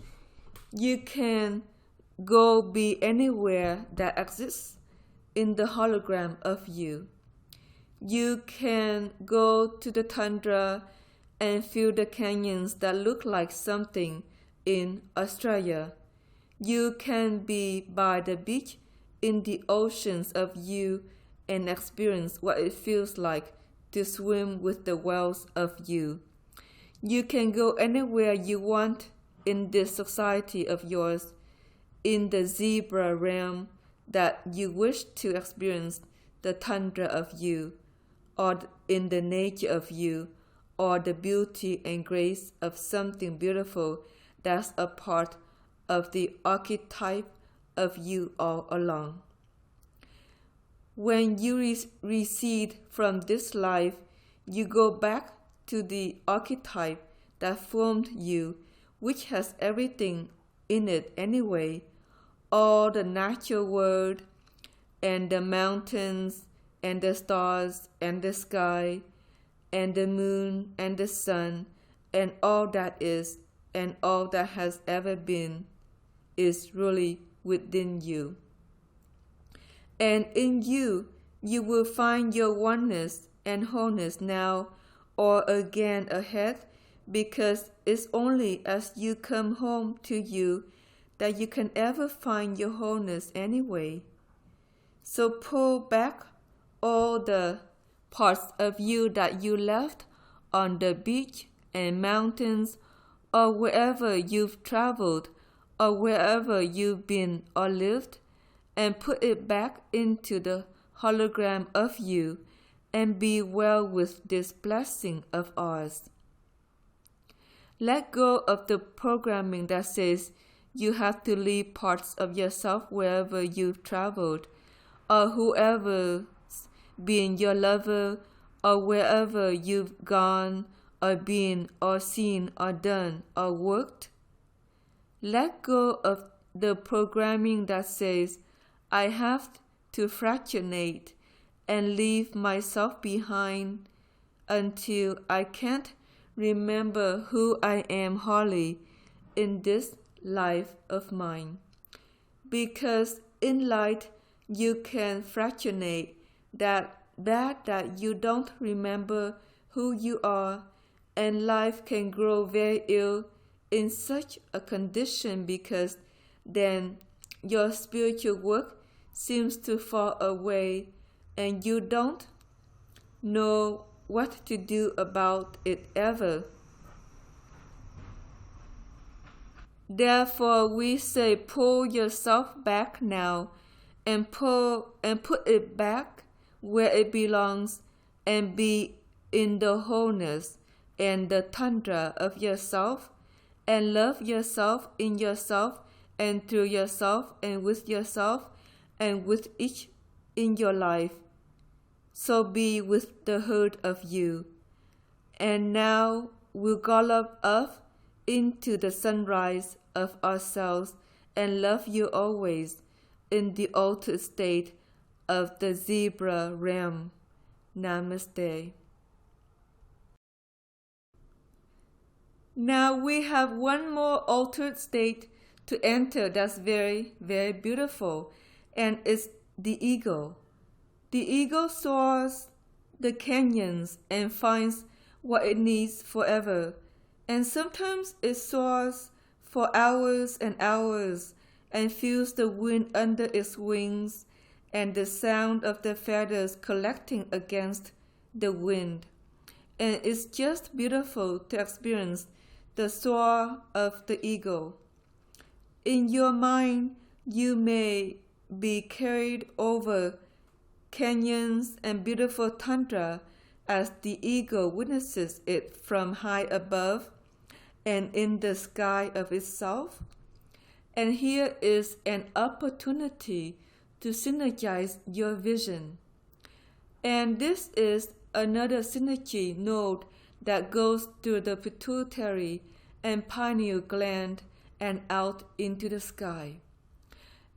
Speaker 1: you can go be anywhere that exists in the hologram of you. You can go to the tundra and feel the canyons that look like something in Australia. You can be by the beach in the oceans of you and experience what it feels like to swim with the whales of you. You can go anywhere you want in this society of yours, in the zebra realm that you wish to experience the tundra of you, or in the nature of you, or the beauty and grace of something beautiful that's a part of the archetype of you all along. When you recede from this life, you go back to the archetype that formed you, which has everything in it anyway, all the natural world, and the mountains, and the stars, and the sky, and the moon, and the sun, and all that is, and all that has ever been, is really within you. And in you, you will find your oneness and wholeness now or again ahead, because it's only as you come home to you that you can ever find your wholeness anyway. So pull back all the parts of you that you left on the beach and mountains, or wherever you've traveled, or wherever you've been or lived, and put it back into the hologram of you, and be well with this blessing of ours. Let go of the programming that says you have to leave parts of yourself wherever you've traveled, or whoever's been your lover, or wherever you've gone, or been, or seen, or done, or worked. Let go of the programming that says, I have to fractionate and leave myself behind until I can't remember who I am wholly in this life of mine. Because in light, you can fractionate that you don't remember who you are and life can grow very ill in such a condition, because then your spiritual work seems to fall away and you don't know what to do about it ever. Therefore, we say, pull yourself back now and put it back where it belongs, and be in the wholeness and the tundra of yourself, and love yourself in yourself and through yourself and with yourself and with each in your life. So be with the herd of you. And now we'll gallop up into the sunrise of ourselves and love you always in the altered state of the zebra realm. Namaste. Now we have one more altered state to enter that's very, very beautiful, and it's the ego. The ego soars the canyons and finds what it needs forever, and sometimes it soars for hours and hours and feels the wind under its wings and the sound of the feathers collecting against the wind. And it's just beautiful to experience the soar of the ego. In your mind, you may be carried over canyons and beautiful tundra as the ego witnesses it from high above and in the sky of itself. And here is an opportunity to synergize your vision. And this is another synergy node that goes through the pituitary and pineal gland and out into the sky.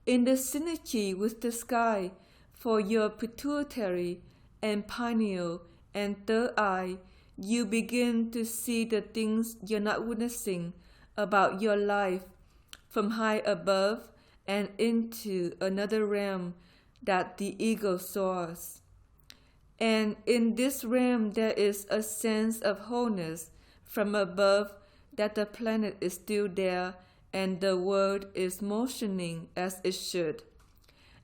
Speaker 1: In the synergy with the sky for your pituitary and pineal and third eye, you begin to see the things you're not witnessing about your life from high above and into another realm that the ego soars. And in this realm there is a sense of wholeness from above, that the planet is still there and the world is motioning as it should.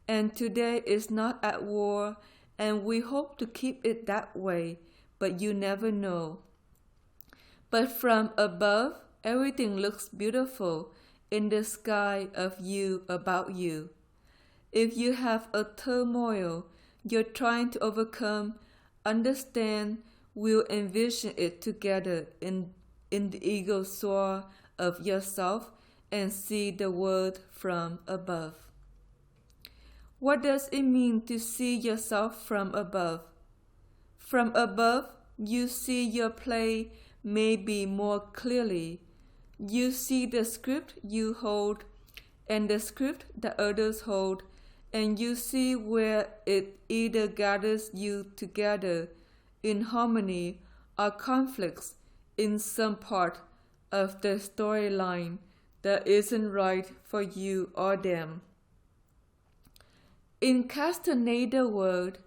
Speaker 1: And today is not at war, and we hope to keep it that way, but you never know. But from above, everything looks beautiful in the sky of you about you. If you have a turmoil you're trying to overcome, understand, we'll envision it together in the ego soar of yourself and see the world from above. What does it mean to see yourself from above? From above, you see your play maybe more clearly. You see the script you hold and the script that others hold, and you see where it either gathers you together in harmony or conflicts in some part of the storyline that isn't right for you or them. In Castaneda world,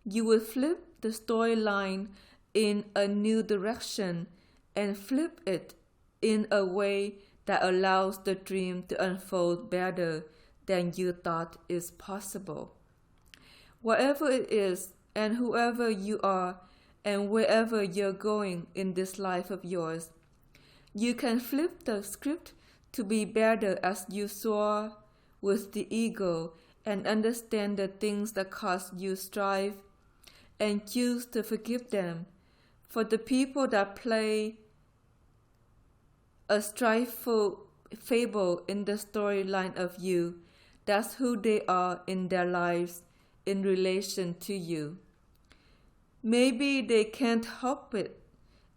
Speaker 1: you will flip the storyline in a new direction and flip it in a way that allows the dream to unfold better than you thought is possible. Whatever it is, and whoever you are, and wherever you're going in this life of yours, you can flip the script to be better as you soar with the ego and understand the things that cause you strife and choose to forgive them. For the people that play a strifeful fable in the storyline of you, that's who they are in their lives in relation to you. Maybe they can't help it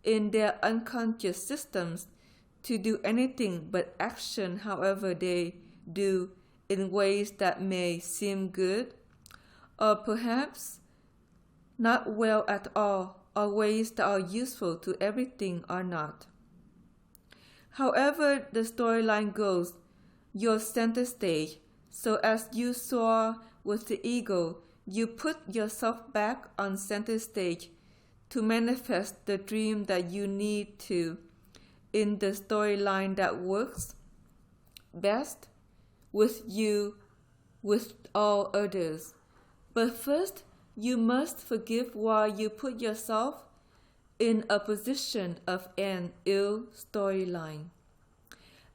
Speaker 1: in their unconscious systems to do anything but action however they do in ways that may seem good, or perhaps not well at all, or ways that are useful to everything or not. However the storyline goes, you're center stage, so as you soar with the ego, you put yourself back on center stage to manifest the dream that you need to in the storyline that works best with you, with all others. But first, you must forgive while you put yourself in a position of an ill storyline.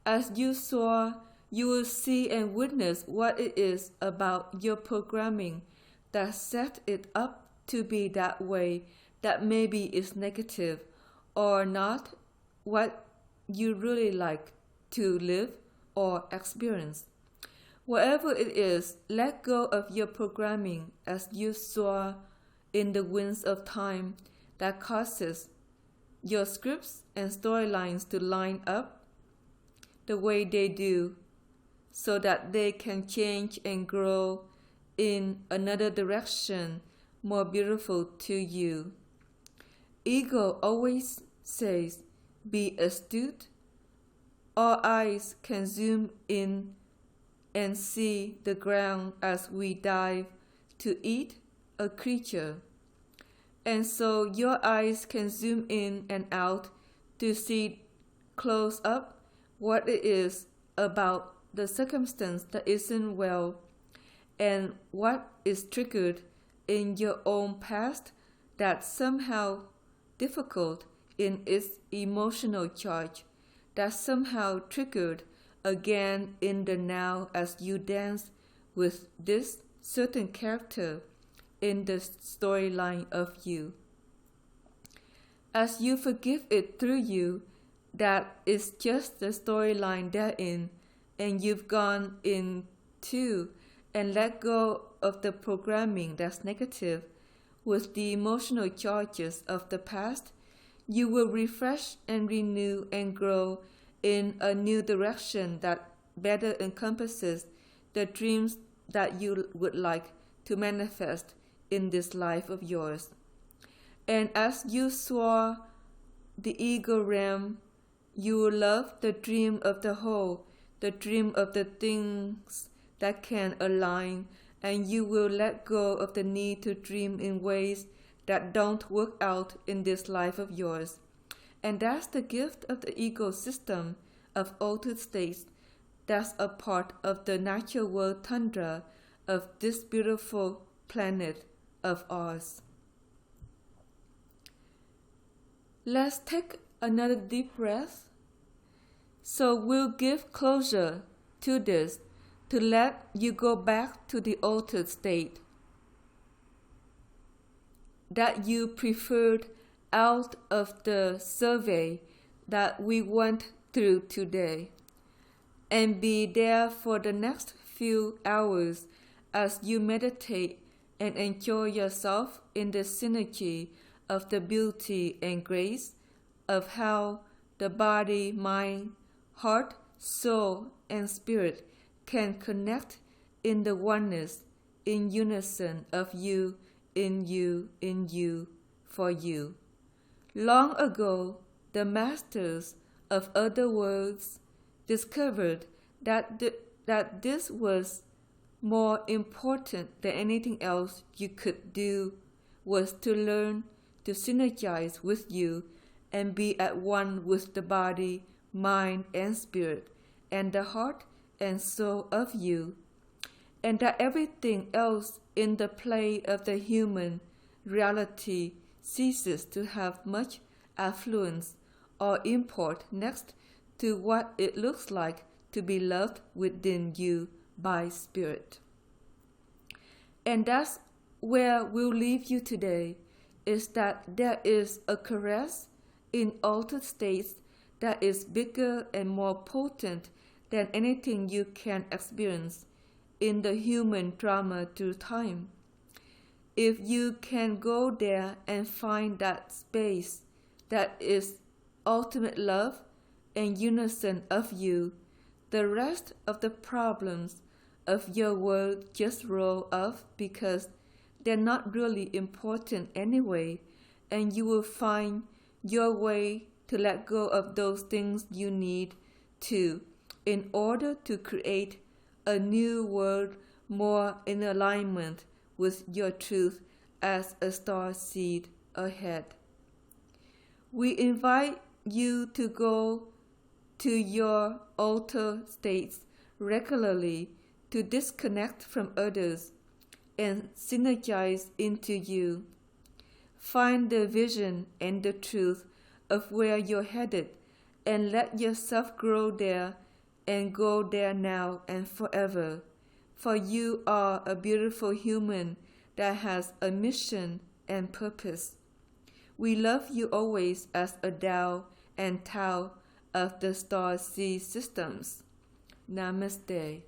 Speaker 1: As you soar, you will see and witness what it is about your programming that set it up to be that way that maybe is negative or not what you really like to live or experience. Whatever it is, let go of your programming as you soar in the winds of time that causes your scripts and storylines to line up the way they do, so that they can change and grow in another direction more beautiful to you. Ego always says, be astute. Our eyes can zoom in and see the ground as we dive to eat a creature. And so your eyes can zoom in and out to see close up what it is about the circumstance that isn't well, and what is triggered in your own past that's somehow difficult in its emotional charge, that's somehow triggered again in the now as you dance with this certain character in the storyline of you. As you forgive it through you, that is just the storyline therein, and you've gone into and let go of the programming that's negative with the emotional charges of the past, you will refresh and renew and grow in a new direction that better encompasses the dreams that you would like to manifest in this life of yours. And as you soar the ego realm, you will love the dream of the whole, the dream of the things that can align, and you will let go of the need to dream in ways that don't work out in this life of yours. And that's the gift of the ecosystem of altered states that's a part of the natural world tundra of this beautiful planet of ours. Let's take another deep breath. So we'll give closure to this to let you go back to the altered state that you preferred out of the survey that we went through today, and be there for the next few hours as you meditate and enjoy yourself in the synergy of the beauty and grace of how the body, mind, heart, soul, and spirit can connect in the oneness, in unison of you, in you, for you. Long ago, the masters of other worlds discovered that this was more important than anything else you could do, was to learn to synergize with you and be at one with the body, mind, and spirit, and the heart and soul of you, and that everything else in the play of the human reality ceases to have much affluence or import next to what it looks like to be loved within you by spirit. And that's where we'll leave you today, is that there is a caress in altered states that is bigger and more potent than anything you can experience in the human drama through time. If you can go there and find that space that is ultimate love and unison of you, the rest of the problems of your world just roll off because they're not really important anyway, and you will find your way to let go of those things you need to in order to create a new world more in alignment with your truth as a star seed ahead. We invite you to go to your altered states regularly to disconnect from others and synergize into you. Find the vision and the truth of where you're headed and let yourself grow there and go there now and forever. For you are a beautiful human that has a mission and purpose. We love you always as a Dao and Tao of the Star Sea systems. Namaste.